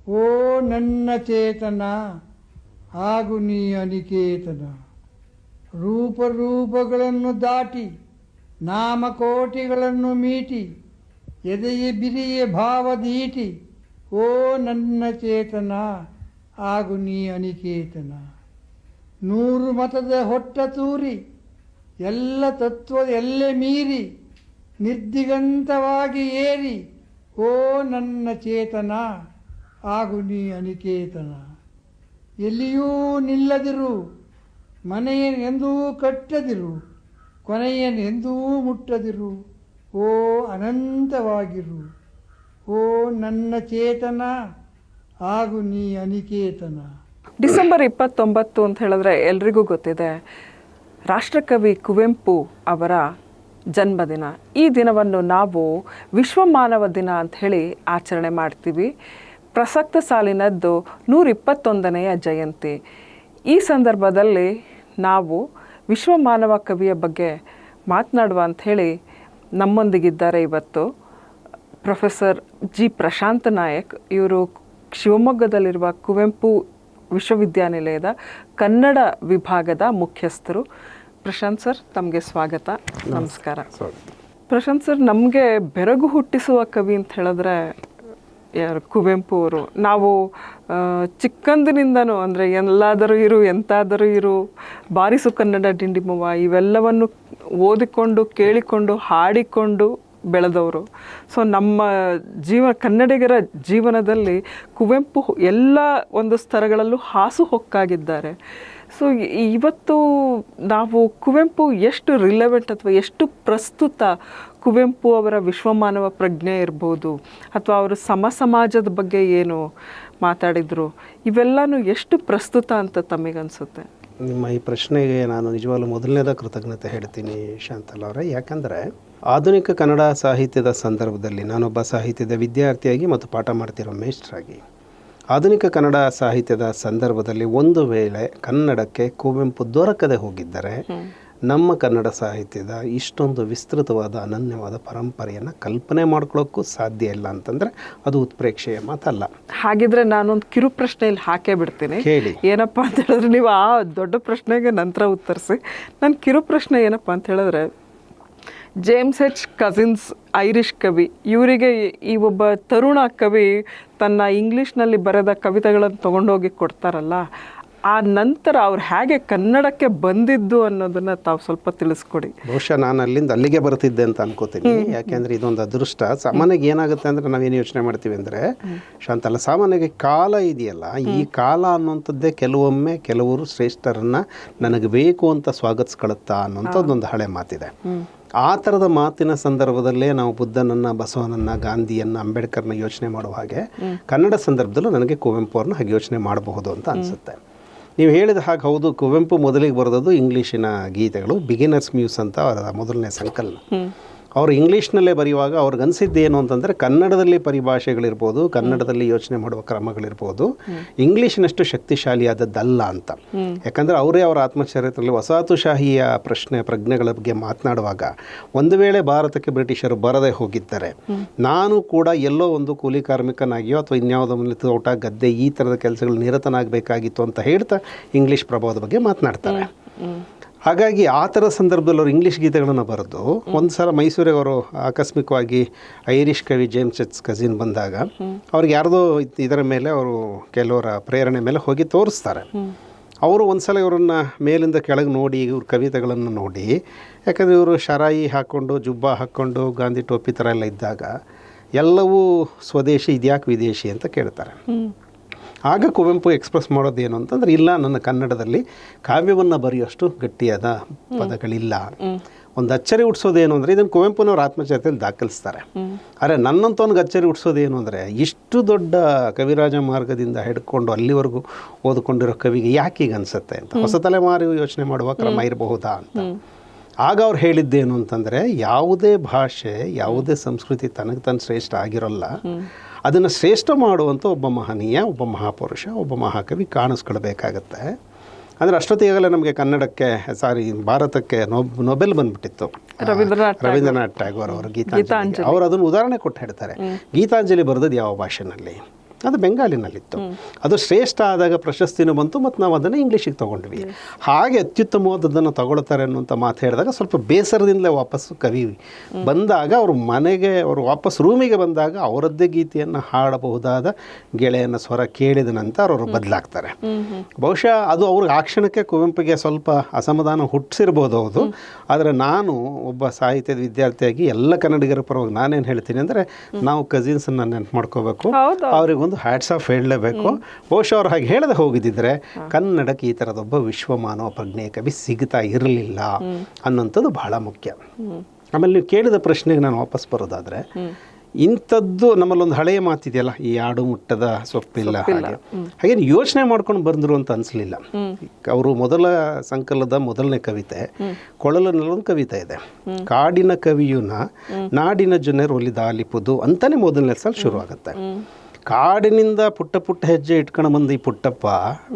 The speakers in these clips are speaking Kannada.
ಓ ನನ್ನ ಚೇತನ ಆಗು ನೀ ಅನಿಕೇತನ. ರೂಪಗಳನ್ನು ದಾಟಿ ನಾಮಕೋಟಿಗಳನ್ನು ಮೀಟಿ ಎದೆಯ ಬಿರಿಯ ಭಾವದೀಟಿ ಓ ನನ್ನ ಚೇತನ ಆಗು ನೀ ಅನಿಕೇತನ. 100 ಮತದ ಹೊಟ್ಟ ತೂರಿ ಎಲ್ಲ ತತ್ವ ಎಲ್ಲೆ ಮೀರಿ ನಿರ್ದಿಗಂತವಾಗಿ ಏರಿ ಓ ನನ್ನ ಚೇತನ ಆಗು ನೀ ಅನಿಕೇತನ. ಎಲ್ಲಿಯೂ ನಿಲ್ಲದಿರು, ಮನೆಯನೆಂದೂ ಕಟ್ಟದಿರು, ಕೊನೆಯನೆಂದೂ ಮುಟ್ಟದಿರು, ಓ ಅನಂತವಾಗಿರು. ಓ ನನ್ನ ಚೇತನ ಆಗು ನೀ ಅನಿಕೇತನ. ಡಿಸೆಂಬರ್ 29 ಅಂತ ಹೇಳಿದ್ರೆ ಎಲ್ರಿಗೂ ಗೊತ್ತಿದೆ, ರಾಷ್ಟ್ರಕವಿ ಕುವೆಂಪು ಅವರ ಜನ್ಮದಿನ. ಈ ದಿನವನ್ನು ನಾವು ವಿಶ್ವ ಮಾನವ ದಿನ ಅಂತ ಹೇಳಿ ಆಚರಣೆ ಮಾಡ್ತೀವಿ. ಪ್ರಸಕ್ತ ಸಾಲಿನದ್ದು 121ನೆಯ ಜಯಂತಿ. ಈ ಸಂದರ್ಭದಲ್ಲಿ ನಾವು ವಿಶ್ವ ಮಾನವ ಕವಿಯ ಬಗ್ಗೆ ಮಾತನಾಡುವ ಅಂಥೇಳಿ ನಮ್ಮೊಂದಿಗಿದ್ದಾರೆ ಇವತ್ತು ಪ್ರೊಫೆಸರ್ ಜಿ ಪ್ರಶಾಂತ್ ನಾಯಕ್. ಇವರು ಶಿವಮೊಗ್ಗದಲ್ಲಿರುವ ಕುವೆಂಪು ವಿಶ್ವವಿದ್ಯಾನಿಲಯದ ಕನ್ನಡ ವಿಭಾಗದ ಮುಖ್ಯಸ್ಥರು. ಪ್ರಶಾಂತ್ ಸರ್, ತಮಗೆ ಸ್ವಾಗತ, ನಮಸ್ಕಾರ. ಪ್ರಶಾಂತ್ ಸರ್, ನಮಗೆ ಬೆರಗು ಹುಟ್ಟಿಸುವ ಕವಿ ಅಂತ ಹೇಳಿದ್ರೆ ಯಾರು? ಕುವೆಂಪು ಅವರು. ನಾವು ಚಿಕ್ಕಂದಿನಿಂದನೂ ಅಂದರೆ ಎಲ್ಲಾದರೂ ಇರು ಎಂತಾದರೂ ಇರು, ಬಾರಿಸು ಕನ್ನಡ ಡಿಂಡಿಮವ್ವ ಇವೆಲ್ಲವನ್ನು ಓದಿಕೊಂಡು ಕೇಳಿಕೊಂಡು ಹಾಡಿಕೊಂಡು ಬೆಳೆದವರು. ಸೊ ನಮ್ಮ ಕನ್ನಡಿಗರ ಜೀವನದಲ್ಲಿ ಕುವೆಂಪು ಎಲ್ಲ ಒಂದು ಸ್ತರಗಳಲ್ಲೂ ಹಾಸುಹೊಕ್ಕಾಗಿದ್ದಾರೆ. ಸೊ ಇವತ್ತು ನಾವು ಕುವೆಂಪು ಎಷ್ಟು ರಿಲೆವೆಂಟ್ ಅಥವಾ ಎಷ್ಟು ಪ್ರಸ್ತುತ, ಕುವೆಂಪು ಅವರ ವಿಶ್ವಮಾನವ ಪ್ರಜ್ಞೆ ಇರ್ಬೋದು ಅಥವಾ ಅವರು ಸಮಾಜದ ಬಗ್ಗೆ ಏನು ಮಾತಾಡಿದರು, ಇವೆಲ್ಲನೂ ಎಷ್ಟು ಪ್ರಸ್ತುತ ಅಂತ ತಮಗನ್ಸುತ್ತೆ? ನಿಮ್ಮ ಈ ಪ್ರಶ್ನೆಗೆ ನಾನು ನಿಜವಾಗ್ಲೂ ಮೊದಲನೇದ ಕೃತಜ್ಞತೆ ಹೇಳ್ತೀನಿ ಶಾಂತಲ್ ಅವರೇ. ಯಾಕಂದರೆ ಆಧುನಿಕ ಕನ್ನಡ ಸಾಹಿತ್ಯದ ಸಂದರ್ಭದಲ್ಲಿ ನಾನೊಬ್ಬ ಸಾಹಿತ್ಯದ ವಿದ್ಯಾರ್ಥಿಯಾಗಿ ಮತ್ತು ಪಾಠ ಮಾಡ್ತಿರೋ ಮೇಷ್ಟ್ರಾಗಿ ಆಧುನಿಕ ಕನ್ನಡ ಸಾಹಿತ್ಯದ ಸಂದರ್ಭದಲ್ಲಿ ಒಂದು ವೇಳೆ ಕನ್ನಡಕ್ಕೆ ಕುವೆಂಪು ದೊರಕದೆ ಹೋಗಿದ್ದರೆ ನಮ್ಮ ಕನ್ನಡ ಸಾಹಿತ್ಯದ ಇಷ್ಟೊಂದು ವಿಸ್ತೃತವಾದ ಅನನ್ಯವಾದ ಪರಂಪರೆಯನ್ನು ಕಲ್ಪನೆ ಮಾಡ್ಕೊಳ್ಳೋಕ್ಕೂ ಸಾಧ್ಯ ಇಲ್ಲ ಅಂತಂದರೆ ಅದು ಉತ್ಪ್ರೇಕ್ಷೆಯ ಮಾತಲ್ಲ. ಹಾಗಿದ್ರೆ ನಾನೊಂದು ಕಿರು ಪ್ರಶ್ನೆಯಲ್ಲಿ ಹಾಕೇ ಬಿಡ್ತೀನಿ. ಹೇಳಿ. ಏನಪ್ಪ ಅಂತ ಹೇಳಿದ್ರೆ, ನೀವು ಆ ದೊಡ್ಡ ಪ್ರಶ್ನೆಗೆ ನಂತರ ಉತ್ತರಿಸಿ. ನನ್ನ ಕಿರು ಪ್ರಶ್ನೆ ಏನಪ್ಪ ಅಂತ ಹೇಳಿದ್ರೆ, ಜೇಮ್ಸ್ ಎಚ್ ಕಸಿನ್ಸ್ ಐರಿಷ್ ಕವಿ, ಇವರಿಗೆ ಈ ಒಬ್ಬ ತರುಣ ಕವಿ ತನ್ನ ಇಂಗ್ಲೀಷ್ನಲ್ಲಿ ಬರೆದ ಕವಿತೆಗಳನ್ನು ತೊಗೊಂಡೋಗಿ ಕೊಡ್ತಾರಲ್ಲ, ಆ ನಂತರ ಅವ್ರು ಹೇಗೆ ಕನ್ನಡಕ್ಕೆ ಬಂದಿದ್ದು ಅನ್ನೋದನ್ನು ತಾವು ಸ್ವಲ್ಪ ತಿಳಿಸ್ಕೊಡಿ. ಬಹುಶಃ ನಾನು ಅಲ್ಲಿಗೆ ಬರ್ತಿದ್ದೆ ಅಂತ ಅನ್ಕೋತೀನಿ. ಯಾಕೆಂದರೆ ಇದೊಂದು ಅದೃಷ್ಟ. ಸಾಮಾನ್ಯವಾಗಿ ಏನಾಗುತ್ತೆ ಅಂದರೆ ನಾವೇನು ಯೋಚನೆ ಮಾಡ್ತೀವಿ ಅಂದರೆ ಶಾಂತಲ್ಲ, ಸಾಮಾನ್ಯವಾಗಿ ಕಾಲ ಇದೆಯಲ್ಲ, ಈ ಕಾಲ ಅನ್ನುವಂಥದ್ದೇ ಕೆಲವೊಮ್ಮೆ ಕೆಲವರು ಶ್ರೇಷ್ಠರನ್ನು ನನಗೆ ಬೇಕು ಅಂತ ಸ್ವಾಗತಿಸ್ಕೊಳುತ್ತಾ ಅನ್ನೋಂಥದ್ದೊಂದು ಹಳೆ ಮಾತಿದೆ. ಆ ಥರದ ಮಾತಿನ ಸಂದರ್ಭದಲ್ಲೇ ನಾವು ಬುದ್ಧನನ್ನು, ಬಸವನನ್ನು, ಗಾಂಧಿಯನ್ನು, ಅಂಬೇಡ್ಕರ್ನ ಯೋಚನೆ ಮಾಡುವ ಹಾಗೆ ಕನ್ನಡ ಸಂದರ್ಭದಲ್ಲೂ ನನಗೆ ಕುವೆಂಪು ಅವ್ರನ್ನ ಹಾಗೆ ಯೋಚನೆ ಮಾಡಬಹುದು ಅಂತ ಅನಿಸುತ್ತೆ. ನೀವು ಹೇಳಿದ ಹಾಗೆ ಹೌದು, ಕುವೆಂಪು ಮೊದಲಿಗೆ ಬರೆದದ್ದು ಇಂಗ್ಲೀಷಿನ ಗೀತೆಗಳು, ಬಿಗಿನರ್ಸ್ ಮ್ಯೂಸ್ ಅಂತ ಅವರ ಮೊದಲನೇ ಸಂಕಲನ. ಅವರು ಇಂಗ್ಲೀಷ್ನಲ್ಲೇ ಬರೆಯುವಾಗ ಅವ್ರಿಗೆ ಅನಿಸಿದ್ದೇನು ಅಂತಂದರೆ ಕನ್ನಡದಲ್ಲಿ ಪರಿಭಾಷೆಗಳಿರ್ಬೋದು, ಕನ್ನಡದಲ್ಲಿ ಯೋಚನೆ ಮಾಡುವ ಕ್ರಮಗಳಿರ್ಬೋದು, ಇಂಗ್ಲೀಷಿನಷ್ಟು ಶಕ್ತಿಶಾಲಿಯಾದದ್ದಲ್ಲ ಅಂತ. ಯಾಕಂದರೆ ಅವರೇ ಅವರ ಆತ್ಮಚರಿತ್ರೆಯಲ್ಲಿ ವಸಾಹತುಶಾಹಿಯ ಪ್ರಜ್ಞೆಗಳ ಬಗ್ಗೆ ಮಾತನಾಡುವಾಗ, ಒಂದು ವೇಳೆ ಭಾರತಕ್ಕೆ ಬ್ರಿಟಿಷರು ಬರದೇ ಹೋಗಿದ್ದರೆ ನಾನು ಕೂಡ ಎಲ್ಲೋ ಒಂದು ಕೂಲಿ ಕಾರ್ಮಿಕನಾಗಿಯೋ ಅಥವಾ ಇನ್ಯಾವುದೋ ಒಂದು ತೋಟ ಗದ್ದೆ ಈ ಥರದ ಕೆಲಸಗಳು ನಿರತನಾಗಬೇಕಾಗಿತ್ತು ಅಂತ ಹೇಳ್ತಾ ಇಂಗ್ಲೀಷ್ ಪ್ರಭಾವದ ಬಗ್ಗೆ ಮಾತನಾಡ್ತಾರೆ. ಹಾಗಾಗಿ ಆ ಥರ ಸಂದರ್ಭದಲ್ಲಿ ಅವರು ಇಂಗ್ಲೀಷ್ ಗೀತೆಗಳನ್ನು ಬರೆದು ಒಂದು ಸಲ ಮೈಸೂರಿಗೆ ಅವರು ಆಕಸ್ಮಿಕವಾಗಿ ಐರಿಷ್ ಕವಿ ಜೇಮ್ಸ್ ಎಚ್ ಕಸಿನ್ ಬಂದಾಗ ಅವ್ರಿಗೆ ಯಾರ್ದೋ ಇದರ ಮೇಲೆ ಅವರು ಕೆಲವರ ಪ್ರೇರಣೆ ಮೇಲೆ ಹೋಗಿ ತೋರಿಸ್ತಾರೆ. ಅವರು ಒಂದು ಸಲ ಇವರನ್ನು ಮೇಲಿಂದ ಕೆಳಗೆ ನೋಡಿ ಇವ್ರ ಕವಿತೆಗಳನ್ನು ನೋಡಿ, ಯಾಕಂದರೆ ಇವರು ಶರಾಯಿ ಹಾಕ್ಕೊಂಡು ಜುಬ್ಬ ಹಾಕ್ಕೊಂಡು ಗಾಂಧಿ ಟೋಪಿ ಥರ ಎಲ್ಲ ಇದ್ದಾಗ ಎಲ್ಲವೂ ಸ್ವದೇಶಿ ಇದ್ಯಾಕೆ ವಿದೇಶಿ ಅಂತ ಕೇಳ್ತಾರೆ. ಆಗ ಕುವೆಂಪು ಎಕ್ಸ್ಪ್ರೆಸ್ ಮಾಡೋದೇನು ಅಂತಂದರೆ, ಇಲ್ಲ, ನನ್ನ ಕನ್ನಡದಲ್ಲಿ ಕಾವ್ಯವನ್ನು ಬರೆಯೋಷ್ಟು ಗಟ್ಟಿಯಾದ ಪದಗಳಿಲ್ಲ. ಒಂದು ಅಚ್ಚರಿ ಹುಟ್ಟಿಸೋದೇನು ಅಂದರೆ, ಇದನ್ನು ಕುವೆಂಪುನವ್ರ ಆತ್ಮಚರಿತೆಯಲ್ಲಿ ದಾಖಲಿಸ್ತಾರೆ. ಆದರೆ ನನ್ನಂತವನಿಗೆ ಅಚ್ಚರಿ ಹುಟ್ಟಿಸೋದೇನು ಅಂದರೆ, ಇಷ್ಟು ದೊಡ್ಡ ಕವಿರಾಜ ಮಾರ್ಗದಿಂದ ಹಿಡ್ಕೊಂಡು ಅಲ್ಲಿವರೆಗೂ ಓದ್ಕೊಂಡಿರೋ ಕವಿಗೆ ಯಾಕೆ ಈಗ ಅನಿಸುತ್ತೆ ಅಂತ ಹೊಸ ತಲೆಮಾರು ಯೋಚನೆ ಮಾಡುವ ಕ್ರಮ ಇರಬಹುದಾ ಅಂತ. ಆಗ ಅವ್ರು ಹೇಳಿದ್ದೇನು ಅಂತಂದರೆ, ಯಾವುದೇ ಭಾಷೆ, ಯಾವುದೇ ಸಂಸ್ಕೃತಿ ತನಗೆ ತಾನು ಶ್ರೇಷ್ಠ ಆಗಿರೋಲ್ಲ. ಅದನ್ನು ಶ್ರೇಷ್ಠ ಮಾಡುವಂಥ ಒಬ್ಬ ಮಹನೀಯ, ಒಬ್ಬ ಮಹಾಪುರುಷ, ಒಬ್ಬ ಮಹಾಕವಿ ಕಾಣಿಸ್ಕೊಳ್ಬೇಕಾಗತ್ತೆ. ಅಂದರೆ ಅಷ್ಟೊತ್ತಿಗಾಗಲೇ ನಮಗೆ ಕನ್ನಡಕ್ಕೆ ಭಾರತಕ್ಕೆ ನೊಬೆಲ್ ಬಂದ್ಬಿಟ್ಟಿತ್ತು. ರವೀಂದ್ರನಾಥ್ ಟ್ಯಾಗೋರ್ ಅವರು ಗೀತಾಂಜಲಿ ಅವರು ಅದನ್ನು ಉದಾಹರಣೆ ಕೊಟ್ಟು ಹೇಳ್ತಾರೆ. ಗೀತಾಂಜಲಿ ಬರೆದದ್ದು ಯಾವ ಭಾಷೆನಲ್ಲಿ? ಅದು ಬೆಂಗಾಲಿನಲ್ಲಿತ್ತು. ಅದು ಶ್ರೇಷ್ಠ ಆದಾಗ ಪ್ರಶಸ್ತಿನೂ ಬಂತು ಮತ್ತು ನಾವು ಅದನ್ನು ಇಂಗ್ಲೀಷಿಗೆ ತೊಗೊಂಡ್ವಿ. ಹಾಗೆ ಅತ್ಯುತ್ತಮವಾದದ್ದನ್ನು ತಗೊಳ್ತಾರೆ ಅನ್ನುವಂಥ ಮಾತು ಹೇಳಿದಾಗ ಸ್ವಲ್ಪ ಬೇಸರದಿಂದಲೇ ವಾಪಸ್ಸು ಕವಿ ಬಂದಾಗ ಅವರು ಮನೆಗೆ ಅವರು ವಾಪಸ್ ರೂಮಿಗೆ ಬಂದಾಗ ಅವರದ್ದೇ ಗೀತೆಯನ್ನು ಹಾಡಬಹುದಾದ ಗೆಳೆಯನ ಸ್ವರ ಕೇಳಿದ ನಂತರ ಅವರು ಬದಲಾಗ್ತಾರೆ. ಬಹುಶಃ ಅದು ಅವ್ರಿಗೆ ಆ ಕ್ಷಣಕ್ಕೆ ಕುವೆಂಪುಗೆ ಸ್ವಲ್ಪ ಅಸಮಾಧಾನ ಹುಟ್ಟಿಸಿರ್ಬೋದು ಹೌದು. ಆದರೆ ನಾನು ಒಬ್ಬ ಸಾಹಿತ್ಯದ ವಿದ್ಯಾರ್ಥಿಯಾಗಿ ಎಲ್ಲ ಕನ್ನಡಿಗರ ಪರವಾಗಿ ನಾನೇನು ಹೇಳ್ತೀನಿ ಅಂದರೆ ನಾವು ಕಸಿನ್ಸನ್ನು ನೆನಪು ಮಾಡ್ಕೋಬೇಕು, ಅವರಿಗೊಂದು ಹ್ಯಾಟ್ಸ್ ಆಫ್ ಹೇಳಲೇಬೇಕು. ಬಹುಶಃ ಅವ್ರು ಹಾಗೆ ಹೇಳದೆ ಹೋಗಿದ್ದಿದ್ರೆ ಕನ್ನಡಕ್ಕೆ ಈ ಥರದೊಬ್ಬ ವಿಶ್ವಮಾನವ ಪ್ರಜ್ಞೆಯ ಕವಿ ಸಿಗ್ತಾ ಇರಲಿಲ್ಲ ಅನ್ನೋಂಥದ್ದು ಬಹಳ ಮುಖ್ಯ. ಆಮೇಲೆ ನೀವು ಕೇಳಿದ ಪ್ರಶ್ನೆಗೆ ನಾನು ವಾಪಸ್ ಬರೋದಾದರೆ, ಇಂಥದ್ದು ನಮ್ಮಲ್ಲೊಂದು ಹಳೆಯ ಮಾತಿದೆಯಲ್ಲ, ಈ ಆಡು ಮುಟ್ಟದ ಸೊಪ್ಪಿಲ್ಲ, ಹಾಗೇನು ಯೋಚನೆ ಮಾಡ್ಕೊಂಡು ಬಂದರು ಅಂತ ಅನಿಸ್ಲಿಲ್ಲ. ಅವರು ಮೊದಲ ಸಂಕಲನದ ಮೊದಲನೇ ಕವಿತೆ ಕೊಳಲನಲ್ಲೊಂದು ಕವಿತೆ ಇದೆ, ಕಾಡಿನ ಕವಿಯುನ ನಾಡಿನ ಜನರು ಒಲಿದ ಆಲಿಪುದು ಅಂತಾನೆ ಮೊದಲನೇ ಸಲ ಶುರು ಆಗುತ್ತೆ. ಕಾಡಿನಿಂದ ಪುಟ್ಟ ಪುಟ್ಟ ಹೆಜ್ಜೆ ಇಟ್ಕೊಂಡು ಬಂದ ಈ ಪುಟ್ಟಪ್ಪ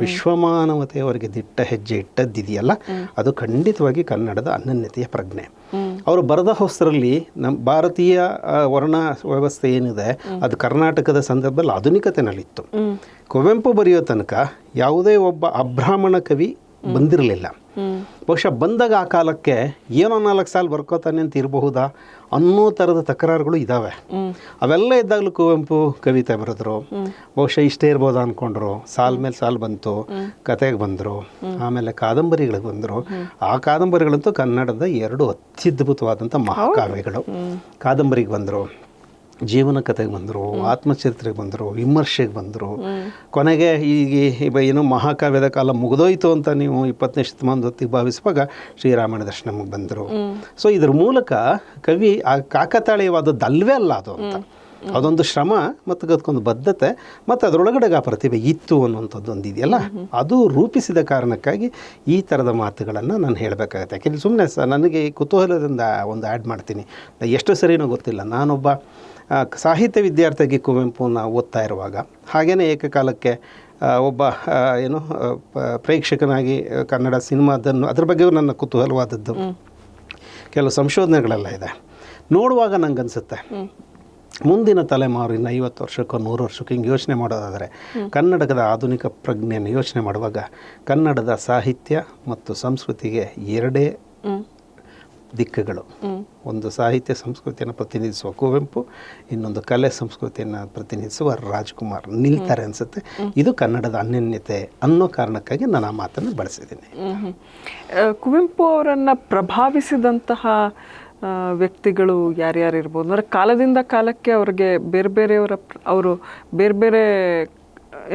ವಿಶ್ವಮಾನವತೆಯವರಿಗೆ ದಿಟ್ಟ ಹೆಜ್ಜೆ ಇಟ್ಟದ್ದಿದೆಯಲ್ಲ, ಅದು ಖಂಡಿತವಾಗಿ ಕನ್ನಡದ ಅನನ್ಯತೆಯ ಪ್ರಜ್ಞೆ. ಅವರು ಬರೆದ ಹೊಸರಲ್ಲಿ ನಮ್ಮ ಭಾರತೀಯ ವರ್ಣ ವ್ಯವಸ್ಥೆ ಏನಿದೆ ಅದು ಕರ್ನಾಟಕದ ಸಂದರ್ಭದಲ್ಲಿ ಆಧುನಿಕತೆನಲ್ಲಿತ್ತು. ಕುವೆಂಪು ಬರೆಯೋ ತನಕ ಯಾವುದೇ ಒಬ್ಬ ಅಬ್ರಾಹ್ಮಣ ಕವಿ ಬಂದಿರಲಿಲ್ಲ. ಬಹುಶಃ ಬಂದಾಗ ಆ ಕಾಲಕ್ಕೆ ಏನೋ 4 ಸಾಲು ಬರ್ಕೋತಾನೆ ಅಂತ ಇರಬಹುದಾ ಅನ್ನೋ ಥರದ ತಕರಾರುಗಳು ಇದ್ದಾವೆ. ಅವೆಲ್ಲ ಇದ್ದಾಗಲೂ ಕುವೆಂಪು ಕವಿತೆ ಬರೆದ್ರು. ಬಹುಶಃ ಇಷ್ಟೇ ಇರ್ಬೋದಾ ಅಂದ್ಕೊಂಡ್ರು. ಸಾಲ್ ಮೇಲೆ ಸಾಲು ಬಂತು, ಕತೆಗೆ ಬಂದರು, ಆಮೇಲೆ ಕಾದಂಬರಿಗಳಿಗೆ ಬಂದರು. ಆ ಕಾದಂಬರಿಗಳಂತೂ ಕನ್ನಡದ 2 ಅತ್ಯದ್ಭುತವಾದಂಥ ಮಹಾಕಾವ್ಯಗಳು. ಕಾದಂಬರಿಗೆ ಬಂದರು, ಜೀವನ ಕಥೆಗೆ ಬಂದರು, ಆತ್ಮಚರಿತ್ರೆಗೆ ಬಂದರು, ವಿಮರ್ಶೆಗೆ ಬಂದರು. ಕೊನೆಗೆ ಈಗ ಏನು ಮಹಾಕಾವ್ಯದ ಕಾಲ ಮುಗಿದೋಯ್ತು ಅಂತ ನೀವು 20ನೇ ಶತಮಾನದ ಹೊತ್ತಿಗೆ ಭಾವಿಸುವಾಗ ಶ್ರೀರಾಮಾಯಣ ದರ್ಶನಮಗೆ ಬಂದರು. ಸೊ ಇದ್ರ ಮೂಲಕ ಕವಿ ಆ ಕಾಕತಾಳೀಯವಾದದ್ದಲ್ವೇ ಅಲ್ಲ ಅದು ಅಂತ, ಅದೊಂದು ಶ್ರಮ ಮತ್ತು ಅದಕ್ಕೊಂದು ಬದ್ಧತೆ ಮತ್ತು ಅದರೊಳಗಡೆ ಆ ಪ್ರತಿಭೆ ಇತ್ತು ಅನ್ನುವಂಥದ್ದು ಒಂದು ಇದೆಯಲ್ಲ, ಅದು ರೂಪಿಸಿದ ಕಾರಣಕ್ಕಾಗಿ ಈ ಥರದ ಮಾತುಗಳನ್ನು ನಾನು ಹೇಳಬೇಕಾಗತ್ತೆ. ಯಾಕೆಂದರೆ ಸುಮ್ಮನೆ ನನಗೆ ಕುತೂಹಲದಿಂದ ಒಂದು ಆ್ಯಡ್ ಮಾಡ್ತೀನಿ, ಎಷ್ಟು ಸರಿನೋ ಗೊತ್ತಿಲ್ಲ. ನಾನೊಬ್ಬ ಸಾಹಿತ್ಯ ವಿದ್ಯಾರ್ಥಿಯಾಗಿ ಕುವೆಂಪುನ ಓದ್ತಾ ಇರುವಾಗ, ಹಾಗೆಯೇ ಏಕಕಾಲಕ್ಕೆ ಒಬ್ಬ ಏನು ಪ್ರೇಕ್ಷಕನಾಗಿ ಕನ್ನಡ ಸಿನಿಮಾದನ್ನು ಅದ್ರ ಬಗ್ಗೆಯೂ ನನ್ನ ಕುತೂಹಲವಾದದ್ದು ಕೆಲವು ಸಂಶೋಧನೆಗಳೆಲ್ಲ ಇದೆ. ನೋಡುವಾಗ ನಂಗೆ ಅನಿಸುತ್ತೆ, ಮುಂದಿನ ತಲೆಮಾರು ಇನ್ನು 50 ವರ್ಷಕ್ಕೋ 100 ವರ್ಷಕ್ಕೋ ಹಿಂಗೆ ಯೋಚನೆ ಮಾಡೋದಾದರೆ ಕನ್ನಡದ ಆಧುನಿಕ ಪ್ರಜ್ಞೆಯನ್ನು ಯೋಚನೆ ಮಾಡುವಾಗ ಕನ್ನಡದ ಸಾಹಿತ್ಯ ಮತ್ತು ಸಂಸ್ಕೃತಿಗೆ 2 ದಿಕ್ಕುಗಳು. ಒಂದು ಸಾಹಿತ್ಯ ಸಂಸ್ಕೃತಿಯನ್ನು ಪ್ರತಿನಿಧಿಸುವ ಕುವೆಂಪು, ಇನ್ನೊಂದು ಕಲೆ ಸಂಸ್ಕೃತಿಯನ್ನು ಪ್ರತಿನಿಧಿಸುವ ರಾಜ್ಕುಮಾರ್ ನಿಲ್ತಾರೆ ಅನಿಸುತ್ತೆ. ಇದು ಕನ್ನಡದ ಅನನ್ಯತೆ ಅನ್ನೋ ಕಾರಣಕ್ಕಾಗಿ ನಾನು ಆ ಮಾತನ್ನು ಬಳಸಿದ್ದೀನಿ. ಕುವೆಂಪು ಅವರನ್ನು ಪ್ರಭಾವಿಸಿದಂತಹ ವ್ಯಕ್ತಿಗಳು ಯಾರ್ಯಾರು ಇರ್ಬೋದು ಅಂದರೆ ಕಾಲದಿಂದ ಕಾಲಕ್ಕೆ ಅವ್ರಿಗೆ ಬೇರೆ ಬೇರೆಯವರ ಅವರು ಬೇರೆ ಬೇರೆ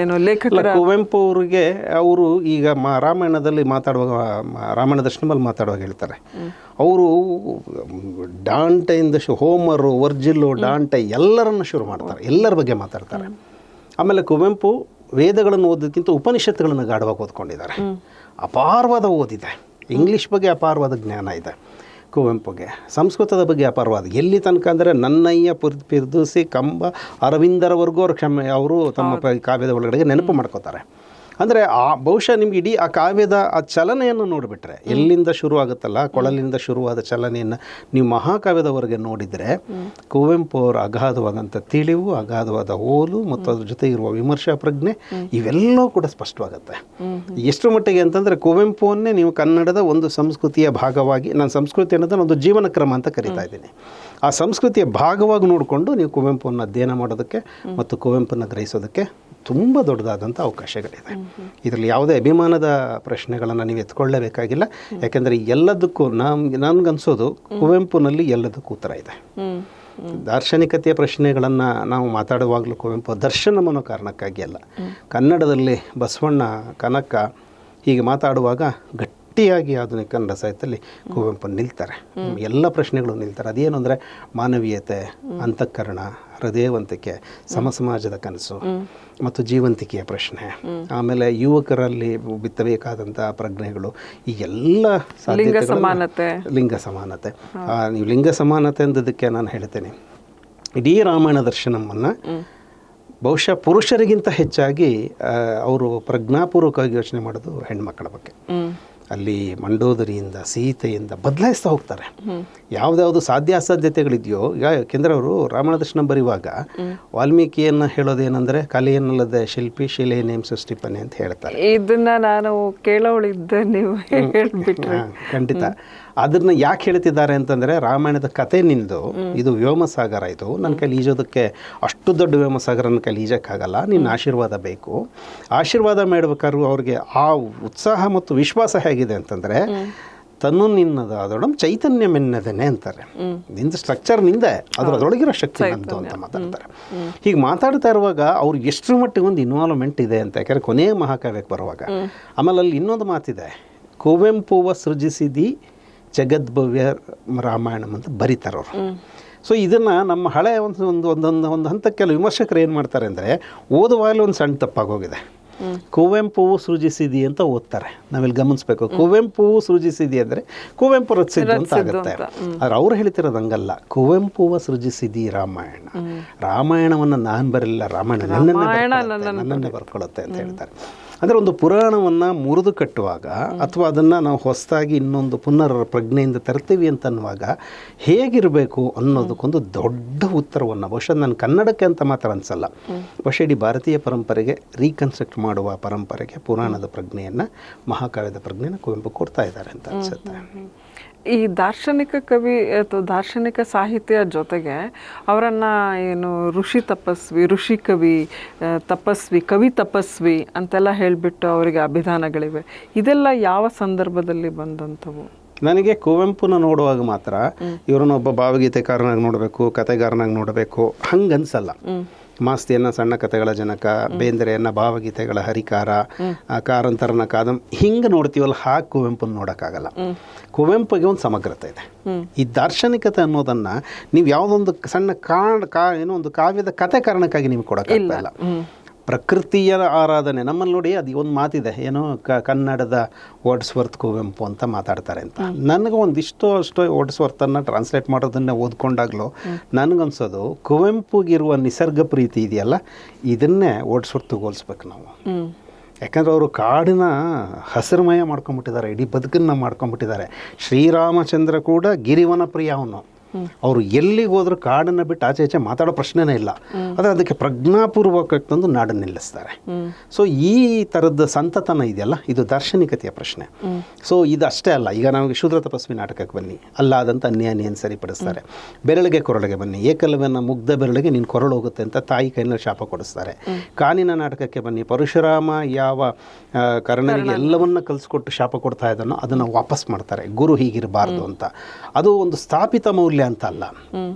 ಏನು ಲೇಖಕರ ಕುವೆಂಪು ಅವರಿಗೆ ಅವರು ಈಗ ರಾಮಾಯಣದಲ್ಲಿ ಮಾತಾಡುವಾಗ ರಾಮಾಯಣ ದರ್ಶನದಲ್ಲಿ ಮಾತಾಡುವಾಗ ಹೇಳ್ತಾರೆ, ಅವರು ಡಾಂಟೆಯಿಂದ ಹೋಮರು, ವರ್ಜಿಲ್ಲು, ಡಾಂಟೆ ಎಲ್ಲರನ್ನು ಶುರು ಮಾಡ್ತಾರೆ, ಎಲ್ಲರ ಬಗ್ಗೆ ಮಾತಾಡ್ತಾರೆ. ಆಮೇಲೆ ಕುವೆಂಪು ವೇದಗಳನ್ನು ಓದೋದಕ್ಕಿಂತ ಉಪನಿಷತ್ತುಗಳನ್ನು ಗಾಢವಾಗಿ ಓದ್ಕೊಂಡಿದ್ದಾರೆ. ಅಪಾರವಾದ ಓದಿದೆ, ಇಂಗ್ಲೀಷ್ ಬಗ್ಗೆ ಅಪಾರವಾದ ಜ್ಞಾನ ಇದೆ ಕುವೆಂಪುಗೆ, ಸಂಸ್ಕೃತದ ಬಗ್ಗೆ ಅಪಾರವಾದ. ಎಲ್ಲಿ ತನಕ ಅಂದರೆ ನನ್ನಯ್ಯ ಪಿರ್ದೂಸಿ ಕಂಬ ಅರವಿಂದರವರೆಗೂ ಅವರು ತಮ್ಮ ಕಾವ್ಯದ ಒಳಗಡೆಗೆ ನೆನಪು ಮಾಡ್ಕೋತಾರೆ. ಅಂದರೆ ಆ ಬಹುಶಃ ನಿಮ್ಗೆ ಇಡೀ ಆ ಕಾವ್ಯದ ಆ ಚಲನೆಯನ್ನು ನೋಡಿಬಿಟ್ರೆ, ಎಲ್ಲಿಂದ ಶುರು ಆಗುತ್ತಲ್ಲ ಕೊಳಲಿಂದ ಶುರುವಾದ ಚಲನೆಯನ್ನು ನೀವು ಮಹಾಕಾವ್ಯದವರೆಗೆ ನೋಡಿದರೆ ಕುವೆಂಪು ಅವರ ಅಗಾಧವಾದಂಥ ತಿಳಿವು, ಅಗಾಧವಾದ ಓಲು ಮತ್ತು ಅದ್ರ ಜೊತೆ ಇರುವ ವಿಮರ್ಶಾ ಪ್ರಜ್ಞೆ ಇವೆಲ್ಲವೂ ಕೂಡ ಸ್ಪಷ್ಟವಾಗುತ್ತೆ. ಎಷ್ಟು ಮಟ್ಟಿಗೆ ಅಂತಂದರೆ ಕುವೆಂಪುವನ್ನೇ ನೀವು ಕನ್ನಡದ ಒಂದು ಸಂಸ್ಕೃತಿಯ ಭಾಗವಾಗಿ, ನಾನು ಸಂಸ್ಕೃತಿ ಅನ್ನೋದನ್ನು ಒಂದು ಜೀವನ ಕ್ರಮ ಅಂತ ಕರಿತಾ ಇದ್ದೀನಿ, ಆ ಸಂಸ್ಕೃತಿಯ ಭಾಗವಾಗಿ ನೋಡಿಕೊಂಡು ನೀವು ಕುವೆಂಪುವನ್ನು ಅಧ್ಯಯನ ಮಾಡೋದಕ್ಕೆ ಮತ್ತು ಕುವೆಂಪನ್ನು ಗ್ರಹಿಸೋದಕ್ಕೆ ತುಂಬ ದೊಡ್ಡದಾದಂಥ ಅವಕಾಶಗಳಿದೆ. ಇದರಲ್ಲಿ ಯಾವುದೇ ಅಭಿಮಾನದ ಪ್ರಶ್ನೆಗಳನ್ನು ನೀವು ಎತ್ಕೊಳ್ಳೇಬೇಕಾಗಿಲ್ಲ. ಯಾಕೆಂದರೆ ಎಲ್ಲದಕ್ಕೂ ನನಗನ್ಸೋದು ಕುವೆಂಪುನಲ್ಲಿ ಎಲ್ಲದಕ್ಕೂ ಉತ್ತರ ಇದೆ. ದಾರ್ಶನಿಕತೆಯ ಪ್ರಶ್ನೆಗಳನ್ನು ನಾವು ಮಾತಾಡುವಾಗಲೂ ಕುವೆಂಪು ದರ್ಶನ ಅನ್ನೋ ಕಾರಣಕ್ಕಾಗಿ ಅಲ್ಲ, ಕನ್ನಡದಲ್ಲಿ ಬಸವಣ್ಣ, ಕನಕ ಹೀಗೆ ಮಾತಾಡುವಾಗ ಗಟ್ಟಿಯಾಗಿ ಆಧುನಿಕ ಕನ್ನಡ ಸಾಹಿತ್ಯದಲ್ಲಿ ಕುವೆಂಪು ನಿಲ್ತಾರೆ. ಎಲ್ಲ ಪ್ರಶ್ನೆಗಳು ನಿಲ್ತಾರೆ. ಅದೇನು ಅಂದರೆ ಮಾನವೀಯತೆ, ಅಂತಃಕರಣ, ಹೃದಯವಂತಿಕೆ, ಸಮಾಜದ ಕನಸು ಮತ್ತು ಜೀವಂತಿಕೆಯ ಪ್ರಶ್ನೆ, ಆಮೇಲೆ ಯುವಕರಲ್ಲಿ ಬಿತ್ತಬೇಕಾದಂಥ ಪ್ರಜ್ಞೆಗಳು, ಈ ಎಲ್ಲ ಲಿಂಗ ಸಮಾನತೆ. ನೀವು ಲಿಂಗ ಸಮಾನತೆ ಅಂದದಕ್ಕೆ ನಾನು ಹೇಳ್ತೇನೆ, ಇಡೀ ರಾಮಾಯಣ ದರ್ಶನವನ್ನು ಬಹುಶಃ ಪುರುಷರಿಗಿಂತ ಹೆಚ್ಚಾಗಿ ಅವರು ಪ್ರಜ್ಞಾಪೂರ್ವಕವಾಗಿ ಯೋಚನೆ ಮಾಡೋದು ಹೆಣ್ಮಕ್ಕಳ ಬಗ್ಗೆ. ಅಲ್ಲಿ ಮಂಡೋದರಿಯಿಂದ ಸೀತೆಯಿಂದ ಬದಲಾಯಿಸ್ತಾ ಹೋಗ್ತಾರೆ. ಯಾವುದ್ಯಾವುದು ಸಾಧ್ಯ ಅಸಾಧ್ಯತೆಗಳಿದೆಯೋ, ಈಗ ಯಾಕೆಂದರೆ ಅವರು ರಾಮಾಯಣ ದರ್ಶನ ಬರೆಯುವಾಗ ವಾಲ್ಮೀಕಿಯನ್ನು ಹೇಳೋದೇನೆಂದರೆ ಕಲೆಯನ್ನಲ್ಲದೆ ಶಿಲ್ಪಿ ಶಿಲೆ ನೇಮ್ ಸೃಷ್ಟಿಪನೆ ಅಂತ ಹೇಳ್ತಾರೆ. ಇದನ್ನ ನಾನು ಕೇಳೋಳಿದ್ದೆ, ನೀವು ಹೇಳ್ಬಿಟ್ರೆ. ಖಂಡಿತ. ಅದನ್ನ ಯಾಕೆ ಹೇಳ್ತಿದ್ದಾರೆ ಅಂತಂದರೆ, ರಾಮಾಯಣದ ಕತೆ ನಿಂದು ಇದು ವ್ಯೋಮಸಾಗರ, ಇದು ನನ್ನ ಕೈಲಿ ಈಜೋದಕ್ಕೆ ಅಷ್ಟು ದೊಡ್ಡ ವ್ಯೋಮಸಾಗರ ನನ್ನ ಕೈಲಿ ಈಜಕ್ಕಾಗಲ್ಲ, ನಿನ್ನ ಆಶೀರ್ವಾದ ಬೇಕು. ಆಶೀರ್ವಾದ ಮಾಡಬೇಕಾದ್ರೂ ಅವ್ರಿಗೆ ಆ ಉತ್ಸಾಹ ಮತ್ತು ವಿಶ್ವಾಸ ಹೇಗಿದೆ ಅಂತಂದರೆ, ತನ್ನು ನಿನ್ನದಾದೊಡಂ ಚೈತನ್ಯ ಮೆನ್ನದೇನೆ ಅಂತಾರೆ. ನಿಂದು ಸ್ಟ್ರಕ್ಚರ್ ನಿಂದೆ, ಅದರೊಳಗಿರೋ ಶಕ್ತಿ ನಂದು ಅಂತ ಮಾತಾಡ್ತಾರೆ. ಹೀಗೆ ಮಾತಾಡ್ತಾ ಇರುವಾಗ ಅವ್ರು ಎಷ್ಟರ ಮಟ್ಟಿಗೆ ಒಂದು ಇನ್ವಾಲ್ವ್ಮೆಂಟ್ ಇದೆ ಅಂತ. ಯಾಕಂದರೆ ಕೊನೆಯ ಮಹಾಕಾವ್ಯಕ್ಕೆ ಬರುವಾಗ ಆಮೇಲೆ ಅಲ್ಲಿ ಇನ್ನೊಂದು ಮಾತಿದೆ, ಕುವೆಂಪುವ ಸೃಜಿಸಿದಿ ಜಗದ್ಭವ್ಯ ರಾಮಾಯಣಂ ಅಂತ ಬರೀತಾರೆ ಅವರು. ಸೊ ಇದನ್ನು ನಮ್ಮ ಹಳೆಯ ಒಂದು ಹಂತಕ್ಕೆಲ್ಲ ವಿಮರ್ಶಕರು ಏನು ಮಾಡ್ತಾರೆ ಅಂದರೆ, ಓದುವಾಗಲೂ ಒಂದು ಸಣ್ಣ ತಪ್ಪಾಗೋಗಿದೆ. ಕುವೆಂಪುವು ಸೃಜಿಸಿದಿ ಅಂತ ಓದ್ತಾರೆ. ನಾವಿಲ್ಲಿ ಗಮನಿಸ್ಬೇಕು, ಕುವೆಂಪುವು ಸೃಜಿಸಿದಿ ಅಂದರೆ ಕುವೆಂಪು ರಚಿಸಿದ್ದು ಅಂತ ಆಗುತ್ತೆ. ಆದ್ರೆ ಅವ್ರು ಹೇಳ್ತಿರೋದು ಹಂಗಲ್ಲ, ಕುವೆಂಪುವ ಸೃಜಿಸಿದಿ ರಾಮಾಯಣ. ರಾಮಾಯಣವನ್ನು ನಾನು ಬರಲಿಲ್ಲ, ರಾಮಾಯಣ ನನ್ನನ್ನೇ ಬರ್ಕೊಳ್ಳುತ್ತೆ ಅಂತ ಹೇಳ್ತಾರೆ. ಅಂದರೆ ಒಂದು ಪುರಾಣವನ್ನು ಮುರಿದು ಕಟ್ಟುವಾಗ ಅಥವಾ ಅದನ್ನು ನಾವು ಹೊಸದಾಗಿ ಇನ್ನೊಂದು ಪುನರ್ ಪ್ರಜ್ಞೆಯಿಂದ ತರ್ತೀವಿ ಅಂತನ್ನುವಾಗ ಹೇಗಿರಬೇಕು ಅನ್ನೋದಕ್ಕೊಂದು ದೊಡ್ಡ ಉತ್ತರವನ್ನು ಬಹುಶಃ ನಾನು ಕನ್ನಡಕ್ಕೆ ಅಂತ ಮಾತ್ರ ಅನಿಸಲ್ಲ, ಬಹುಶಃ ಇಡೀ ಭಾರತೀಯ ಪರಂಪರೆಗೆ ರೀಕನ್ಸ್ಟ್ರಕ್ಟ್ ಮಾಡುವ ಪರಂಪರೆಗೆ ಪುರಾಣದ ಪ್ರಜ್ಞೆಯನ್ನು, ಮಹಾಕಾವ್ಯದ ಪ್ರಜ್ಞೆಯನ್ನು ಕುವೆಂಪು ಕೊಡ್ತಾ ಇದ್ದಾರೆ ಅಂತ ಅನಿಸುತ್ತೆ. ಈ ದಾರ್ಶನಿಕ ಕವಿ ಅಥವಾ ದಾರ್ಶನಿಕ ಸಾಹಿತ್ಯ ಜೊತೆಗೆ ಅವರನ್ನು ಏನು ಋಷಿ ತಪಸ್ವಿ, ಋಷಿ ಕವಿ, ತಪಸ್ವಿ, ಕವಿ ತಪಸ್ವಿ ಅಂತೆಲ್ಲ ಹೇಳಿಬಿಟ್ಟು ಅವರಿಗೆ ಅಭಿಧಾನಗಳಿವೆ. ಇದೆಲ್ಲ ಯಾವ ಸಂದರ್ಭದಲ್ಲಿ ಬಂದಂಥವು? ನನಗೆ ಕುವೆಂಪುನ ನೋಡುವಾಗ ಮಾತ್ರ ಇವರನ್ನ ಒಬ್ಬ ಭಾವಗೀತೆಕಾರನಾಗಿ ನೋಡಬೇಕು, ಕತೆಗಾರನಾಗಿ ನೋಡಬೇಕು ಹಂಗನ್ಸಲ್ಲ. ಮಾಸ್ತಿಯನ್ನು ಸಣ್ಣ ಕಥೆಗಳ ಜನಕ, ಬೇಂದ್ರೆಯನ್ನು ಭಾವಗೀತೆಗಳ ಹರಿಕಾರ, ಕಾರಂತರನ ಕಾದಂ ಹಿಂಗೆ ನೋಡ್ತೀವಲ್ಲ, ಹಾಗೆ ಕುವೆಂಪುನ ನೋಡೋಕ್ಕಾಗಲ್ಲ. ಕುವೆಂಪುಗೆ ಒಂದು ಸಮಗ್ರತೆ ಇದೆ. ಈ ದಾರ್ಶನಿಕತೆ ಅನ್ನೋದನ್ನು ನೀವು ಯಾವುದೊಂದು ಸಣ್ಣ ಏನೋ ಒಂದು ಕಾವ್ಯದ ಕತೆ ಕಾರಣಕ್ಕಾಗಿ ನೀವು ಕೊಡೋಕ್ಕಾಗಲ್ಲ. ಪ್ರಕೃತಿಯ ಆರಾಧನೆ ನಮ್ಮಲ್ಲಿ ನೋಡಿ, ಅದು ಒಂದು ಮಾತಿದೆ, ಏನೋ ಕನ್ನಡದ ವರ್ಡ್ಸ್ವರ್ತ್ ಕುವೆಂಪು ಅಂತ ಮಾತಾಡ್ತಾರೆ ಅಂತ. ನನಗೆ ಅಷ್ಟು ವರ್ಡ್ಸ್ವರ್ತನ್ನು ಟ್ರಾನ್ಸ್ಲೇಟ್ ಮಾಡೋದನ್ನೇ ಓದ್ಕೊಂಡಾಗಲೂ ನನಗನ್ಸೋದು ಕುವೆಂಪುಗಿರುವ ನಿಸರ್ಗ ಪ್ರೀತಿ ಇದೆಯಲ್ಲ, ಇದನ್ನೇ ವರ್ಡ್ಸ್ವರ್ತ್ ಹೋಲಿಸ್ಬೇಕು ನಾವು. ಯಾಕಂದರೆ ಅವರು ಕಾಡಿನ ಹಸಿರುಮಯ ಮಾಡ್ಕೊಂಬಿಟ್ಟಿದ್ದಾರೆ, ಇಡೀ ಬದುಕನ್ನು ಮಾಡ್ಕೊಂಬಿಟ್ಟಿದ್ದಾರೆ. ಶ್ರೀರಾಮಚಂದ್ರ ಕೂಡ ಗಿರಿವನ ಪ್ರಿಯ ಅವನು. ಅವರು ಎಲ್ಲಿಗೆ ಹೋದ್ರೂ ಕಾಡನ್ನು ಬಿಟ್ಟು ಆಚೆ ಈಚೆ ಮಾತಾಡೋ ಪ್ರಶ್ನೆನೇ ಇಲ್ಲ. ಆದರೆ ಅದಕ್ಕೆ ಪ್ರಜ್ಞಾಪೂರ್ವಕವಾಗಿ ತಂದು ನಾಡನ್ನು ನಿಲ್ಲಿಸ್ತಾರೆ. ಸೊ ಈ ಥರದ ಸಂತತನ ಇದೆಯಲ್ಲ, ಇದು ದಾರ್ಶನಿಕತೆಯ ಪ್ರಶ್ನೆ. ಸೊ ಇದು ಅಷ್ಟೇ ಅಲ್ಲ, ಈಗ ನಮಗೆ ಶೂದ್ರ ತಪಸ್ವಿ ನಾಟಕಕ್ಕೆ ಬನ್ನಿ, ಅಲ್ಲಾದಂಥ ಅನ್ಯಾಯನ ಸರಿಪಡಿಸ್ತಾರೆ. ಬೆರಳಿಗೆ ಕೊರಳಿಗೆ ಬನ್ನಿ, ಏಕಲವ್ಯನ ಮುಗ್ಧ ಬೆರಳಿಗೆ ನೀನು ಕೊರಳು ಹೋಗುತ್ತೆ ಅಂತ ತಾಯಿ ಕೈನಲ್ಲಿ ಶಾಪ ಕೊಡಿಸ್ತಾರೆ. ಕಾನಿನ ನಾಟಕಕ್ಕೆ ಬನ್ನಿ, ಪರಶುರಾಮ ಯಾವ ಕರ್ಣನಿಗೆ ಎಲ್ಲವನ್ನ ಕಲಿಸ್ಕೊಟ್ಟು ಶಾಪ ಕೊಡ್ತಾ ಇದ್ದಾನೋ ಅದನ್ನು ವಾಪಸ್ ಮಾಡ್ತಾರೆ, ಗುರು ಹೀಗಿರಬಾರ್ದು ಅಂತ. ಅದು ಒಂದು ಸ್ಥಾಪಿತ ಮೌಲ್ಯ ಅಂತ ಅಲ್ಲ.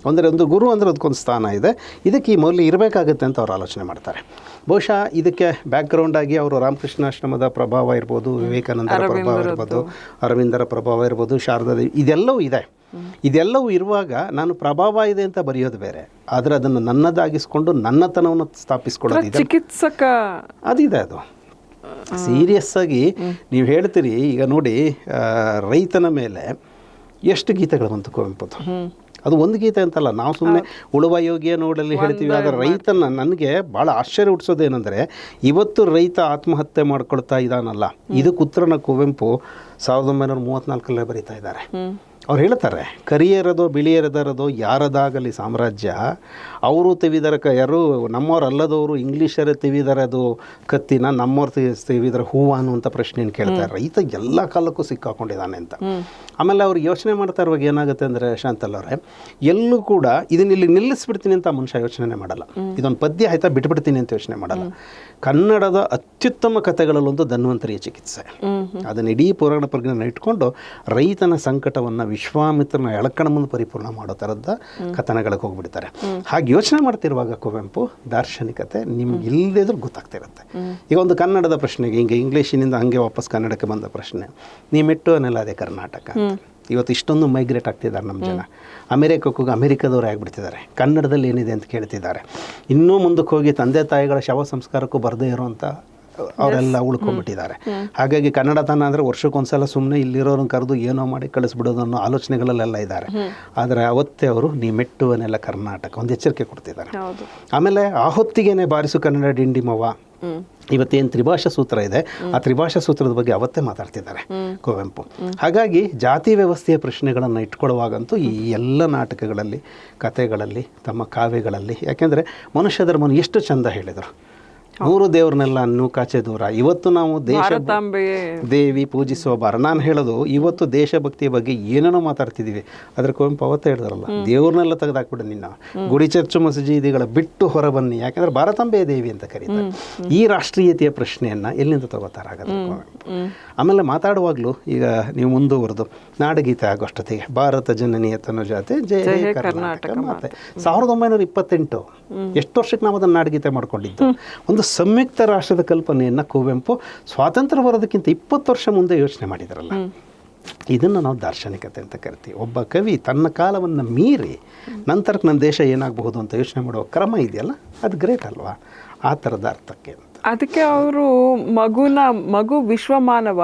ಅಂದರೆ ಒಂದು ಗುರು ಅಂದರೆ ಅದಕ್ಕೊಂದು ಸ್ಥಾನ ಇದೆ, ಇದಕ್ಕೆ ಈ ಮೌಲ್ಯ ಇರಬೇಕಾಗುತ್ತೆ ಅಂತ ಅವ್ರು ಆಲೋಚನೆ ಮಾಡ್ತಾರೆ. ಬಹುಶಃ ಇದಕ್ಕೆ ಬ್ಯಾಕ್ಗ್ರೌಂಡ್ ಆಗಿ ಅವರು ರಾಮಕೃಷ್ಣಾಶ್ರಮದ ಪ್ರಭಾವ ಇರ್ಬೋದು, ವಿವೇಕಾನಂದರ ಪ್ರಭಾವ ಇರ್ಬೋದು, ಅರವಿಂದರ ಪ್ರಭಾವ ಇರ್ಬೋದು, ಶಾರದಾದೇವಿ, ಇದೆಲ್ಲವೂ ಇದೆ. ಇದೆಲ್ಲವೂ ಇರುವಾಗ ನಾನು ಪ್ರಭಾವ ಇದೆ ಅಂತ ಬರೆಯೋದು ಬೇರೆ, ಆದರೆ ಅದನ್ನು ನನ್ನದಾಗಿಸ್ಕೊಂಡು ನನ್ನತನವನ್ನು ಸ್ಥಾಪಿಸ್ಕೊಳ್ಳೋದು ಚಿಕಿತ್ಸಕ ಅದಿದೆ. ಅದು ಸೀರಿಯಸ್ ಆಗಿ ನೀವು ಹೇಳ್ತೀರಿ. ಈಗ ನೋಡಿ, ರೈತನ ಮೇಲೆ ಎಷ್ಟು ಗೀತೆಗಳು ಬಂತು ಕುವೆಂಪುದು. ಅದು ಒಂದು ಗೀತೆ ಅಂತಲ್ಲ, ನಾವು ಸುಮ್ಮನೆ ಉಳುವ ಯೋಗಿಯ ನೋಡಲ್ಲಿ ಹೇಳ್ತೀವಿ. ಆದರೆ ರೈತನ ನನಗೆ ಭಾಳ ಆಶ್ಚರ್ಯ ಹುಟ್ಟಿಸೋದೇನೆಂದರೆ, ಇವತ್ತು ರೈತ ಆತ್ಮಹತ್ಯೆ ಮಾಡ್ಕೊಳ್ತಾ ಇದ್ದಾನಲ್ಲ, ಇದಕ್ಕೆ ಉತ್ತರನ ಕುವೆಂಪು 1934 ಬರೀತಾ ಇದ್ದಾರೆ. ಅವ್ರು ಹೇಳ್ತಾರೆ, ಕರಿಯರದೋ ಬಿಳಿಯರದರದೋ ಯಾರದಾಗಲಿ ಸಾಮ್ರಾಜ್ಯ, ಅವರು ತೆವಿದರ ಯಾರು ನಮ್ಮವ್ರಲ್ಲದವರು ಇಂಗ್ಲೀಷರೇ ತೆವಿದರದು ಕತ್ತಿನ, ನಮ್ಮವ್ರು ತೆವಿದರ ಹೂವು ಅನ್ನುವಂಥ ಪ್ರಶ್ನೆಯನ್ನು ಕೇಳ್ತಾರೆ. ರೈತ ಎಲ್ಲ ಕಾಲಕ್ಕೂ ಸಿಕ್ಕಾಕೊಂಡಿದ್ದಾನೆ ಅಂತ. ಆಮೇಲೆ ಅವ್ರು ಯೋಚನೆ ಮಾಡ್ತಾ ಇರುವಾಗ ಏನಾಗುತ್ತೆ ಅಂದರೆ, ಶಾಂತಲ್ ಅವರೇ, ಎಲ್ಲೂ ಕೂಡ ಇದನ್ನ ಇಲ್ಲಿ ನಿಲ್ಲಿಸ್ಬಿಡ್ತೀನಿ ಅಂತ ಮನುಷ್ಯ ಯೋಚನೆ ಮಾಡಲ್ಲ. ಇದೊಂದು ಪದ್ಯ ಆಯ್ತಾ ಬಿಟ್ಬಿಡ್ತೀನಿ ಅಂತ ಯೋಚನೆ ಮಾಡಲ್ಲ. ಕನ್ನಡದ ಅತ್ಯುತ್ತಮ ಕಥೆಗಳಲ್ಲೊಂದು ಧನ್ವಂತರಿಯ ಚಿಕಿತ್ಸೆ, ಅದನ್ನ ಇಡೀ ಪುರಾಣ ಪ್ರಜ್ಞೆಯನ್ನು ಇಟ್ಕೊಂಡು ರೈತನ ಸಂಕಟವನ್ನು ವಿಶ್ವಾಮಿತ್ರನ ಎಳಕಣ ಮುಂದೆ ಪರಿಪೂರ್ಣ ಮಾಡೋ ಥರದ ಕಥನಗಳಿಗೆ ಹೋಗ್ಬಿಡ್ತಾರೆ. ಹಾಗೆ ಯೋಚನೆ ಮಾಡ್ತಿರುವಾಗ ಕುವೆಂಪು ದಾರ್ಶನಿಕತೆ ನಿಮ್ಗೆ ಇಲ್ಲದಿದ್ರೂ ಗೊತ್ತಾಗ್ತಿರುತ್ತೆ. ಈಗ ಒಂದು ಕನ್ನಡದ ಪ್ರಶ್ನೆಗೆ ಹಿಂಗೆ ಇಂಗ್ಲೀಷಿನಿಂದ ಹಂಗೆ ವಾಪಸ್ ಕನ್ನಡಕ್ಕೆ ಬಂದ ಪ್ರಶ್ನೆ, ನೀ ಮೆಟ್ಟು ಅನ್ನಲ್ಲ ಅದೇ ಕರ್ನಾಟಕ. ಇವತ್ತು ಇಷ್ಟೊಂದು ಮೈಗ್ರೇಟ್ ಆಗ್ತಿದ್ದಾರೆ ನಮ್ಮ ಜನ, ಅಮೆರಿಕಕ್ಕೆ ಹೋಗಿ ಅಮೆರಿಕದವ್ರು ಆಗಿಬಿಡ್ತಿದ್ದಾರೆ, ಕನ್ನಡದಲ್ಲಿ ಏನಿದೆ ಅಂತ ಕೇಳ್ತಿದ್ದಾರೆ. ಇನ್ನೂ ಮುಂದಕ್ಕೆ ಹೋಗಿ ತಂದೆ ತಾಯಿಗಳ ಶವ ಸಂಸ್ಕಾರಕ್ಕೂ ಬರದೇ ಇರೋವಂಥ ಅವರೆಲ್ಲ ಉಳ್ಕೊಂಡ್ಬಿಟ್ಟಿದ್ದಾರೆ. ಹಾಗಾಗಿ ಕನ್ನಡತನ ಅಂದರೆ ವರ್ಷಕ್ಕೊಂದ್ಸಲ ಸುಮ್ಮನೆ ಇಲ್ಲಿರೋರನ್ನ ಕರೆದು ಏನೋ ಮಾಡಿ ಕಳಿಸ್ಬಿಡೋದು ಅನ್ನೋ ಆಲೋಚನೆಗಳಲ್ಲೆಲ್ಲ ಇದ್ದಾರೆ. ಆದರೆ ಅವತ್ತೇ ಅವರು ನೀ ಮೆಟ್ಟುವನೆಲ್ಲ ಕರ್ನಾಟಕ ಒಂದು ಎಚ್ಚರಿಕೆ ಕೊಡ್ತಿದ್ದಾರೆ. ಆಮೇಲೆ ಆ ಹೊತ್ತಿಗೇನೆ ಬಾರಿಸು ಕನ್ನಡ ಡಿಂಡಿಮವ, ಇವತ್ತೇನು ತ್ರಿಭಾಷಾ ಸೂತ್ರ ಇದೆ, ಆ ತ್ರಿಭಾಷಾ ಸೂತ್ರದ ಬಗ್ಗೆ ಅವತ್ತೇ ಮಾತಾಡ್ತಿದ್ದಾರೆ ಕುವೆಂಪು. ಹಾಗಾಗಿ ಜಾತಿ ವ್ಯವಸ್ಥೆಯ ಪ್ರಶ್ನೆಗಳನ್ನು ಇಟ್ಕೊಳ್ಳುವಾಗಂತೂ ಈ ಎಲ್ಲ ನಾಟಕಗಳಲ್ಲಿ, ಕಥೆಗಳಲ್ಲಿ, ತಮ್ಮ ಕಾವ್ಯಗಳಲ್ಲಿ, ಯಾಕೆಂದರೆ ಮನುಷ್ಯ ಧರ್ಮವನ್ನು ಎಷ್ಟು ಚಂದ ಹೇಳಿದರು. 3 ದೇವ್ರನ್ನೆಲ್ಲ ನೂಕಾಚೆ ದೂರ. ಇವತ್ತು ನಾವು ದೇವಿ ಪೂಜಿಸುವ ಬಾರ. ನಾನು ಹೇಳೋದು ಇವತ್ತು ದೇಶಭಕ್ತಿಯ ಬಗ್ಗೆ ಏನೇನೋ ಮಾತಾಡ್ತಿದ್ದೀವಿ, ಆದರೆ ಕುವೆಂಪು ಅವತ್ತೇ ಹೇಳಿದ್ರಲ್ಲ, ದೇವ್ರನ್ನೆಲ್ಲ ತೆಗೆದಾಕ್ಬಿಡು, ನಿನ್ನ ಗುಡಿ ಚರ್ಚು ಮಸೀದಿಗಳ ಬಿಟ್ಟು ಹೊರ ಬನ್ನಿ, ಯಾಕೆಂದ್ರೆ ಭಾರತಾಂಬೆಯ ದೇವಿ ಅಂತ ಕರೀತಾರೆ. ಈ ರಾಷ್ಟ್ರೀಯತೆಯ ಪ್ರಶ್ನೆಯನ್ನು ಎಲ್ಲಿಂದ ತಗೋತಾರಾಗದು ಕುವೆಂಪು. ಆಮೇಲೆ ಮಾತಾಡುವಾಗಲೂ ಈಗ ನೀವು ಮುಂದುವರೆದು ನಾಡಗೀತೆ ಆಗೋಷ್ಟೊತ್ತಿಗೆ ಭಾರತ ಜನನೀಯ ತನುಜಾತೆ ಜಯ ಜಯ ಕರ್ನಾಟಕ ಮಾತೆ 1928, ಎಷ್ಟು ವರ್ಷಕ್ಕೆ ನಾವು ಅದನ್ನು ನಾಡಗೀತೆ ಮಾಡ್ಕೊಂಡಿದ್ದು. ಒಂದು ಸಂಯುಕ್ತ ರಾಷ್ಟ್ರದ ಕಲ್ಪನೆಯನ್ನು ಕುವೆಂಪು ಸ್ವಾತಂತ್ರ್ಯ ಬರೋದಕ್ಕಿಂತ 20 ವರ್ಷ ಮುಂದೆ ಯೋಚನೆ ಮಾಡಿದಾರಲ್ಲ, ಇದನ್ನು ನಾವು ದಾರ್ಶನಿಕತೆ ಅಂತ ಕರಿತೀವಿ. ಒಬ್ಬ ಕವಿ ತನ್ನ ಕಾಲವನ್ನು ಮೀರಿ ನಂತರಕ್ಕೆ ನನ್ನ ದೇಶ ಏನಾಗಬಹುದು ಅಂತ ಯೋಚನೆ ಮಾಡುವ ಕ್ರಮ ಇದೆಯಲ್ಲ, ಅದು ಗ್ರೇಟ್ ಅಲ್ವಾ? ಆ ಥರದ ಅರ್ಥಕ್ಕೆ ಅದಕ್ಕೆ ಅವರು ಮಗು ವಿಶ್ವಮಾನವ,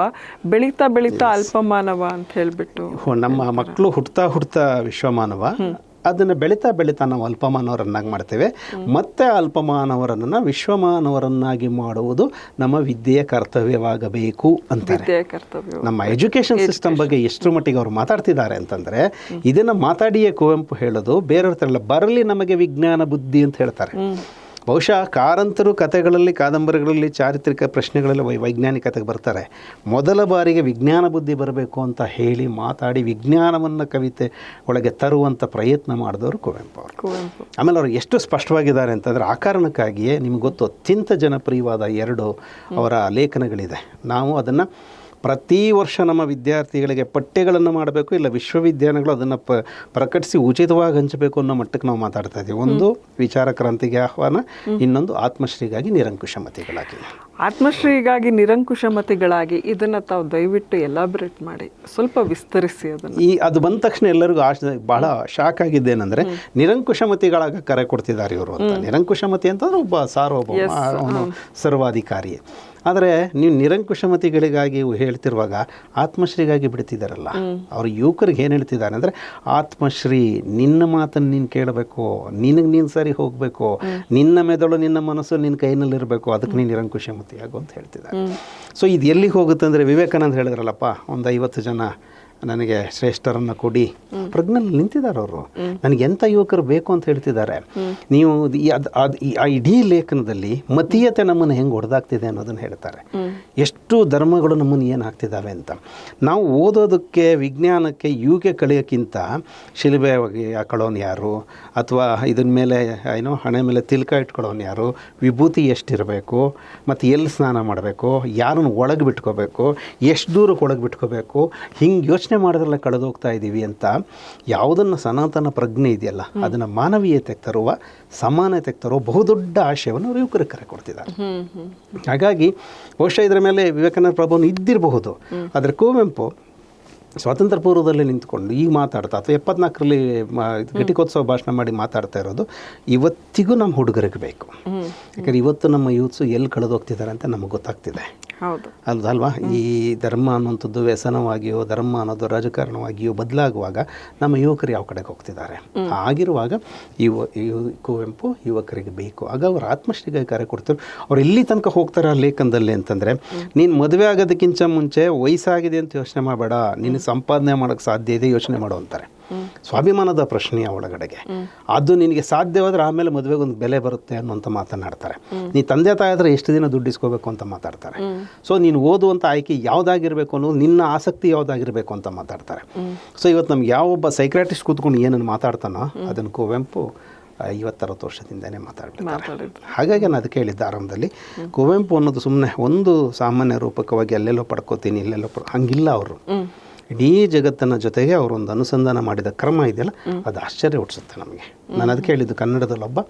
ಬೆಳೀತಾ ಬೆಳೀತಾ ಅಲ್ಪಮಾನವ ಅಂತ ಹೇಳಿಬಿಟ್ಟು, ನಮ್ಮ ಮಕ್ಕಳು ಹುಡ್ತಾ ವಿಶ್ವಮಾನವ, ಅದನ್ನು ಬೆಳೀತಾ ನಾವು ಅಲ್ಪಮಾನವರನ್ನಾಗಿ ಮಾಡ್ತೇವೆ. ಮತ್ತೆ ಅಲ್ಪಮಾನವರನ್ನು ವಿಶ್ವಮಾನವರನ್ನಾಗಿ ಮಾಡುವುದು ನಮ್ಮ ವಿದ್ಯೆಯ ಕರ್ತವ್ಯವಾಗಬೇಕು ಅಂತಾರೆ. ನಮ್ಮ ಎಜುಕೇಷನ್ ಸಿಸ್ಟಮ್ ಬಗ್ಗೆ ಎಷ್ಟು ಮಟ್ಟಿಗೆ ಅವರು ಮಾತಾಡ್ತಿದ್ದಾರೆ ಅಂತಂದರೆ, ಇದನ್ನು ಮಾತಾಡಿಯೇ ಕುವೆಂಪು ಹೇಳೋದು, ಬೇರೆಯವ್ರ ಥರ ಬರಲಿ ನಮಗೆ ವಿಜ್ಞಾನ ಬುದ್ಧಿ ಅಂತ ಹೇಳ್ತಾರೆ. ಬಹುಶಃ ಕಾರಂತರು ಕಥೆಗಳಲ್ಲಿ, ಕಾದಂಬರಿಗಳಲ್ಲಿ, ಚಾರಿತ್ರಿಕ ಪ್ರಶ್ನೆಗಳಲ್ಲಿ ವೈಜ್ಞಾನಿಕತೆಗೆ ಬರ್ತಾರೆ. ಮೊದಲ ಬಾರಿಗೆ ವಿಜ್ಞಾನ ಬುದ್ಧಿ ಬರಬೇಕು ಅಂತ ಹೇಳಿ ಮಾತಾಡಿ ವಿಜ್ಞಾನವನ್ನು ಕವಿತೆ ಒಳಗೆ ತರುವಂಥ ಪ್ರಯತ್ನ ಮಾಡಿದವರು ಕುವೆಂಪು ಅವರು. ಆಮೇಲೆ ಅವರು ಎಷ್ಟು ಸ್ಪಷ್ಟವಾಗಿದ್ದಾರೆ ಅಂತಂದರೆ, ಆ ಕಾರಣಕ್ಕಾಗಿಯೇ ನಿಮ್ಗೆ ಗೊತ್ತು, ಅತ್ಯಂತ ಜನಪ್ರಿಯವಾದ 2 ಅವರ ಲೇಖನಗಳಿದೆ. ನಾವು ಅದನ್ನು ಪ್ರತಿ ವರ್ಷ ನಮ್ಮ ವಿದ್ಯಾರ್ಥಿಗಳಿಗೆ ಪಠ್ಯಗಳನ್ನು ಮಾಡಬೇಕು, ಇಲ್ಲ ವಿಶ್ವವಿದ್ಯಾಲಯಗಳು ಅದನ್ನು ಪ್ರಕಟಿಸಿ ಉಚಿತವಾಗಿ ಹಂಚಬೇಕು ಅನ್ನೋ ಮಟ್ಟಕ್ಕೆ ನಾವು ಮಾತಾಡ್ತಾ ಇದ್ದೀವಿ. ಒಂದು ವಿಚಾರ ಕ್ರಾಂತಿಗೆ ಆಹ್ವಾನ, ಇನ್ನೊಂದು ಆತ್ಮಶ್ರೀಗಾಗಿ ನಿರಂಕುಶಮತಿಗಳಾಗಿ. ಆತ್ಮಶ್ರೀಗಾಗಿ ನಿರಂಕುಶಮತಿಗಳಾಗಿ ಇದನ್ನು ತಾವು ದಯವಿಟ್ಟು ಎಲಾಬ್ರೇಟ್ ಮಾಡಿ, ಸ್ವಲ್ಪ ವಿಸ್ತರಿಸಿ ಅದನ್ನು. ಅದು ಬಂದ ತಕ್ಷಣ ಎಲ್ಲರಿಗೂ ಬಹಳ ಶಾಕ್ ಆಗಿದ್ದೇನೆಂದರೆ, ನಿರಂಕುಶಮತಿಗಳಾಗ ಕರೆ ಕೊಡ್ತಿದ್ದಾರೆ ಇವರು ಅಂತ. ನಿರಂಕುಶಮತಿ ಅಂತಂದ್ರೆ ಒಬ್ಬ ಸಾರ್ವಭೌಮ, ಅವನು ಸರ್ವಾಧಿಕಾರಿ. ಆದರೆ ನೀವು ನಿರಂಕುಶಮತಿಗಳಿಗಾಗಿ ಹೇಳ್ತಿರುವಾಗ ಆತ್ಮಶ್ರೀಗಾಗಿ ಬಿಡ್ತಿದ್ದಾರಲ್ಲ, ಅವರು ಯುವಕರಿಗೆ ಏನು ಹೇಳ್ತಿದ್ದಾರೆ ಅಂದರೆ, ಆತ್ಮಶ್ರೀ, ನಿನ್ನ ಮಾತನ್ನು ನೀನು ಕೇಳಬೇಕು, ನಿನಗೆ ನೀನು ಸರಿ ಹೋಗಬೇಕು, ನಿನ್ನ ಮೆದುಳು, ನಿನ್ನ ಮನಸ್ಸು ನಿನ್ನ ಕೈನಲ್ಲಿರಬೇಕು, ಅದಕ್ಕೆ ನೀನು ನಿರಂಕುಶಮತಿ ಆಗು ಅಂತ ಹೇಳ್ತಿದ್ದಾರೆ. ಸೊ ಇದು ಎಲ್ಲಿಗೆ ಹೋಗುತ್ತೆ ಅಂದರೆ, ವಿವೇಕಾನಂದ ಹೇಳಿದ್ರಲ್ಲಪ್ಪ, ಒಂದು 50 ಜನ ನನಗೆ ಶ್ರೇಷ್ಠರನ್ನು ಕೊಡಿ, ಪ್ರಜ್ಞೆಯಲ್ಲಿ ನಿಂತಿದ್ದಾರೆ ಅವರು. ನನಗೆ ಎಂಥ ಯುವಕರು ಬೇಕು ಅಂತ ಹೇಳ್ತಿದ್ದಾರೆ. ನೀವು ಆ ಇಡೀ ಲೇಖನದಲ್ಲಿ ಮತೀಯತೆ ನಮ್ಮನ್ನು ಹೆಂಗೆ ಹೊಡೆದಾಗ್ತಿದೆ ಅನ್ನೋದನ್ನು ಹೇಳ್ತಾರೆ. ಎಷ್ಟು ಧರ್ಮಗಳು ನಮ್ಮನ್ನು ಏನು ಹಾಕ್ತಿದ್ದಾವೆ ಅಂತ. ನಾವು ಓದೋದಕ್ಕೆ, ವಿಜ್ಞಾನಕ್ಕೆ, ಯುಗೆ ಕಳೆಯೋಕ್ಕಿಂತ ಶಿಲ್ಬೆ ಹಾಕೊಳ್ಳೋನು ಯಾರು, ಅಥವಾ ಇದನ್ನ ಮೇಲೆ ಹಣೆ ಮೇಲೆ ತಿಲ್ಕ ಇಟ್ಕೊಳ್ಳೋನು ಯಾರು, ವಿಭೂತಿ ಎಷ್ಟಿರಬೇಕು, ಮತ್ತು ಎಲ್ಲಿ ಸ್ನಾನ ಮಾಡಬೇಕು, ಯಾರನ್ನು ಒಳಗೆ ಬಿಟ್ಕೋಬೇಕು, ಎಷ್ಟು ದೂರಕ್ಕೆ ಒಳಗೆ ಬಿಟ್ಕೋಬೇಕು, ಹಿಂಗೆ ಯೋಚನೆ ಮಾಡೋದ್ರಲ್ಲ ಕಳೆದೋಗ್ತಾ ಇದ್ದೀವಿ ಅಂತ. ಯಾವುದನ್ನು ಸನಾತನ ಪ್ರಜ್ಞೆ ಇದೆಯಲ್ಲ, ಅದನ್ನು ಮಾನವೀಯತೆಗೆ ತರುವ, ಸಮಾನತೆಗೆ ತರುವ ಬಹುದೊಡ್ಡ ಆಶಯವನ್ನು ಅವರು ಯುವಕರಿಗೆ ಕರೆ ಕೊಡ್ತಿದ್ದಾರೆ. ಹಾಗಾಗಿ ಬಹುಶಃ ಇದರ ಮೇಲೆ ವಿವೇಕಾನಂದ ಪ್ರಭಾವ ಇದ್ದಿರಬಹುದು. ಆದರೆ ಕುವೆಂಪು ಸ್ವಾತಂತ್ರ್ಯ ಪೂರ್ವದಲ್ಲೇ ನಿಂತ್ಕೊಂಡು ಈಗ ಮಾತಾಡ್ತಾ, ಅಥವಾ 74ರಲ್ಲಿ ಘಟಿಕೋತ್ಸವ ಭಾಷಣ ಮಾಡಿ ಮಾತಾಡ್ತಾ ಇರೋದು ಇವತ್ತಿಗೂ ನಮ್ಮ ಹುಡುಗರಿಗೆ ಬೇಕು. ಯಾಕಂದರೆ ಇವತ್ತು ನಮ್ಮ ಯೂತ್ಸು ಎಲ್ಲಿ ಕಳೆದೋಗ್ತಿದ್ದಾರೆ ಅಂತ ನಮಗೆ ಗೊತ್ತಾಗ್ತಿದೆ. ಅಲ್ವಾ? ಈ ಧರ್ಮ ಅನ್ನುವಂಥದ್ದು ವ್ಯಸನವಾಗಿಯೋ, ಧರ್ಮ ಅನ್ನೋದು ರಾಜಕಾರಣವಾಗಿಯೋ ಬದಲಾಗುವಾಗ ನಮ್ಮ ಯುವಕರು ಯಾವ ಕಡೆಗೆ ಹೋಗ್ತಿದ್ದಾರೆ. ಆಗಿರುವಾಗ ಕುವೆಂಪು ಯುವಕರಿಗೆ ಬೇಕು. ಆಗ ಅವರು ಆತ್ಮಶ್ರೀಗಾಗಿ ಕರೆ ಕೊಡ್ತಾರೆ. ಅವ್ರು ಎಲ್ಲಿ ತನಕ ಹೋಗ್ತಾರೆ ಆ ಲೇಖನದಲ್ಲಿ ಅಂತಂದರೆ, ನೀನು ಮದುವೆ ಆಗೋದಕ್ಕಿಂತ ಮುಂಚೆ ವಯಸ್ಸಾಗಿದೆ ಅಂತ ಯೋಚನೆ ಮಾಡಬೇಡ, ನೀನು ಸಂಪಾದನೆ ಮಾಡೋಕ್ಕೆ ಸಾಧ್ಯ ಇದೆ ಯೋಚನೆ ಮಾಡು ಅಂತಾರೆ. ಸ್ವಾಭಿಮಾನದ ಪ್ರಶ್ನೆಯ ಒಳಗಡೆಗೆ ಅದು ನಿನಗೆ ಸಾಧ್ಯವಾದರೆ ಆಮೇಲೆ ಮದುವೆಗೆ ಒಂದು ಬೆಲೆ ಬರುತ್ತೆ ಅನ್ನೋಂಥ ಮಾತನಾಡ್ತಾರೆ. ನೀ ತಂದೆ ತಾಯಿ ಆದರೆ ಎಷ್ಟು ದಿನ ದುಡ್ಡಿಸ್ಕೋಬೇಕು ಅಂತ ಮಾತಾಡ್ತಾರೆ. ಸೊ ನೀನು ಓದುವಂಥ ಆಯ್ಕೆ ಯಾವುದಾಗಿರಬೇಕು ಅನ್ನೋದು, ನಿನ್ನ ಆಸಕ್ತಿ ಯಾವುದಾಗಿರಬೇಕು ಅಂತ ಮಾತಾಡ್ತಾರೆ. ಸೊ ಇವತ್ತು ನಮ್ಗೆ ಯಾವೊಬ್ಬ ಸೈಕ್ರಾಟಿಸ್ಟ್ ಕೂತ್ಕೊಂಡು ಏನನ್ನು ಮಾತಾಡ್ತಾನೋ ಅದನ್ನು ಕುವೆಂಪು 50-60 ವರ್ಷದಿಂದನೇ ಮಾತಾಡ್ತಾರೆ. ಹಾಗಾಗಿ ನಾನು ಅದಕ್ಕೆ ಹೇಳಿದ್ದೆ ಆರಂಭದಲ್ಲಿ, ಕುವೆಂಪು ಅನ್ನೋದು ಸುಮ್ಮನೆ ಒಂದು ಸಾಮಾನ್ಯ ರೂಪಕವಾಗಿ ಅಲ್ಲೆಲ್ಲೋ ಪಡ್ಕೋತೀನಿ ಇಲ್ಲೆಲ್ಲೋ ಹಂಗಿಲ್ಲ. ಅವರು ಇಡೀ ಜಗತ್ತಿನ ಜೊತೆಗೆ ಅವರೊಂದು ಅನುಸಂಧಾನ ಮಾಡಿದ ಕ್ರಮ ಇದೆಯಲ್ಲ, ಅದು ಆಶ್ಚರ್ಯ ಹುಟ್ಟಿಸುತ್ತೆ ನಮಗೆ. ನಾನು ಅದಕ್ಕೆ ಹೇಳಿದ್ದು, ಕನ್ನಡದಲ್ಲೊಬ್ಬ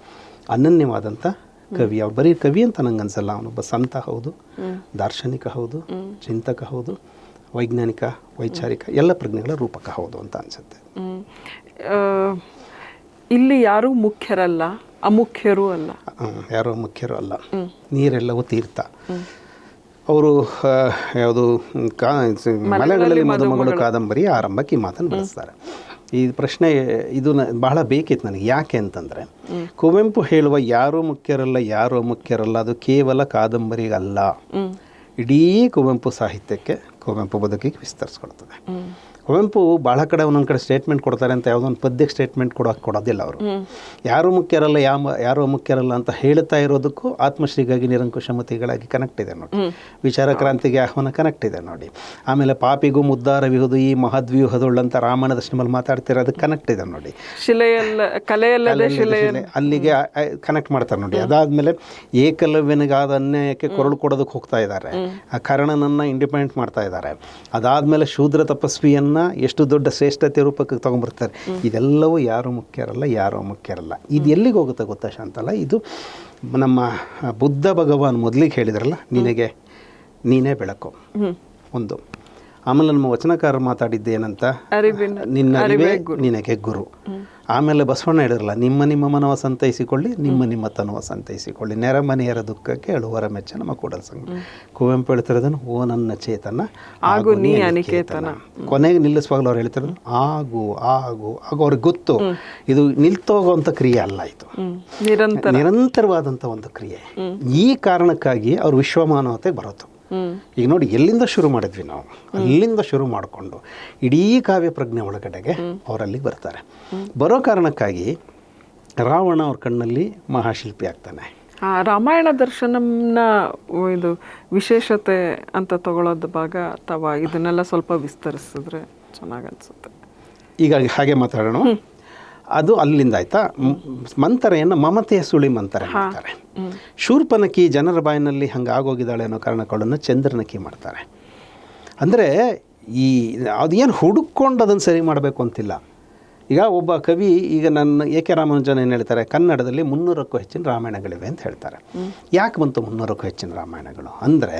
ಅನನ್ಯವಾದಂಥ ಕವಿ. ಅವ್ರು ಬರೀ ಕವಿ ಅಂತ ನಂಗೆ ಅನ್ಸಲ್ಲ, ಅವನೊಬ್ಬ ಸಂತ ಹೌದು, ದಾರ್ಶನಿಕ ಹೌದು, ಚಿಂತಕ ಹೌದು, ವೈಜ್ಞಾನಿಕ, ವೈಚಾರಿಕ ಎಲ್ಲ ಪ್ರಜ್ಞೆಗಳ ರೂಪಕ ಹೌದು ಅಂತ ಅನಿಸುತ್ತೆ. ಇಲ್ಲಿ ಯಾರೂ ಮುಖ್ಯರಲ್ಲ, ಅಮುಖ್ಯರೂ ಅಲ್ಲ. ಯಾರೋ ಮುಖ್ಯರು ಅಲ್ಲ, ನೀರೆಲ್ಲವೂ ತೀರ್ಥ. ಅವರು ಯಾವುದು ಮಲೆಗಳಲ್ಲಿ ಮದುಮಗಳು ಕಾದಂಬರಿ ಆರಂಭಕ್ಕೆ ಈ ಮಾತನ್ನು ಬಳಸ್ತಾರೆ. ಈ ಪ್ರಶ್ನೆ ಇದು ಬಹಳ ಬೇಕಿತ್ತು ನನಗೆ. ಯಾಕೆ ಅಂತಂದರೆ ಕುವೆಂಪು ಹೇಳುವ ಯಾರೂ ಮುಖ್ಯರಲ್ಲ ಯಾರೂ ಮುಖ್ಯರಲ್ಲ ಅದು ಕೇವಲ ಕಾದಂಬರಿಗಲ್ಲ, ಇಡೀ ಕುವೆಂಪು ಸಾಹಿತ್ಯಕ್ಕೆ, ಕುವೆಂಪು ಬದುಕಿಗೆ ವಿಸ್ತರಿಸ್ಕೊಡ್ತದೆ. ಕುವೆಂಪು ಭಾಳ ಕಡೆ ಒಂದೊಂದು ಕಡೆ ಸ್ಟೇಟ್ಮೆಂಟ್ ಕೊಡ್ತಾರೆ ಅಂತ ಯಾವುದೋ ಒಂದು ಪದ್ಯಕ್ಕೆ ಸ್ಟೇಟ್ಮೆಂಟ್ ಕೊಡೋದಿಲ್ಲ ಅವರು. ಯಾರೂ ಮುಖ್ಯರಲ್ಲ ಯಾರೋ ಮುಖ್ಯರಲ್ಲ ಅಂತ ಹೇಳ್ತಾ ಇರೋದಕ್ಕೂ ಆತ್ಮಶ್ರೀಗಾಗಿ ನಿರಂಕುಶಮತಿಗಳಾಗಿ ಕನೆಕ್ಟ್ ಇದೆ ನೋಡಿ, ವಿಚಾರ ಕ್ರಾಂತಿಗೆ ಆಹ್ವಾನ ಕನೆಕ್ಟ್ ಇದೆ ನೋಡಿ, ಆಮೇಲೆ ಪಾಪಿಗೂ ಮುದ್ದಾರವಿಹುದು ಈ ಮಹದ್ವ್ಯೂಹದೊಳ್ಳಂತ ರಾಮಾಯಣದ ಸಿನಿಮಲ್ಲಿ ಮಾತಾಡ್ತಿರೋದು ಕನೆಕ್ಟ್ ಇದೆ ನೋಡಿ, ಅಲ್ಲಿಗೆ ಕನೆಕ್ಟ್ ಮಾಡ್ತಾರೆ ನೋಡಿ. ಅದಾದಮೇಲೆ ಏಕಲವ್ಯನಿಗಾದ ಅನ್ಯಾಯಕ್ಕೆ ಕೊರಳು ಕೊಡೋದಕ್ಕೆ ಹೋಗ್ತಾ ಇದ್ದಾರೆ, ಆ ಕರ್ಣನನ್ನು ಇಂಡಿಪೆಂಡೆಂಟ್ ಮಾಡ್ತಾ ಇದ್ದಾರೆ. ಅದಾದಮೇಲೆ ಶೂದ್ರ ತಪಸ್ವಿಯನ್ನು ಎಷ್ಟು ದೊಡ್ಡ ಶ್ರೇಷ್ಠತೆ ರೂಪಕ್ಕೆ ತೊಗೊಂಡ್ಬರ್ತಾರೆ. ಇದೆಲ್ಲವೂ ಯಾರೂ ಮುಖ್ಯರಲ್ಲ ಯಾರೂ ಮುಖ್ಯರಲ್ಲ. ಇದು ಎಲ್ಲಿಗೆ ಹೋಗುತ್ತೆ ಗೊತ್ತಾ ಶಾಂತಲ್ಲ, ಇದು ನಮ್ಮ ಬುದ್ಧ ಭಗವಾನ್ ಮೊದಲಿಗೆ ಹೇಳಿದ್ರಲ್ಲ, ನೀನೇ ಬೆಳಕು ಒಂದು. ಆಮೇಲೆ ನಮ್ಮ ವಚನಕಾರರು ಮಾತಾಡಿದ್ದು ಏನಂತ, ನಿನ್ನ ಅರಿವೇ ನಿನಗೆ ಗುರು. ಆಮೇಲೆ ಬಸವಣ್ಣ ಹೇಳಿರಲ್ಲ, ನಿಮ್ಮ ಮನವ ಸಂತೈಸಿಕೊಳ್ಳಿ, ನಿಮ್ಮ ತನುವ ಸಂತೈಸಿಕೊಳ್ಳಿ, ನೆರೆಮನೆಯರ ದುಃಖಕ್ಕೆ ಅಳುವರ ಮೆಚ್ಚ ನಮ್ಮ ಕೂಡಲ ಸಂಗ. ಕುವೆಂಪು ಹೇಳ್ತಿರೋದನ್ನು ಓ ನನ್ನ ಚೇತನ ಆಗು ನೀ ಅನಿಕೇತನ. ಕೊನೆಗೆ ನಿಲ್ಲಿಸುವಾಗಲೂ ಅವ್ರು ಹೇಳ್ತಿರೋದು ಆಗು ಆಗು ಆಗು. ಅವ್ರಿಗೆ ಗೊತ್ತು ಇದು ನಿಲ್ತೋಗುವಂಥ ಕ್ರಿಯೆ ಅಲ್ಲ, ಇದು ನಿರಂತರವಾದಂಥ ಒಂದು ಕ್ರಿಯೆ. ಈ ಕಾರಣಕ್ಕಾಗಿ ಅವ್ರು ವಿಶ್ವಮಾನವತೆಗೆ ಬರೋದು. ಈಗ ನೋಡಿ, ಎಲ್ಲಿಂದ ಶುರು ಮಾಡಿದ್ವಿ ನಾವು, ಅಲ್ಲಿಂದ ಶುರು ಮಾಡಿಕೊಂಡು ಇಡೀ ಕಾವ್ಯ ಪ್ರಜ್ಞೆ ಒಳಗಡೆಗೆ ಅವರಲ್ಲಿ ಬರ್ತಾರೆ. ಬರೋ ಕಾರಣಕ್ಕಾಗಿ ರಾವಣ ಅವ್ರ ಕಣ್ಣಲ್ಲಿ ಮಹಾಶಿಲ್ಪಿ ಆಗ್ತಾನೆ. ರಾಮಾಯಣ ದರ್ಶನಂನ ಇದು ವಿಶೇಷತೆ ಅಂತ ತಗೊಳ್ಳೋದು ಭಾಗ ಅಥವಾ ಇದನ್ನೆಲ್ಲ ಸ್ವಲ್ಪ ವಿಸ್ತರಿಸಿದ್ರೆ ಚೆನ್ನಾಗಿ ಅನ್ಸುತ್ತೆ. ಈಗ ಹಾಗೆ ಮಾತಾಡೋಣ. ಅದು ಅಲ್ಲಿಂದ ಆಯ್ತಾ. ಮಂಥರೆಯನ್ನು ಮಮತೆಯ ಸುಳಿ ಮಂಥರೆ ಮಾಡ್ತಾರೆ. ಶೂರ್ಪನಖಿ ಜನರ ಬಾಯಿನಲ್ಲಿ ಹಂಗೆ ಆಗೋಗಿದ್ದಾಳೆ ಅನ್ನೋ ಕಾರಣಗಳನ್ನು ಚಂದ್ರನಖಿ ಮಾಡ್ತಾರೆ. ಅಂದರೆ ಅದೇನು ಹುಡುಕೊಂಡು ಅದನ್ನು ಸರಿ ಮಾಡಬೇಕು ಅಂತಿಲ್ಲ. ಈಗ ಒಬ್ಬ ಕವಿ, ಈಗ ನನ್ನ ಎ.ಕೆ. ರಾಮಾನುಜನ್ ಏನು ಹೇಳ್ತಾರೆ, ಕನ್ನಡದಲ್ಲಿ 300ಕ್ಕೂ ಹೆಚ್ಚಿನ ರಾಮಾಯಣಗಳಿವೆ ಅಂತ ಹೇಳ್ತಾರೆ. ಯಾಕೆ ಬಂತು 300ಕ್ಕೂ ಹೆಚ್ಚಿನ ರಾಮಾಯಣಗಳು ಅಂದರೆ,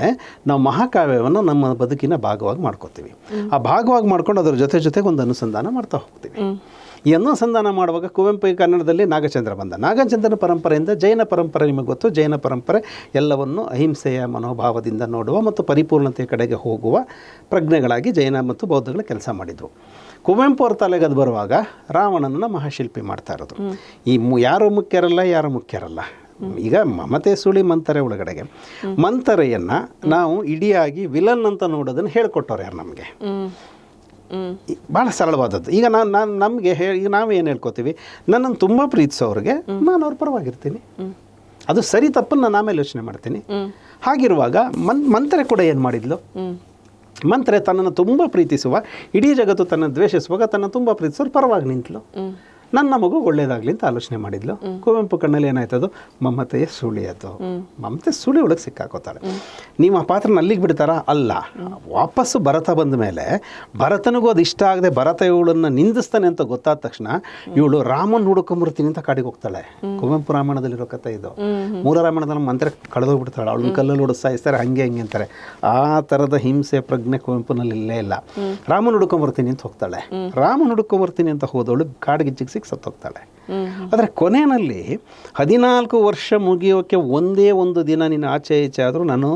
ನಾವು ಮಹಾಕಾವ್ಯವನ್ನು ನಮ್ಮ ಬದುಕಿನ ಭಾಗವಾಗಿ ಮಾಡ್ಕೋತೀವಿ. ಆ ಭಾಗವಾಗಿ ಮಾಡ್ಕೊಂಡು ಅದರ ಜೊತೆಗೆ ಒಂದು ಅನುಸಂಧಾನ ಮಾಡ್ತಾ ಹೋಗ್ತೀವಿ. ಈ ಅನುಸಂಧಾನ ಮಾಡುವಾಗ ಕುವೆಂಪು ಕನ್ನಡದಲ್ಲಿ ನಾಗಚಂದ್ರ ಬಂದ. ನಾಗಚಂದ್ರನ ಪರಂಪರೆಯಿಂದ ಜೈನ ಪರಂಪರೆ ನಿಮಗೆ ಗೊತ್ತು. ಜೈನ ಪರಂಪರೆ ಎಲ್ಲವನ್ನು ಅಹಿಂಸೆಯ ಮನೋಭಾವದಿಂದ ನೋಡುವ ಮತ್ತು ಪರಿಪೂರ್ಣತೆಯ ಕಡೆಗೆ ಹೋಗುವ ಪ್ರಜ್ಞೆಗಳಾಗಿ ಜೈನ ಮತ್ತು ಬೌದ್ಧಗಳ ಕೆಲಸ ಮಾಡಿದ್ವು. ಕುವೆಂಪು ಅವ್ರ ತಲೆಗೆ ಅದು ಬರುವಾಗ ರಾವಣನನ್ನು ಮಹಾಶಿಲ್ಪಿ ಮಾಡ್ತಾ ಇರೋದು. ಈ ಯಾರು ಮುಖ್ಯರಲ್ಲ. ಈಗ ಮಮತೆ ಸುಳಿ ಮಂಥರೆ ಒಳಗಡೆಗೆ ಮಂಥರೆಯನ್ನು ನಾವು ಇಡಿಯಾಗಿ ವಿಲನ್ ಅಂತ ನೋಡೋದನ್ನು ಹೇಳ್ಕೊಟ್ಟವ್ರು ಯಾರು ನಮಗೆ. ಭಾಳ ಸರಳವಾದದ್ದು. ಈಗ ನಮಗೆ ಈಗ ನಾವೇನು ಹೇಳ್ಕೊತೀವಿ, ನನ್ನನ್ನು ತುಂಬ ಪ್ರೀತಿಸೋರಿಗೆ ನಾನು ಅವ್ರ ಪರವಾಗಿರ್ತೀನಿ, ಅದು ಸರಿ ತಪ್ಪನ್ನು ನಾನು ಆಮೇಲೆ ಯೋಚನೆ ಮಾಡ್ತೀನಿ. ಹಾಗಿರುವಾಗ ಮಂಥರೆ ಕೂಡ ಏನು ಮಾಡಿದ್ಲು, ಮಂಥರೆ ತನ್ನನ್ನು ತುಂಬ ಪ್ರೀತಿಸುವ, ಇಡೀ ಜಗತ್ತು ತನ್ನ ದ್ವೇಷಿಸುವಾಗ ತನ್ನ ತುಂಬ ಪ್ರೀತಿಸೋರು ಪರವಾಗಿ ನಿಂತಲು. ನನ್ನ ಮಗು ಒಳ್ಳೇದಾಗಲಿ ಅಂತ ಆಲೋಚನೆ ಮಾಡಿದ್ಲು. ಕುವೆಂಪು ಕಣ್ಣಲ್ಲಿ ಏನಾಯ್ತದು, ಮಮತೆಯ ಸುಳಿ. ಅದು ಮಮತೆ ಸುಳಿ ಒಳಗೆ ಸಿಕ್ಕಾಕೋತಾಳೆ. ನೀವು ಆ ಪಾತ್ರನ ಅಲ್ಲಿಗೆ ಬಿಡ್ತಾರಾ? ಅಲ್ಲ. ವಾಪಸ್ಸು ಭರತ ಬಂದ ಮೇಲೆ ಭರತನಿಗೂ ಅದು ಇಷ್ಟ ಆಗದೆ ಭರತ ಇವಳನ್ನು ನಿಂದಿಸ್ತಾನೆ ಅಂತ ಗೊತ್ತಾದ ತಕ್ಷಣ ಇವಳು ರಾಮನ್ ಹುಡುಕೊಂಬರ್ತೀನಿ ಅಂತ ಕಾಡಿಗೆ ಹೋಗ್ತಾಳೆ. ಕುವೆಂಪು ರಾಮಾಯಣದಲ್ಲಿರೋ ಕಥೆ ಇದು. ಮೂಲ ರಾಮಾಯಣದಲ್ಲಿ ಮಂತ್ರ ಕಳೆದೋಗ್ಬಿಡ್ತಾಳೆ, ಅವಳನ್ನ ಕಲ್ಲಲ್ಲಿ ಹೊಡೆದು ಸಾಯಿಸ್ತಾರೆ, ಹಂಗೆ ಅಂತಾರೆ. ಆ ಥರದ ಹಿಂಸೆ ಪ್ರಜ್ಞೆ ಕುವೆಂಪುನಲ್ಲಿ ಇಲ್ಲೇ ಇಲ್ಲ. ರಾಮನ್ ಹುಡುಕೊಂಬರ್ತೀನಿ ಅಂತ ಹೋಗ್ತಾಳೆ. ರಾಮನ್ ಹುಡುಕೊಂಬರ್ತೀನಿ ಅಂತ ಹೋದವಳು ಕಾಡಿಗೆ ಸತ್ತೋಗ್ತಾಳೆ. ಆದರೆ ಕೊನೆಯಲ್ಲಿ 14 ವರ್ಷ ಮುಗಿಯೋಕ್ಕೆ ಒಂದೇ ಒಂದು ದಿನ ನೀನು ಆಚೆ ಈಚೆ ಆದರೂ ನಾನು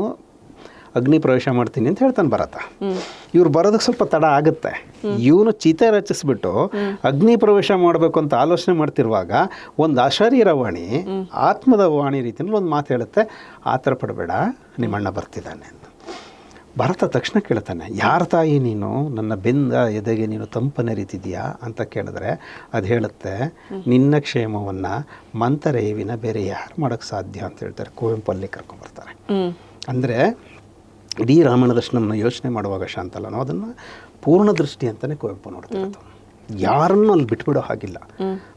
ಅಗ್ನಿ ಪ್ರವೇಶ ಮಾಡ್ತೀನಿ ಅಂತ ಹೇಳ್ತಾನೆ ಭರತ. ಇವ್ರು ಬರೋದಕ್ಕೆ ಸ್ವಲ್ಪ ತಡ ಆಗುತ್ತೆ. ಇವನು ಚಿತೆ ರಚಿಸ್ಬಿಟ್ಟು ಅಗ್ನಿ ಪ್ರವೇಶ ಮಾಡಬೇಕು ಅಂತ ಆಲೋಚನೆ ಮಾಡ್ತಿರುವಾಗ ಒಂದು ಅಶರೀರವಾಣಿ, ಆತ್ಮದ ವಾಣಿ ರೀತಿಯಲ್ಲಿ ಒಂದು ಮಾತು ಹೇಳುತ್ತೆ, ಆ ಥರ ಪಡಬೇಡ, ನಿಮ್ಮಣ್ಣ ಬರ್ತಿದ್ದಾನೆ ಅಂತ. ಭರತ ತಕ್ಷಣ ಕೇಳ್ತಾನೆ, ಯಾರ ತಾಯಿ ನೀನು, ನನ್ನ ಬೆಂದ ಎದೆಗೆ ನೀನು ತಂಪನೆ ರೀತಿದೆಯಾ ಅಂತ ಕೇಳಿದ್ರೆ ಅದು ಹೇಳುತ್ತೆ, ನಿನ್ನ ಕ್ಷೇಮವನ್ನು ಮಂಥರೆಯವಿನ ಬೇರೆ ಯಾರು ಮಾಡೋಕ್ಕೆ ಸಾಧ್ಯ ಅಂತ ಹೇಳ್ತಾರೆ. ಕುವೆಂಪು ಅಲ್ಲಿ ಕರ್ಕೊಂಡ್ಬರ್ತಾರೆ. ಅಂದರೆ ಇಡೀ ರಾಮಾಯಣ ದರ್ಶನವನ್ನು ಯೋಚನೆ ಮಾಡುವಾಗ ಶಾಂತಲ್ಲ, ನಾವು ಅದನ್ನು ಪೂರ್ಣ ದೃಷ್ಟಿ ಅಂತಲೇ ಕುವೆಂಪು ನೋಡ್ತಿರೋದು. ಯಾರನ್ನೂ ಅಲ್ಲಿ ಬಿಟ್ಬಿಡೋ ಹಾಗಿಲ್ಲ.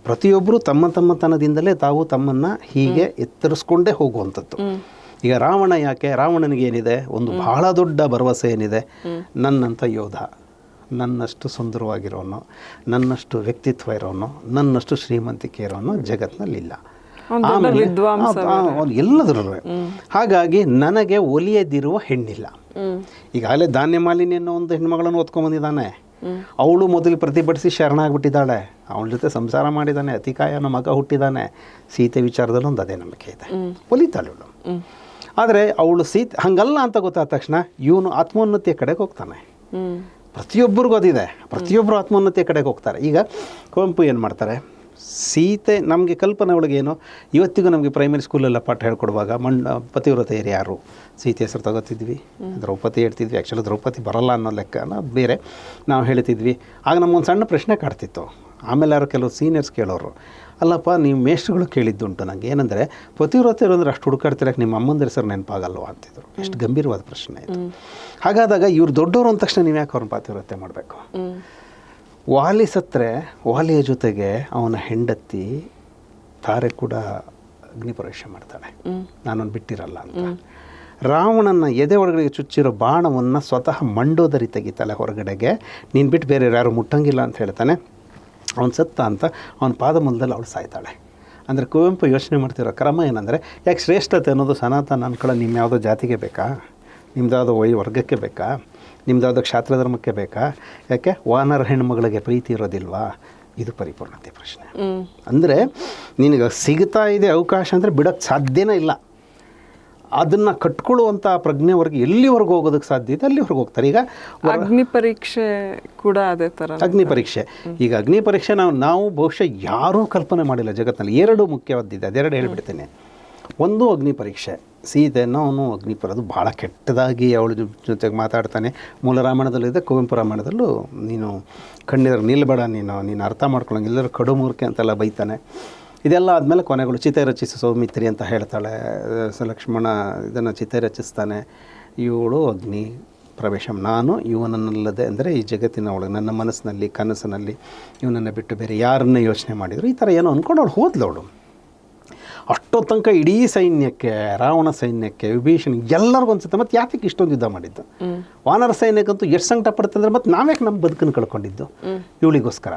ಪ್ರತಿಯೊಬ್ಬರು ತಮ್ಮತನದಿಂದಲೇ ತಾವು ತಮ್ಮನ್ನು ಹೀಗೆ ಎತ್ತರಿಸ್ಕೊಂಡೇ ಹೋಗುವಂಥದ್ದು. ಈಗ ರಾವಣ ಯಾಕೆ, ರಾವಣನಿಗೆ ಏನಿದೆ, ಒಂದು ಬಹಳ ದೊಡ್ಡ ಭರವಸೆ ಏನಿದೆ, ನನ್ನಂಥ ಯೋಧ, ನನ್ನಷ್ಟು ಸುಂದರವಾಗಿರೋನು, ನನ್ನಷ್ಟು ವ್ಯಕ್ತಿತ್ವ ಇರೋನು, ನನ್ನಷ್ಟು ಶ್ರೀಮಂತಿಕೆ ಇರೋನು ಜಗತ್ತಿನಲ್ಲಿಲ್ಲ. ಎಲ್ಲದರಲ್ಲೂ. ಹಾಗಾಗಿ ನನಗೆ ಒಲಿಯದಿರುವ ಹೆಣ್ಣಿಲ್ಲ. ಈಗಾಗಲೇ ಧಾನ್ಯ ಮಾಲಿನಿ ಅನ್ನೋ ಒಂದು ಹೆಣ್ಮಗಳನ್ನು ಓದ್ಕೊಂಡ್ಬಂದಿದ್ದಾನೆ. ಅವಳು ಮೊದಲು ಪ್ರತಿಭಟಿಸಿ ಶರಣಾಗ್ಬಿಟ್ಟಿದ್ದಾಳೆ. ಅವಳ ಜೊತೆ ಸಂಸಾರ ಮಾಡಿದ್ದಾನೆ, ಅತಿಕಾಯನ ಮಗ ಹುಟ್ಟಿದ್ದಾನೆ. ಸೀತೆ ವಿಚಾರದಲ್ಲೂ ಒಂದು ಅದೇ ನಂಬಿಕೆ ಇದೆ, ಒಲಿತಾಳೆ ಅವಳು. ಆದರೆ ಅವಳು ಹಂಗಲ್ಲ ಅಂತ ಗೊತ್ತಾದ ತಕ್ಷಣ ಇವನು ಆತ್ಮೋನ್ನತಿಯ ಕಡೆಗೆ ಹೋಗ್ತಾನೆ. ಪ್ರತಿಯೊಬ್ಬರಿಗೂ ಅದಿದೆ, ಪ್ರತಿಯೊಬ್ಬರು ಆತ್ಮೋನ್ನತಿಯ ಕಡೆಗೆ ಹೋಗ್ತಾರೆ. ಈಗ ಕುವೆಂಪು ಏನು ಮಾಡ್ತಾರೆ, ಸೀತೆ ನಮಗೆ ಕಲ್ಪನೆ ಒಳಗೇನು ಇವತ್ತಿಗೂ ನಮಗೆ ಪ್ರೈಮರಿ ಸ್ಕೂಲೆಲ್ಲ ಪಾಠ ಹೇಳ್ಕೊಡುವಾಗ ಪತಿವ್ರತೆಯರು ಯಾರು, ಸೀತೆ ಹೆಸರು ತಗೋತಿದ್ವಿ, ದ್ರೌಪದಿ ಹೇಳ್ತಿದ್ವಿ. ಆ್ಯಕ್ಚುಲಿ ದ್ರೌಪದಿ ಬರಲ್ಲ ಅನ್ನೋ ಲೆಕ್ಕ ಅದು ಬೇರೆ, ನಾವು ಹೇಳ್ತಿದ್ವಿ. ಆಗ ನಮಗೊಂದು ಸಣ್ಣ ಪ್ರಶ್ನೆ ಕಾಡ್ತಿತ್ತು. ಆಮೇಲೆ ಯಾರು ಕೆಲವು ಸೀನಿಯರ್ಸ್ ಕೇಳೋರು, ಅಲ್ಲಪ್ಪ ನೀವು ಮೇಷ್ಟ್ರುಗಳು ಕೇಳಿದ್ದುಂಟು ನನಗೆ, ಏನಂದರೆ ಪತಿವ್ರತೆಯರು ಅಂದರೆ ಅಷ್ಟು ಹುಡುಕಾಡ್ತಿರಕ್ಕೆ ನಿಮ್ಮ ಅಮ್ಮಂದಿರ ಹೆಸರು ನೆನಪಾಗಲ್ವ ಅಂತಿದ್ರು. ಎಷ್ಟು ಗಂಭೀರವಾದ ಪ್ರಶ್ನೆ ಇದು. ಹಾಗಾದಾಗ ಇವ್ರು ದೊಡ್ಡವರು ಅಂದ ತಕ್ಷಣ ನೀವು ಯಾಕೆ ಅವ್ರನ್ನ ಪತಿವ್ರತೆ ಮಾಡಬೇಕು? ವಾಲಿ ಸತ್ತರೆ ವಾಲಿಯ ಜೊತೆಗೆ ಅವನ ಹೆಂಡತಿ ತಾರೆ ಕೂಡ ಅಗ್ನಿ ಪರೀಕ್ಷೆ ಮಾಡ್ತಾಳೆ, ನಾನೊಂದು ಬಿಟ್ಟಿರಲ್ಲ ಅಂತ. ರಾವಣನ ಎದೆ ಒಳಗಡೆ ಚುಚ್ಚಿರೋ ಬಾಣವನ್ನು ಸ್ವತಃ ಮಂಡೋದರಿ ತೆಗಿತಾಳೆ ಹೊರಗಡೆಗೆ, ನೀನು ಬಿಟ್ಟು ಬೇರೆ ಯಾರು ಮುಟ್ಟಂಗಿಲ್ಲ ಅಂತ ಹೇಳ್ತಾನೆ. ಅವನು ಸತ್ತ ಅಂತ ಅವನ ಪಾದ ಮೂಲದಲ್ಲಿ ಅವಳು ಸಾಯ್ತಾಳೆ. ಅಂದರೆ ಕುವೆಂಪು ಯೋಚನೆ ಮಾಡ್ತಿರೋ ಕ್ರಮ ಏನಂದರೆ, ಯಾಕೆ ಶ್ರೇಷ್ಠತೆ ಅನ್ನೋದು ಸನಾತನ ಅನ್ಕೊಳ್ಳೋ ನಿಮ್ಮ ಯಾವುದೋ ಜಾತಿಗೆ ಬೇಕಾ, ನಿಮ್ದು ಯಾವುದೋ ವರ್ಗಕ್ಕೆ ಬೇಕಾ, ನಿಮ್ದು ಯಾವುದೋ ಕ್ಷಾತ್ರ ಧರ್ಮಕ್ಕೆ ಬೇಕಾ, ಯಾಕೆ ವಾನರ ಹೆಣ್ಮಗಳಿಗೆ ಪ್ರೀತಿ ಇರೋದಿಲ್ವಾ? ಇದು ಪರಿಪೂರ್ಣತೆ ಪ್ರಶ್ನೆ. ಅಂದರೆ ನಿನಗೆ ಸಿಗ್ತಾ ಇದೆ ಅವಕಾಶ ಅಂದರೆ ಬಿಡೋಕ್ಕೆ ಸಾಧ್ಯನೇ ಇಲ್ಲ. ಅದನ್ನು ಕಟ್ಕೊಳ್ಳುವಂಥ ಪ್ರಜ್ಞೆವರೆಗೆ ಎಲ್ಲಿವರೆಗೂ ಹೋಗೋದಕ್ಕೆ ಸಾಧ್ಯ ಇದೆ ಅಲ್ಲಿವರೆಗೂ ಹೋಗ್ತಾರೆ. ಈಗ ಅಗ್ನಿ ಪರೀಕ್ಷೆ ಕೂಡ ಅದೇ ಥರ. ಅಗ್ನಿ ಪರೀಕ್ಷೆ, ಈಗ ಅಗ್ನಿ ಪರೀಕ್ಷೆ ನಾವು ಬಹುಶಃ ಯಾರೂ ಕಲ್ಪನೆ ಮಾಡಿಲ್ಲ ಜಗತ್ತಿನಲ್ಲಿ. ಎರಡು ಮುಖ್ಯವಾದಿದೆ, ಅದೆರಡು ಹೇಳ್ಬಿಡ್ತೇನೆ. ಒಂದು ಅಗ್ನಿ ಪರೀಕ್ಷೆ, ಸೀತೆಯನ್ನು ಅವನು ಅದು ಭಾಳ ಕೆಟ್ಟದಾಗಿ ಅವಳ ಜೊತೆಗೆ ಮಾತಾಡ್ತಾನೆ. ಮೂಲ ರಾಮಾಯಣದಲ್ಲಿದೆ, ಕುವೆಂಪು ರಾಮಾಯಣದಲ್ಲೂ ನೀನು ಕಣ್ಣಿದ್ರೆ ನಿಲ್ಬೇಡ, ನೀನು ಅರ್ಥ ಮಾಡ್ಕೊಳ್ಳೋಂಗೆ ಎಲ್ಲರೂ ಕಡು ಮೂರ್ಖೆ ಅಂತೆಲ್ಲ ಬೈತಾನೆ. ಇದೆಲ್ಲ ಆದಮೇಲೆ ಕೊನೆಗಳು ಚಿತೆ ರಚಿಸು ಸೌಮಿತ್ರಿ ಅಂತ ಹೇಳ್ತಾಳೆ. ಲಕ್ಷ್ಮಣ ಇದನ್ನು ಚಿತೆ ರಚಿಸ್ತಾನೆ. ಇವಳು ಅಗ್ನಿ ಪ್ರವೇಶ, ನಾನು ಇವನನ್ನಲ್ಲದೆ ಅಂದರೆ ಈ ಜಗತ್ತಿನ ಒಳಗೆ ನನ್ನ ಮನಸ್ಸಿನಲ್ಲಿ ಕನಸಿನಲ್ಲಿ ಇವನನ್ನು ಬಿಟ್ಟು ಬೇರೆ ಯಾರನ್ನ ಯೋಚನೆ ಮಾಡಿದರು, ಈ ಥರ ಏನೋ ಅಂದ್ಕೊಂಡು ಅವಳು ಹೋದ್ಲವಳು. ಅಷ್ಟೋ ತನಕ ಇಡೀ ಸೈನ್ಯಕ್ಕೆ, ರಾವಣ ಸೈನ್ಯಕ್ಕೆ, ವಿಭೀಷಣ ಎಲ್ಲರಿಗೂ ಅನ್ಸುತ್ತೆ ಮತ್ತು ಯಾತಕ್ಕೆ ಇಷ್ಟೊಂದು ಯುದ್ಧ ಮಾಡಿದ್ದು. ವಾನರ ಸೈನ್ಯಕ್ಕಂತೂ ಎಷ್ಟು ಸಂಕಟ ಪಡ್ತಂದ್ರೆ ಮತ್ತು ನಾವ್ಯಾಕೆ ನಮ್ಮ ಬದುಕನ್ನು ಕಳ್ಕೊಂಡಿದ್ದು ಇವಳಿಗೋಸ್ಕರ.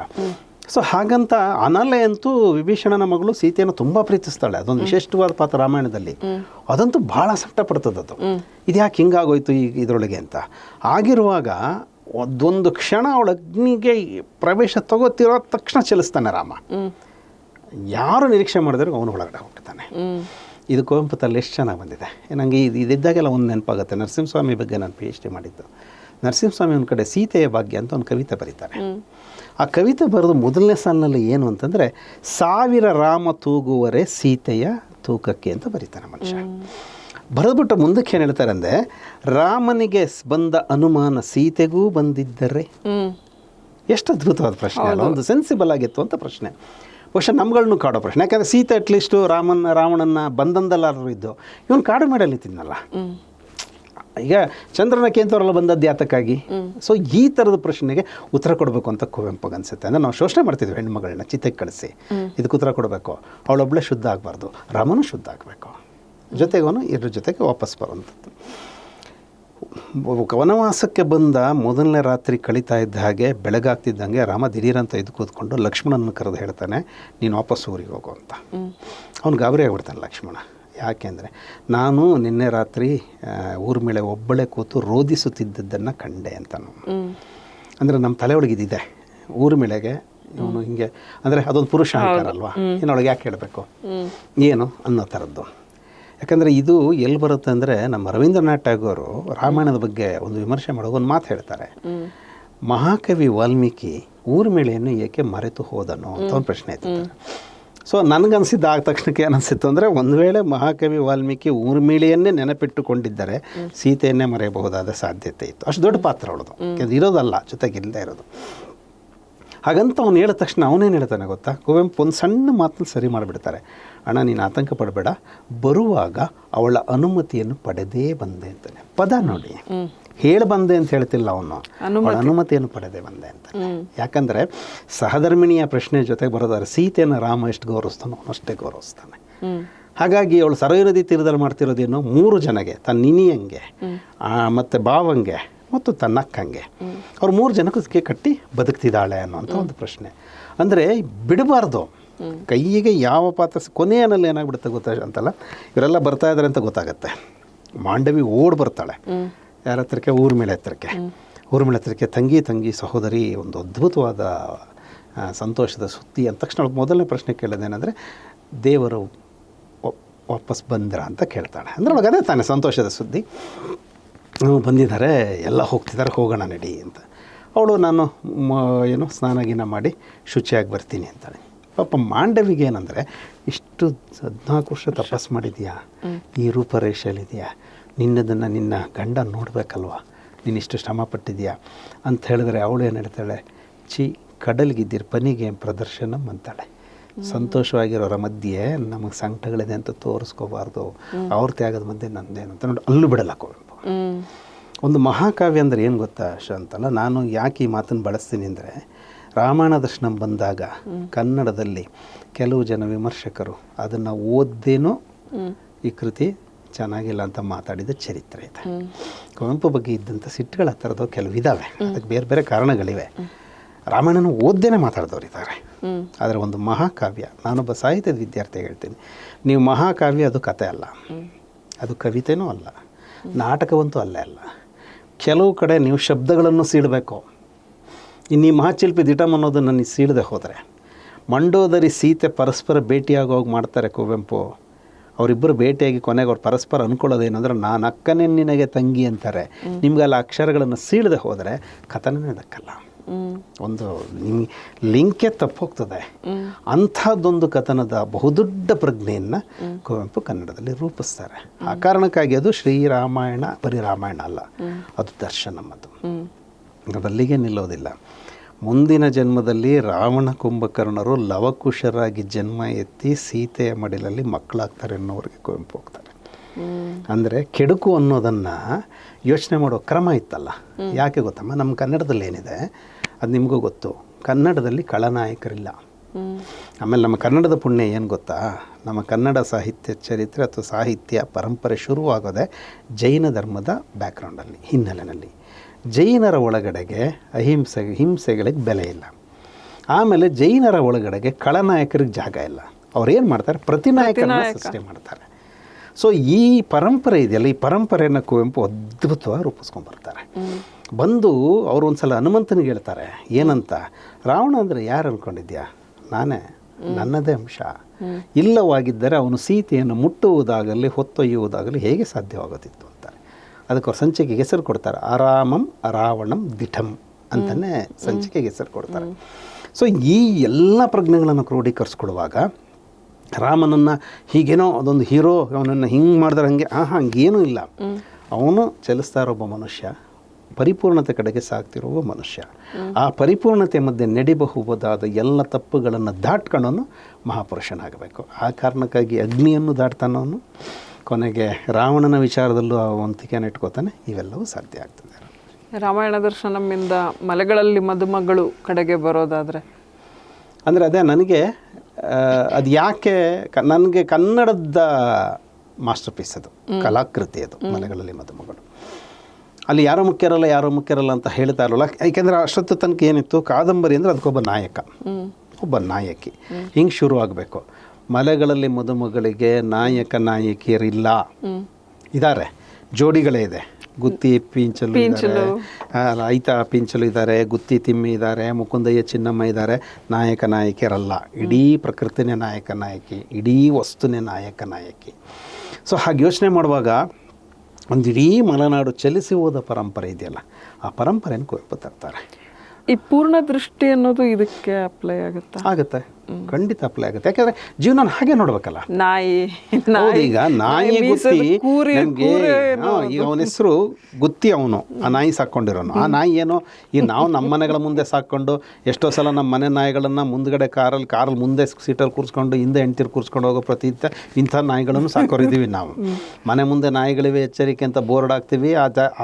ಸೊ ಹಾಗಂತ ಅನಲೆ ಅಂತೂ ವಿಭೀಷಣನ ಮಗಳು ಸೀತೆಯನ್ನು ತುಂಬ ಪ್ರೀತಿಸ್ತಾಳೆ. ಅದೊಂದು ವಿಶಿಷ್ಟವಾದ ಪಾತ್ರ ರಾಮಾಯಣದಲ್ಲಿ. ಅದಂತೂ ಭಾಳ ಸಂಕಟ ಪಡ್ತದದು, ಇದು ಯಾಕೆ ಹಿಂಗಾಗೋಯ್ತು ಇದರೊಳಗೆ ಅಂತ. ಆಗಿರುವಾಗ ಒಂದು ಕ್ಷಣ ಅವಳ ಅಗ್ನಿಗೆ ಪ್ರವೇಶ ತಗೋತಿರೋ ತಕ್ಷಣ ಚಲಿಸ್ತಾನೆ ರಾಮ. ಯಾರು ನಿರೀಕ್ಷೆ ಮಾಡಿದ್ರೆ ಅವನು ಒಳಗಡೆ ಹೋಗ್ತಾನೆ. ಇದು ಕುವೆಂಪು ತಲ್ಲಿ ಎಷ್ಟು ಚೆನ್ನಾಗಿ ಬಂದಿದೆ. ನನಗೆ ಇದಿದ್ದಾಗೆಲ್ಲ ಒಂದು ನೆನಪಾಗುತ್ತೆ. ನರಸಿಂಹಸ್ವಾಮಿ ಬಗ್ಗೆ ನಾನು PhD ಮಾಡಿದ್ದು. ನರಸಿಂಹಸ್ವಾಮಿ ಒಂದು ಕಡೆ ಸೀತೆಯ ಭಾಗ್ಯ ಅಂತ ಒಂದು ಕವಿತೆ ಬರೀತಾರೆ. ಆ ಕವಿತೆ ಬರೆದು ಮೊದಲನೇ ಸಾಲಿನಲ್ಲಿ ಏನು ಅಂತಂದರೆ, 1000 ರಾಮ ತೂಗುವರೆ ಸೀತೆಯ ತೂಕಕ್ಕೆ ಅಂತ ಬರೀತಾನೆ ಮನುಷ್ಯ. ಬರೆದ್ಬಿಟ್ಟು ಮುಂದಕ್ಕೆ ಏನು ಹೇಳ್ತಾರೆ ಅಂದರೆ, ರಾಮನಿಗೆ ಬಂದ ಅನುಮಾನ ಸೀತೆಗೂ ಬಂದಿದ್ದರೆ. ಎಷ್ಟು ಅದ್ಭುತವಾದ ಪ್ರಶ್ನೆ ಅಲ್ಲ, ಒಂದು ಸೆನ್ಸಿಬಲ್ ಆಗಿತ್ತು ಅಂತ ಪ್ರಶ್ನೆ. ಬಹುಶಃ ನಮ್ಗಳನ್ನೂ ಕಾಡೋ ಪ್ರಶ್ನೆ. ಯಾಕಂದರೆ ಸೀತೆ ಅಟ್ಲೀಸ್ಟು ರಾವಣನ ಬಂಧನದಲ್ಲಾದ್ರು ಇದ್ದು, ಇವನು ಕಾಡು ಮೇಡಲ್ಲಿ ತಿನ್ನಲ್ಲ. ಈಗ ಚಂದ್ರನ ಕೇಂದ್ರವರೆಲ್ಲ ಬಂದದ್ದು ಯಾತಕ್ಕಾಗಿ? ಸೊ ಈ ಥರದ ಪ್ರಶ್ನೆಗೆ ಉತ್ತರ ಕೊಡಬೇಕು ಅಂತ ಕುವೆಂಪುಗೆ ಅನಿಸುತ್ತೆ. ಅಂದರೆ ನಾವು ಶೋಷಣೆ ಮಾಡ್ತಿದ್ವಿ ಹೆಣ್ಮಗಳನ್ನ ಚಿತೆಗೆ ಕಳಿಸಿ, ಇದಕ್ಕೆ ಉತ್ತರ ಕೊಡಬೇಕು. ಅವಳೊಬ್ಬಳೇ ಶುದ್ಧ ಆಗಬಾರ್ದು, ರಾಮನೂ ಶುದ್ಧ ಆಗಬೇಕು, ಜೊತೆಗವನು ಇದ್ರ ಜೊತೆಗೆ ವಾಪಸ್ ಬರುವಂಥದ್ದು. ವನವಾಸಕ್ಕೆ ಬಂದ ಮೊದಲನೇ ರಾತ್ರಿ ಕಳೀತಾ ಇದ್ದ ಹಾಗೆ ಬೆಳಗಾಗ್ತಿದ್ದಂಗೆ ರಾಮ ದಿಢೀರಂತ ಎದ್ದು ಕೂತ್ಕೊಂಡು ಲಕ್ಷ್ಮಣನ ಕರೆದು ಹೇಳ್ತಾನೆ, ನೀನು ವಾಪಸ್ ಊರಿಗೆ ಹೋಗು ಅಂತ. ಅವ್ನು ಗಾಬರಿ ಆಗ್ಬಿಡ್ತಾನೆ ಲಕ್ಷ್ಮಣ. ಯಾಕೆಂದರೆ, ನಾನು ನಿನ್ನೆ ರಾತ್ರಿ ಊರ್ಮಿಳೆ ಒಬ್ಬಳೇ ಕೂತು ರೋಧಿಸುತ್ತಿದ್ದದ್ದನ್ನು ಕಂಡೆ ಅಂತನು. ಅಂದರೆ ನಮ್ಮ ತಲೆ ಒಳಗಿದಿದೆ ಊರ್ಮಿಳೆಗೆ ಇವನು ಹಿಂಗೆ, ಅಂದರೆ ಅದೊಂದು ಪುರುಷ ಅಹಂಕಾರ ಅಲ್ವಾ, ಇನ್ನೊಳಗೆ ಯಾಕೆ ಹೇಳಬೇಕು ಏನು ಅನ್ನೋ ಥರದ್ದು. ಯಾಕಂದರೆ ಇದು ಎಲ್ಲಿ ಬರುತ್ತೆ ಅಂದರೆ, ನಮ್ಮ ರವೀಂದ್ರನಾಥ್ ಟ್ಯಾಗೋರು ರಾಮಾಯಣದ ಬಗ್ಗೆ ಒಂದು ವಿಮರ್ಶೆ ಮಾಡೋ ಒಂದು ಮಾತು ಹೇಳ್ತಾರೆ. ಮಹಾಕವಿ ವಾಲ್ಮೀಕಿ ಊರ್ಮಿಳೆಯನ್ನು ಏಕೆ ಮರೆತು ಹೋದನು ಅಂತ ಒಂದು ಪ್ರಶ್ನೆ ಆಯ್ತು. ಸೊ ನನಗನ್ಸಿದ್ದು ಆದ ತಕ್ಷಣಕ್ಕೆ ಏನಿಸ್ತಿತ್ತು ಅಂದರೆ, ಒಂದು ವೇಳೆ ಮಹಾಕವಿ ವಾಲ್ಮೀಕಿ ಊರ್ಮಿಳೆಯನ್ನೇ ನೆನಪಿಟ್ಟುಕೊಂಡಿದ್ದರೆ ಸೀತೆಯನ್ನೇ ಮರೆಯಬಹುದಾದ ಸಾಧ್ಯತೆ ಇತ್ತು. ಅಷ್ಟು ದೊಡ್ಡ ಪಾತ್ರ ಅವಳದು, ಅದು ಇರೋದಲ್ಲ, ಜೊತೆಗಿಲ್ಲದೆ ಇರೋದು. ಹಾಗಂತ ಅವ್ನು ಹೇಳಿದ ತಕ್ಷಣ ಅವನೇನು ಹೇಳ್ತಾನೆ ಗೊತ್ತಾ, ಕುವೆಂಪು ಒಂದು ಸಣ್ಣ ಮಾತನ್ನು ಸರಿ ಮಾಡಿಬಿಡ್ತಾರೆ. ಅಣ್ಣ ನೀನು ಆತಂಕ ಪಡಬೇಡ, ಬರುವಾಗ ಅವಳ ಅನುಮತಿಯನ್ನು ಪಡೆದೇ ಬಂದೆ ಅಂತಾನೆ. ಪದ ನೋಡಿ, ಹೇಳಿ ಬಂದೆ ಅಂತ ಹೇಳ್ತಿಲ್ಲ ಅವನು, ಅವಳ ಅನುಮತಿಯನ್ನು ಪಡೆದೇ ಬಂದೆ ಅಂತ. ಯಾಕಂದರೆ ಸಹಧರ್ಮಿಣಿಯ ಪ್ರಶ್ನೆ ಜೊತೆಗೆ ಬರೋದಾದ್ರೆ ಸೀತೆಯನ್ನು ರಾಮ ಎಷ್ಟು ಗೌರವಿಸ್ತಾನೋ ಅವನು ಅಷ್ಟೇ ಗೌರವಿಸ್ತಾನೆ. ಹಾಗಾಗಿ ಅವಳು ಸರಯೂ ನದಿ ತೀರದಲ್ಲಿ ಮಾಡ್ತಿರೋದೇನು, 3 ಜನಗೆ, ತನ್ನ ನಿನಿಯಂಗೆ ಮತ್ತು ಬಾವಂಗೆ ಮತ್ತು ತನ್ನ ಅಕ್ಕಂಗೆ, ಅವ್ರು 3 ಜನಕ್ಕೆ ಕಟ್ಟಿ ಬದುಕ್ತಿದ್ದಾಳೆ ಅನ್ನೋಂಥ ಒಂದು ಪ್ರಶ್ನೆ. ಅಂದರೆ ಬಿಡಬಾರ್ದು, ಕೈಯಿಗೆ ಯಾವ ಪಾತ್ರ ಕೊನೆಯಲ್ಲಿ ಏನಾಗ್ಬಿಡುತ್ತೆ ಗೊತ್ತಾ ಅಂತಲ್ಲ, ಇವರೆಲ್ಲ ಬರ್ತಾ ಇದ್ದಾರೆ ಅಂತ ಗೊತ್ತಾಗತ್ತೆ. ಮಾಂಡವಿ ಓಡ್ ಬರ್ತಾಳೆ ಯಾರ ಹತ್ರಕ್ಕೆ, ಊರ್ಮಿಳೆ ಹತ್ರಕ್ಕೆ. ಊರ್ಮಿಳೆ ಹತ್ರಕ್ಕೆ ತಂಗಿ ಸಹೋದರಿ ಒಂದು ಅದ್ಭುತವಾದ ಸಂತೋಷದ ಸುದ್ದಿ ಅಂದ ತಕ್ಷಣ ಮೊದಲನೇ ಪ್ರಶ್ನೆ ಕೇಳೋದೇನೆಂದರೆ, ದೇವರು ವಾಪಸ್ ಬಂದ್ರ ಅಂತ ಕೇಳ್ತಾಳೆ. ಅಂದರೆ ಒಳಗೆ ಅದೇ ತಾನೇ ಸಂತೋಷದ ಸುದ್ದಿ, ಬಂದಿದ್ದಾರೆ, ಎಲ್ಲ ಹೋಗ್ತಿದ್ದಾರೆ, ಹೋಗೋಣ ನಡಿ ಅಂತ. ಅವಳು ನಾನು ಏನು ಸ್ನಾನ ಗೀನ ಮಾಡಿ ಶುಚಿಯಾಗಿ ಬರ್ತೀನಿ ಅಂತಾಳೆ. ಪಾಪ ಮಾಂಡವಿಗೆ ಏನಂದರೆ, ಇಷ್ಟು 14 ವರ್ಷ ತಪಸ್ಸು ಮಾಡಿದ್ಯಾ, ಈ ರೂಪರೇಷೆಯಲ್ಲಿದೆಯಾ, ನಿನ್ನದನ್ನು ನಿನ್ನ ಗಂಡ ನೋಡಬೇಕಲ್ವ, ನೀನು ಇಷ್ಟು ಶ್ರಮ ಪಟ್ಟಿದ್ಯಾ ಅಂತ ಹೇಳಿದ್ರೆ ಅವಳು ಏನು ಹೇಳ್ತಾಳೆ, ಕಡಲ್ಗಿದ್ದಿರ ಪನಿಗೆ ಪ್ರದರ್ಶನ ಅಂತಾಳೆ. ಸಂತೋಷವಾಗಿರೋರ ಮಧ್ಯೆ ನಮಗೆ ಸಂಕಟಗಳಿದೆ ಅಂತ ತೋರಿಸ್ಕೋಬಾರ್ದು, ಅವ್ರ ತ್ಯಾಗದ ಮಧ್ಯೆ ನಂದೇನು ಅಂತ ನೋಡಿ ಅಲ್ಲೂ ಬಿಡಲ್ಲ ಕುವೆಂಪು. ಒಂದು ಮಹಾಕಾವ್ಯ ಅಂದರೆ ಏನು ಗೊತ್ತಾ ಶಾಂತಲ್ಲ, ನಾನು ಯಾಕೆ ಈ ಮಾತನ್ನು ಬಳಸ್ತೀನಿ ಅಂದರೆ, ರಾಮಾಯಣ ದರ್ಶನ ಬಂದಾಗ ಕನ್ನಡದಲ್ಲಿ ಕೆಲವು ಜನ ವಿಮರ್ಶಕರು ಅದನ್ನು ಓದ್ದೇನೋ ಈ ಕೃತಿ ಚೆನ್ನಾಗಿಲ್ಲ ಅಂತ ಮಾತಾಡಿದ ಚರಿತ್ರೆ ಇದೆ. ಕುವೆಂಪು ಬಗ್ಗೆ ಇದ್ದಂಥ ಸಿಟ್ಟುಗಳ ಆ ಥರದ್ದು ಕೆಲವು ಇದ್ದಾವೆ, ಅದಕ್ಕೆ ಬೇರೆ ಬೇರೆ ಕಾರಣಗಳಿವೆ. ರಾಮಾಯಣನ ಓದ್ದೇನೆ ಮಾತಾಡಿದವರು ಇದ್ದಾರೆ. ಆದರೆ ಒಂದು ಮಹಾಕಾವ್ಯ, ನಾನೊಬ್ಬ ಸಾಹಿತ್ಯದ ವಿದ್ಯಾರ್ಥಿಗೆ ಹೇಳ್ತೀನಿ, ನೀವು ಮಹಾಕಾವ್ಯ ಅದು ಕತೆ ಅಲ್ಲ, ಅದು ಕವಿತೆನೂ ಅಲ್ಲ, ನಾಟಕವಂತೂ ಅಲ್ಲೇ ಅಲ್ಲ. ಕೆಲವು ಕಡೆ ನೀವು ಶಬ್ದಗಳನ್ನು ಸೀಳಬೇಕು. ಇನ್ನು ಈ ಮಹಾಶಿಲ್ಪಿ ದಿಟಮ್ ಅನ್ನೋದನ್ನು ನೀವು ಸೀಳದೆ ಹೋದರೆ, ಮಂಡೋದರಿ ಸೀತೆ ಪರಸ್ಪರ ಭೇಟಿಯಾಗೋಗಿ ಮಾಡ್ತಾರೆ ಕುವೆಂಪು. ಅವರಿಬ್ಬರು ಭೇಟಿಯಾಗಿ ಕೊನೆಗೆ ಅವ್ರು ಪರಸ್ಪರ ಅಂದ್ಕೊಳ್ಳೋದೇನೆಂದ್ರೆ, ನಾನು ಅಕ್ಕನೇ ನಿನಗೆ ತಂಗಿ ಅಂತಾರೆ. ನಿಮ್ಗೆಲ್ಲ ಅಕ್ಷರಗಳನ್ನು ಸೀಳದೆ ಹೋದರೆ ಕಥನನೇ ದಕ್ಕಲ್ಲ, ಒಂದು ನಿಮಗೆ ಲಿಂಕೇ ತಪ್ಪೋಗ್ತದೆ. ಅಂಥದ್ದೊಂದು ಕಥನದ ಬಹುದೊಡ್ಡ ಪ್ರಜ್ಞೆಯನ್ನು ಕುವೆಂಪು ಕನ್ನಡದಲ್ಲಿ ರೂಪಿಸ್ತಾರೆ. ಆ ಕಾರಣಕ್ಕಾಗಿ ಅದು ಶ್ರೀರಾಮಾಯಣ ಬರೀ ರಾಮಾಯಣ ಅಲ್ಲ, ಅದು ದರ್ಶನಂ. ಅದು ಅಲ್ಲಿಗೆ ನಿಲ್ಲೋದಿಲ್ಲ. ಮುಂದಿನ ಜನ್ಮದಲ್ಲಿ ರಾವಣ ಕುಂಭಕರ್ಣರು ಲವಕುಶರಾಗಿ ಜನ್ಮ ಎತ್ತಿ ಸೀತೆಯ ಮಡಿಲಲ್ಲಿ ಮಕ್ಕಳಾಗ್ತಾರೆ ಅನ್ನೋರಿಗೆ ಕುವೆಂಪು ಹೋಗ್ತಾರೆ. ಅಂದರೆ ಕೆಡುಕು ಅನ್ನೋದನ್ನು ಯೋಚನೆ ಮಾಡೋ ಕ್ರಮ ಇತ್ತಲ್ಲ. ಯಾಕೆ ಗೊತ್ತಮ್ಮ, ನಮ್ಮ ಕನ್ನಡದಲ್ಲಿ ಏನಿದೆ ಅದು ನಿಮಗೂ ಗೊತ್ತು, ಕನ್ನಡದಲ್ಲಿ ಖಳನಾಯಕರಿಲ್ಲ. ಆಮೇಲೆ ನಮ್ಮ ಕನ್ನಡದ ಪುಣ್ಯ ಏನು ಗೊತ್ತಾ, ನಮ್ಮ ಕನ್ನಡ ಸಾಹಿತ್ಯ ಚರಿತ್ರೆ ಅಥವಾ ಸಾಹಿತ್ಯ ಪರಂಪರೆ ಶುರುವಾಗೋದೆ ಜೈನ ಧರ್ಮದ ಬ್ಯಾಕ್ಗ್ರೌಂಡಲ್ಲಿ, ಹಿನ್ನೆಲೆಯಲ್ಲಿ. ಜೈನರ ಒಳಗಡೆಗೆ ಹಿಂಸೆಗಳಿಗೆ ಬೆಲೆ ಇಲ್ಲ. ಆಮೇಲೆ ಜೈನರ ಒಳಗಡೆಗೆ ಖಳನಾಯಕರಿಗೆ ಜಾಗ ಇಲ್ಲ. ಅವ್ರೇನು ಮಾಡ್ತಾರೆ, ಪ್ರತಿನಾಯಕರನ್ನ ಸೃಷ್ಟಿ ಮಾಡ್ತಾರೆ. ಸೊ ಈ ಪರಂಪರೆ ಇದೆಯಲ್ಲ, ಈ ಪರಂಪರೆಯನ್ನು ಕುವೆಂಪು ಅದ್ಭುತವಾಗಿ ರೂಪಿಸ್ಕೊಂಡ್ಬರ್ತಾರೆ. ಬಂದು ಅವರು ಒಂದು ಸಲ ಹನುಮಂತನಿಗೆ ಹೇಳ್ತಾರೆ, ಏನಂತ, ರಾವಣ ಅಂದರೆ ಯಾರು ಅಂದ್ಕೊಂಡಿದ್ಯಾ, ನಾನೇ, ನನ್ನದೇ ಅಂಶ. ಇಲ್ಲವಾಗಿದ್ದರೆ ಅವನು ಸೀತೆಯನ್ನು ಮುಟ್ಟುವುದಾಗಲಿ ಹೊತ್ತೊಯ್ಯುವುದಾಗಲಿ ಹೇಗೆ ಸಾಧ್ಯವಾಗುತ್ತಿತ್ತು ಅಂತಾರೆ. ಅದಕ್ಕೆ ಅವ್ರು ಸಂಚಿಕೆಗೆ ಹೆಸರು ಕೊಡ್ತಾರೆ, ಅರಾಮಂ ಅರಾವಣಂ ದಿಠಂ ಅಂತಲೇ ಸಂಚಿಕೆಗೆ ಹೆಸರು ಕೊಡ್ತಾರೆ. ಸೊ ಈ ಎಲ್ಲ ಪ್ರಜ್ಞೆಗಳನ್ನು ಕ್ರೋಢೀಕರಿಸ್ಕೊಳ್ಳುವಾಗ ರಾಮನನ್ನು ಹೀಗೇನೋ ಅದೊಂದು ಹೀರೋ, ಅವನನ್ನು ಹಿಂಗೆ ಮಾಡಿದ್ರೆ ಹಂಗೇನೂ ಇಲ್ಲ. ಅವನು ಚಲಿಸ್ತಾ ಇರೋ ಒಬ್ಬ ಮನುಷ್ಯ, ಪರಿಪೂರ್ಣತೆ ಕಡೆಗೆ ಸಾಗ್ತಿರುವ ಮನುಷ್ಯ. ಆ ಪರಿಪೂರ್ಣತೆ ಮಧ್ಯೆ ನಡೆಯಬಹುದಾದ ಎಲ್ಲ ತಪ್ಪುಗಳನ್ನು ದಾಟ್ಕೊಂಡವನು ಮಹಾಪುರುಷನಾಗಬೇಕು. ಆ ಕಾರಣಕ್ಕಾಗಿ ಅಗ್ನಿಯನ್ನು ದಾಟ್ತಾನವನು, ಕೊನೆಗೆ ರಾವಣನ ವಿಚಾರದಲ್ಲೂ ಆ ವಂತಿಕೆಯನ್ನು ಇಟ್ಕೋತಾನೆ. ಇವೆಲ್ಲವೂ ಸಾಧ್ಯ ಆಗ್ತದೆ. ರಾಮಾಯಣ ದರ್ಶನಮಿಂದ ಮಲೆಗಳಲ್ಲಿ ಮದುಮಗಳು ಕಡೆಗೆ ಬರೋದಾದರೆ ಅಂದರೆ ಅದೇ ನನಗೆ ಅದು ಯಾಕೆ ನನಗೆ ಕನ್ನಡದ ಮಾಸ್ಟರ್ ಪೀಸ್ ಅದು, ಕಲಾಕೃತಿ ಅದು ಮಲೆಗಳಲ್ಲಿ ಮದುಮಗಳು. ಅಲ್ಲಿ ಯಾರೋ ಮುಖ್ಯರಲ್ಲ ಅಂತ ಹೇಳ್ತಾ ಇರಲ್ಲ. ಯಾಕೆಂದರೆ ಅಷ್ಟೊತ್ತು ತನಕ ಏನಿತ್ತು, ಕಾದಂಬರಿ ಅಂದರೆ ಅದಕ್ಕೊಬ್ಬ ನಾಯಕ, ಒಬ್ಬ ನಾಯಕಿ, ಹಿಂಗೆ ಶುರುವಾಗಬೇಕು. ಮಲೆಗಳಲ್ಲಿ ಮದುಮಗಳಿಗೆ ನಾಯಕ ನಾಯಕಿಯರಿಲ್ಲ, ಇದ್ದಾರೆ, ಜೋಡಿಗಳೇ ಇದೆ. ಗುತ್ತಿ ಪಿಂಚಲು ಇದ್ದಾರೆ, ಐತ ಪಿಂಚಲು ಇದ್ದಾರೆ, ಗುತ್ತಿ ತಿಮ್ಮಿ ಇದ್ದಾರೆ, ಮುಕುಂದಯ್ಯ ಚಿನ್ನಮ್ಮ ಇದ್ದಾರೆ. ನಾಯಕ ನಾಯಕಿಯರಲ್ಲ, ಇಡೀ ಪ್ರಕೃತಿನೇ ನಾಯಕ ನಾಯಕಿ, ಇಡೀ ವಸ್ತುನೇ ನಾಯಕ ನಾಯಕಿ. ಸೊ ಹಾಗೆ ಯೋಚನೆ ಮಾಡುವಾಗ ಒಂದು ಇಡೀ ಮಲೆನಾಡು ಚಲಿಸಿ ಹೋದ ಪರಂಪರೆ ಇದೆಯಲ್ಲ, ಆ ಪರಂಪರೆಯನ್ನು ಕುವೆಂಪು ತರ್ತಾರೆ. ಈ ಪೂರ್ಣ ದೃಷ್ಟಿ ಅನ್ನೋದು ಇದಕ್ಕೆ ಅಪ್ಲೈ ಆಗುತ್ತೆ? ಖಂಡಿತ ಅಪ್ಲೈ ಆಗುತ್ತೆ. ಯಾಕಂದ್ರೆ ಜೀವನ ಹಾಗೆ ನೋಡ್ಬೇಕಲ್ಲ. ಈಗ ನಾಯಿ ಗುತ್ತಿ, ಈಗ ಅವನ ಹೆಸರು ಗುತ್ತಿ, ಅವನು ಆ ನಾಯಿ ಸಾಕೊಂಡಿರೋನು. ಆ ನಾಯಿ ಏನೋ ಈ ನಾವು ನಮ್ಮ ಮನೆಗಳ ಮುಂದೆ ಸಾಕೊಂಡು ಎಷ್ಟೋ ಸಲ ನಮ್ಮ ಮನೆ ನಾಯಿಗಳನ್ನು ಮುಂದ್ಗಡೆ ಕಾರಲ್ಲಿ ಮುಂದೆ ಸೀಟಲ್ಲಿ ಕೂರಿಸ್ಕೊಂಡು ಹಿಂದೆ ಹೆಂಡ್ತಿರು ಕೂರಿಸ್ಕೊಂಡು ಹೋಗೋ ಪ್ರತೀತ ಇಂಥ ನಾಯಿಗಳನ್ನು ಸಾಕೋರಿದ್ದೀವಿ ನಾವು. ಮನೆ ಮುಂದೆ ನಾಯಿಗಳಿವೆ ಎಚ್ಚರಿಕೆ ಅಂತ ಬೋರ್ಡ್ ಹಾಕ್ತೀವಿ,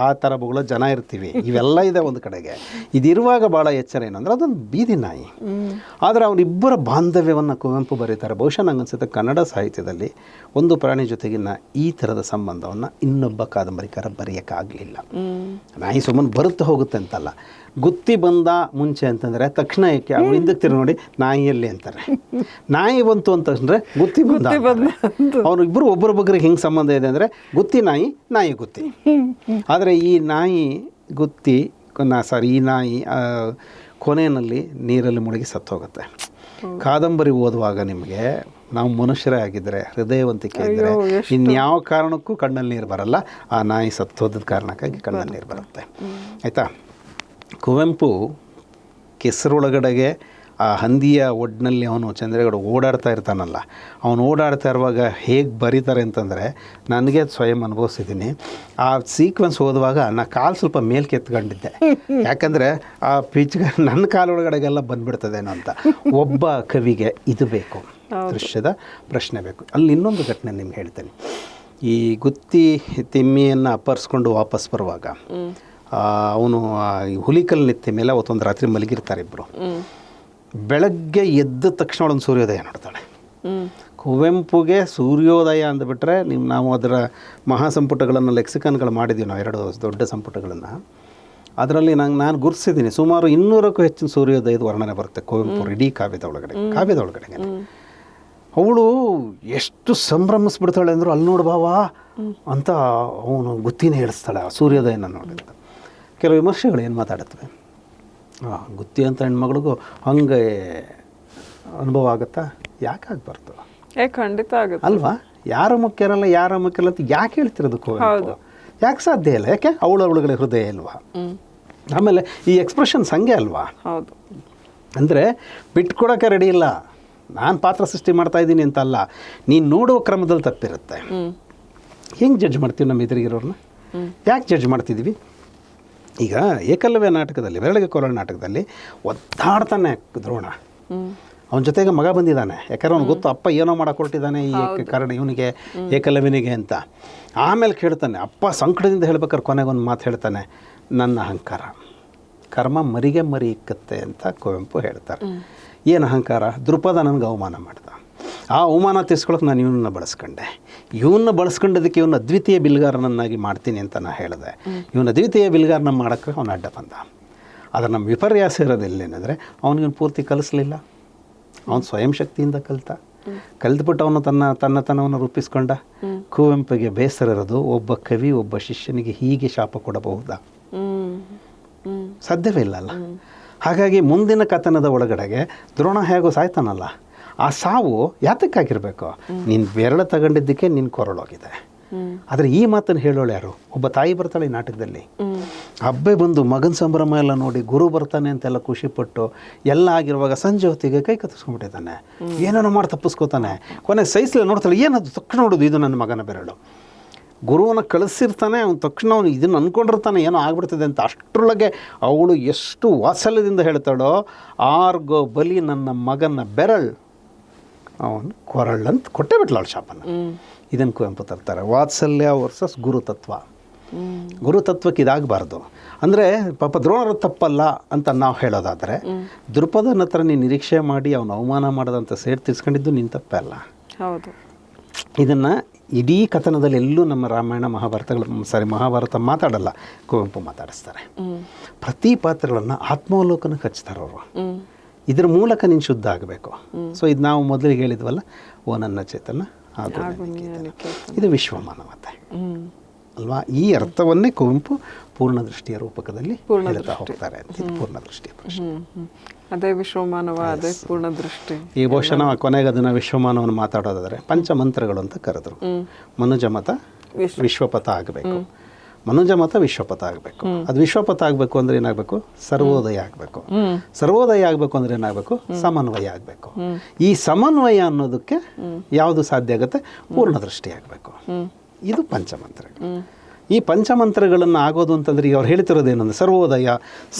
ಆ ಥರ ಬಗಳು ಜನ ಇರ್ತೀವಿ. ಇವೆಲ್ಲ ಇದೆ ಒಂದು ಕಡೆಗೆ. ಇದಿರುವಾಗ ಭಾಳ ಎಚ್ಚರ ಏನಂದ್ರೆ ಅದೊಂದು ಬೀದಿ ನಾಯಿ. ಆದರೆ ಅವರಿಬ್ಬರ ಬಾಂಧವ್ಯವನ್ನು ಕುವೆಂಪು ಬರೀತಾರೆ. ಬಹುಶಃ ನಂಗೆ ಅನ್ಸುತ್ತೆ ಕನ್ನಡ ಸಾಹಿತ್ಯದಲ್ಲಿ ಒಂದು ಪ್ರಾಣಿ ಜೊತೆಗಿನ ಈ ಥರದ ಸಂಬಂಧವನ್ನು ಇನ್ನೊಬ್ಬ ಕಾದಂಬರಿಕಾರ ಬರೆಯೋಕ್ಕಾಗಲಿಲ್ಲ. ನಾಯಿ ಸುಮ್ಮನೆ ಬರುತ್ತೆ ಹೋಗುತ್ತೆ ಅಂತಲ್ಲ. ಗುತ್ತಿ ಬಂದ ಮುಂಚೆ ಅಂತಂದರೆ ತಕ್ಷಣ ಏಕೆ ಅವ್ರು ಹಿಂದಕ್ಕೆ ತಿರು ನೋಡಿ ನಾಯಿಯಲ್ಲಿ ಅಂತಾರೆ. ನಾಯಿ ಬಂತು ಅಂತಂದರೆ ಗುತ್ತಿ ಬಂದ. ಅವ್ರು ಇಬ್ಬರು ಒಬ್ಬರೊಬ್ಬರಿಗೆ ಹೆಂಗೆ ಸಂಬಂಧ ಇದೆ ಅಂದರೆ ಗುತ್ತಿ ನಾಯಿ ಗುತ್ತಿ. ಆದರೆ ಈ ನಾಯಿ ಗುತ್ತಿ ಈ ನಾಯಿ ಕೊನೆಯಲ್ಲಿ ನೀರಲ್ಲಿ ಮುಳುಗಿ ಸತ್ತೋಗುತ್ತೆ. ಕಾದಂಬರಿ ಓದುವಾಗ ನಿಮಗೆ ನಾವು ಮನುಷ್ಯರೇ ಆಗಿದ್ದರೆ, ಹೃದಯವಂತಿಕೆ ಇದ್ದರೆ ಇನ್ಯಾವ ಕಾರಣಕ್ಕೂ ಕಣ್ಣಲ್ಲಿ ನೀರು ಬರಲ್ಲ. ಆ ನಾಯಿ ಸತ್ತೋದ ಕಾರಣಕ್ಕಾಗಿ ಕಣ್ಣಲ್ಲಿ ನೀರು ಬರುತ್ತೆ. ಆಯಿತಾ? ಕುವೆಂಪು ಕೆಸರೊಳಗಡೆಗೆ ಆ ಹಂದಿಯ ಒಡ್ನಲ್ಲಿ ಅವನು ಚಂದ್ರಗೌಡ ಓಡಾಡ್ತಾ ಇರ್ತಾನಲ್ಲ, ಅವನು ಓಡಾಡ್ತಾ ಇರುವಾಗ ಹೇಗೆ ಬರೀತಾರೆ ಅಂತಂದರೆ ನನಗೆ ಸ್ವಯಂ ಅನುಭವಿಸಿದ್ದೀನಿ. ಆ ಸೀಕ್ವೆನ್ಸ್ ಓದುವಾಗ ನಾ ಕಾಲು ಸ್ವಲ್ಪ ಮೇಲೆ ಕೆತ್ಕೊಂಡಿದ್ದೆ, ಯಾಕಂದರೆ ಆ ಪಿಚ್ಗೆ ನನ್ನ ಕಾಲೊಳಗಡೆಗೆಲ್ಲ ಬಂದುಬಿಡ್ತದೇನೋ ಅಂತ. ಒಬ್ಬ ಕವಿಗೆ ಇದು ಬೇಕು, ದೃಶ್ಯದ ಪ್ರಶ್ನೆ ಬೇಕು. ಅಲ್ಲಿ ಇನ್ನೊಂದು ಘಟನೆ ನಿಮ್ಗೆ ಹೇಳ್ತೇನೆ. ಈ ಗುತ್ತಿ ತಿಮ್ಮಿಯನ್ನು ಅಪ್ಪರಿಸ್ಕೊಂಡು ವಾಪಸ್ ಬರುವಾಗ ಅವನು ಹುಲಿಕಲ್ ನೆತ್ತಿ ಮೇಲೆ ಅವತ್ತೊಂದು ರಾತ್ರಿ ಮಲಗಿರ್ತಾರೆ ಇಬ್ಬರು. ಬೆಳಗ್ಗೆ ಎದ್ದ ತಕ್ಷಣ ಅವಳೊಂದು ಸೂರ್ಯೋದಯ ನೋಡ್ತಾಳೆ. ಕುವೆಂಪುಗೆ ಸೂರ್ಯೋದಯ ಅಂದುಬಿಟ್ರೆ ನಾವು ಅದರ ಮಹಾಸಂಪುಟಗಳನ್ನು ಲೆಕ್ಸಿಕನ್ಗಳು ಮಾಡಿದ್ದೀವಿ ನಾವು, 2 ದೊಡ್ಡ ಸಂಪುಟಗಳನ್ನು. ಅದರಲ್ಲಿ ನಾನು ಗುರುತಿಸಿದ್ದೀನಿ ಸುಮಾರು 200ಕ್ಕೂ ಹೆಚ್ಚಿನ ಸೂರ್ಯೋದಯದ ವರ್ಣನೆ ಬರುತ್ತೆ ಕುವೆಂಪು ಇಡೀ ಕಾವ್ಯದ ಒಳಗಡೆ. ಅವಳು ಎಷ್ಟು ಸಂಭ್ರಮಿಸ್ಬಿಡ್ತಾಳೆ ಅಂದರು, ಅಲ್ಲಿ ನೋಡು ಬಾವಾ ಅಂತ ಅವನು ಗುತ್ತಿನೇ ಹೇಳಿಸ್ತಾಳೆ ಆ ಸೂರ್ಯೋದಯನ ನೋಡಿದ. ಕೆಲವು ವಿಮರ್ಶೆಗಳು ಏನು ಮಾತಾಡುತ್ತವೆ, ಗುತ್ತಿ ಅಂತ ಹೆಣ್ಮಗಳಿಗೂ ಹಂಗೆ ಅನುಭವ ಆಗುತ್ತಾ? ಯಾಕೆ ಆಗಬಾರ್ದು? ಖಂಡಿತ ಆಗುತ್ತೆ ಅಲ್ವಾ? ಯಾರು ಮುಖ್ಯರಲ್ಲ ಅಂತ ಯಾಕೆ ಹೇಳ್ತಿರೋದು ಕುವೆಂಪು? ಯಾಕೆ ಸಾಧ್ಯ ಇಲ್ಲ? ಯಾಕೆ ಅವಳುಗಳ ಹೃದಯ ಇಲ್ವಾ? ಆಮೇಲೆ ಈ ಎಕ್ಸ್ಪ್ರೆಷನ್ಸ್ ಹಂಗೆ ಅಲ್ವಾ? ಹೌದು. ಅಂದರೆ ಬಿಟ್ಕೊಡೋಕ್ಕೆ ರೆಡಿ ಇಲ್ಲ, ನಾನು ಪಾತ್ರ ಸೃಷ್ಟಿ ಮಾಡ್ತಾ ಇದ್ದೀನಿ ಅಂತ ಅಲ್ಲ, ನೀನು ನೋಡುವ ಕ್ರಮದಲ್ಲಿ ತಪ್ಪಿರುತ್ತೆ. ಹೆಂಗೆ ಜಡ್ಜ್ ಮಾಡ್ತೀವಿ ನಮ್ಮ ಎದುರಿಗಿರೋರನ್ನ? ಯಾಕೆ ಜಡ್ಜ್ ಮಾಡ್ತಿದ್ವಿ? ಈಗ ಏಕಲವ್ಯ ನಾಟಕದಲ್ಲಿ, ಬೆರಳಿಗೆ ಕೊರಳ ನಾಟಕದಲ್ಲಿ ಒದ್ದಾಡ್ತಾನೆ ದ್ರೋಣ. ಅವನ ಜೊತೆಗೆ ಮಗ ಬಂದಿದ್ದಾನೆ, ಯಾಕಂದ್ರೆ ಅವ್ನು ಗೊತ್ತು ಅಪ್ಪ ಏನೋ ಮಾಡಕ್ಕೆ ಹೊರಟಿದ್ದಾನೆ ಈ ಕಾರಣ ಇವನಿಗೆ ಏಕಲವ್ಯನಿಗೆ ಅಂತ. ಆಮೇಲೆ ಕೇಳ್ತಾನೆ, ಅಪ್ಪ ಸಂಕಟದಿಂದ ಹೇಳ್ಬೇಕಾದ್ರೆ ಕೊನೆಗೊಂದು ಮಾತು ಹೇಳ್ತಾನೆ, ನನ್ನ ಅಹಂಕಾರ ಕರ್ಮ ಮರಿಗೆ ಮರಿ ಇಕ್ಕತ್ತೆ ಅಂತ ಕುವೆಂಪು ಹೇಳ್ತಾರೆ. ಏನು ಅಹಂಕಾರ? ದೃಪದ ನನಗೆ ಅವಮಾನ ಮಾಡ್ದ, ಆ ಅವಮಾನ ತೀರ್ಸ್ಕೊಳಕ್ಕೆ ನಾನು ಇವನ್ನ ಬಳಸ್ಕೊಂಡದಕ್ಕೆ ಇವನ್ನ ಅದ್ವಿತೀಯ ಬಿಲ್ಗಾರನನ್ನಾಗಿ ಮಾಡ್ತೀನಿ ಅಂತ ನಾನು ಹೇಳಿದೆ. ಇವನ ಅದ್ವಿತೀಯ ಬಿಲ್ಗಾರನ ಮಾಡೋಕ್ಕೆ ಅವನು ಅಡ್ಡ ಬಂದ. ಆದರೆ ನಮ್ಮ ವಿಪರ್ಯಾಸ ಇರೋದಿಲ್ಲೇನೆಂದರೆ ಅವನಿಗೆ ಪೂರ್ತಿ ಕಲಿಸ್ಲಿಲ್ಲ, ಅವನು ಸ್ವಯಂ ಶಕ್ತಿಯಿಂದ ಕಲಿತ್ಬಿಟ್ಟು ಅವನು ತನ್ನತನವನ್ನು ರೂಪಿಸ್ಕೊಂಡ. ಕುವೆಂಪುಗೆ ಬೇಸರ ಇರೋದು, ಒಬ್ಬ ಕವಿ ಒಬ್ಬ ಶಿಷ್ಯನಿಗೆ ಹೀಗೆ ಶಾಪ ಕೊಡಬಹುದಾ? ಸಾಧ್ಯವೇ ಇಲ್ಲಲ್ಲ. ಹಾಗಾಗಿ ಮುಂದಿನ ಕಥನದ ಒಳಗಡೆಗೆ ದ್ರೋಣ ಹೇಗೋ ಸಾಯ್ತಾನಲ್ಲ, ಆ ಸಾವು ಯಾತಕ್ಕಾಗಿರಬೇಕು? ನೀನು ಬೆರಳು ತಗೊಂಡಿದ್ದಕ್ಕೆ ನಿನ್ನ ಕೊರಳೋಗಿದೆ. ಆದರೆ ಈ ಮಾತನ್ನು ಹೇಳೋಳು ಯಾರು? ಒಬ್ಬ ತಾಯಿ ಬರ್ತಾಳೆ ಈ ನಾಟಕದಲ್ಲಿ. ಹಬ್ಬೆ ಬಂದು ಮಗನ ಸಂಭ್ರಮ ಎಲ್ಲ ನೋಡಿ ಗುರು ಬರ್ತಾನೆ ಅಂತೆಲ್ಲ ಖುಷಿಪಟ್ಟು ಎಲ್ಲ ಆಗಿರುವಾಗ ಸಂಜೆ ಹೊತ್ತಿಗೆ ಕೈ ಕತ್ತಿಸ್ಕೊಂಡ್ಬಿಟ್ಟಿದ್ದಾನೆ, ಏನೇನೋ ಮಾಡಿ ತಪ್ಪಿಸ್ಕೋತಾನೆ. ಕೊನೆ ಸೈಸ್ಲೆ ನೋಡ್ತಾಳೆ, ಏನದು ತಕ್ಷಣ ನೋಡೋದು, ಇದು ನನ್ನ ಮಗನ ಬೆರಳು. ಗುರುವನ್ನು ಕಳಿಸಿರ್ತಾನೆ, ಅವ್ನು ತಕ್ಷಣ ಅವನು ಇದನ್ನು ಅಂದ್ಕೊಂಡಿರ್ತಾನೆ ಏನೋ ಆಗ್ಬಿಡ್ತದೆ ಅಂತ. ಅಷ್ಟರೊಳಗೆ ಅವಳು ಎಷ್ಟು ವಾತ್ಸಲ್ಯದಿಂದ ಹೇಳ್ತಾಳೋ, ಆರ್ಗೋ ಬಲಿ ನನ್ನ ಮಗನ ಬೆರಳು, ಅವನು ಕೊರಳಂತ ಕೊಟ್ಟೇ ಬಿಟ್ಲಾಳು ಶಾಪನ. ಇದನ್ನು ಕುವೆಂಪು ತರ್ತಾರೆ, ವಾತ್ಸಲ್ಯ ವರ್ಸಸ್ ಗುರುತತ್ವಕ್ಕೆ ಇದಾಗಬಾರ್ದು. ಅಂದರೆ ಪಾಪ ದ್ರೋಣರ ತಪ್ಪಲ್ಲ ಅಂತ ನಾವು ಹೇಳೋದಾದರೆ, ದೃಪದನ ಹತ್ರ ನೀನು ನಿರೀಕ್ಷೆ ಮಾಡಿ ಅವನು ಅವಮಾನ ಮಾಡೋದಂತ ಸೇಡ್ ತೀರ್ಸ್ಕೊಂಡಿದ್ದು ನಿನ್ನ ತಪ್ಪೇ ಅಲ್ಲ. ಹೌದು. ಇದನ್ನು ಇಡೀ ಕಥನದಲ್ಲಿ ಎಲ್ಲೂ ನಮ್ಮ ರಾಮಾಯಣ ಮಹಾಭಾರತ ಮಾತಾಡಲ್ಲ, ಕುವೆಂಪು ಮಾತಾಡಿಸ್ತಾರೆ. ಪ್ರತಿ ಪಾತ್ರಗಳನ್ನು ಆತ್ಮಾವಲೋಕನಕ್ಕೆ ಹಚ್ತಾರೆ ಅವರು. ಇದ್ರ ಮೂಲಕ ನೀನು ಶುದ್ಧ ಆಗಬೇಕು. ಸೊ ಇದು ನಾವು ಮೊದಲಿಗೆ ಹೇಳಿದ್ವಲ್ಲ, ಓ ನನ್ನ ಚೇತನ ಆಗು ಇದು ವಿಶ್ವಮಾನವತೆ ಅಲ್ವಾ? ಈ ಅರ್ಥವನ್ನೇ ಕುವೆಂಪು ಪೂರ್ಣ ದೃಷ್ಟಿಯ ರೂಪಕದಲ್ಲಿ ಹೇಳ್ತಾ ಹೋಗ್ತಾರೆ. ಪೂರ್ಣ ದೃಷ್ಟಿಯ ಪ್ರಶ್ನೆ ಅದೇ ವಿಶ್ವಮಾನವ, ಅದೇ ಪೂರ್ಣ ದೃಷ್ಟಿ. ಈ ಬಹುಶಃ ನಾವು ಕೊನೆಗೆ ಅದನ್ನು ವಿಶ್ವಮಾನವನ್ನು ಮಾತಾಡೋದಾದರೆ ಪಂಚಮಂತ್ರಗಳು ಅಂತ ಕರೆದ್ರು. ಮನುಜಮತ ವಿಶ್ವಪಥ ಆಗಬೇಕು, ಮನುಜಮತ ವಿಶ್ವಪಥ ಆಗಬೇಕು. ಅದು ವಿಶ್ವಪಥ ಆಗಬೇಕು ಅಂದರೆ ಏನಾಗಬೇಕು? ಸರ್ವೋದಯ ಆಗಬೇಕು. ಸರ್ವೋದಯ ಆಗಬೇಕು ಅಂದರೆ ಏನಾಗಬೇಕು? ಸಮನ್ವಯ ಆಗಬೇಕು. ಈ ಸಮನ್ವಯ ಅನ್ನೋದಕ್ಕೆ ಯಾವುದು ಸಾಧ್ಯ ಆಗುತ್ತೆ? ಪೂರ್ಣ ದೃಷ್ಟಿ ಆಗಬೇಕು. ಇದು ಪಂಚಮಂತ್ರಗಳು. ಈ ಪಂಚಮಂತ್ರಗಳನ್ನು ಆಗೋದು ಅಂತಂದ್ರೆ ಈಗ ಅವ್ರು ಹೇಳ್ತಿರೋದೇನಂದ್ರೆ ಸರ್ವೋದಯ,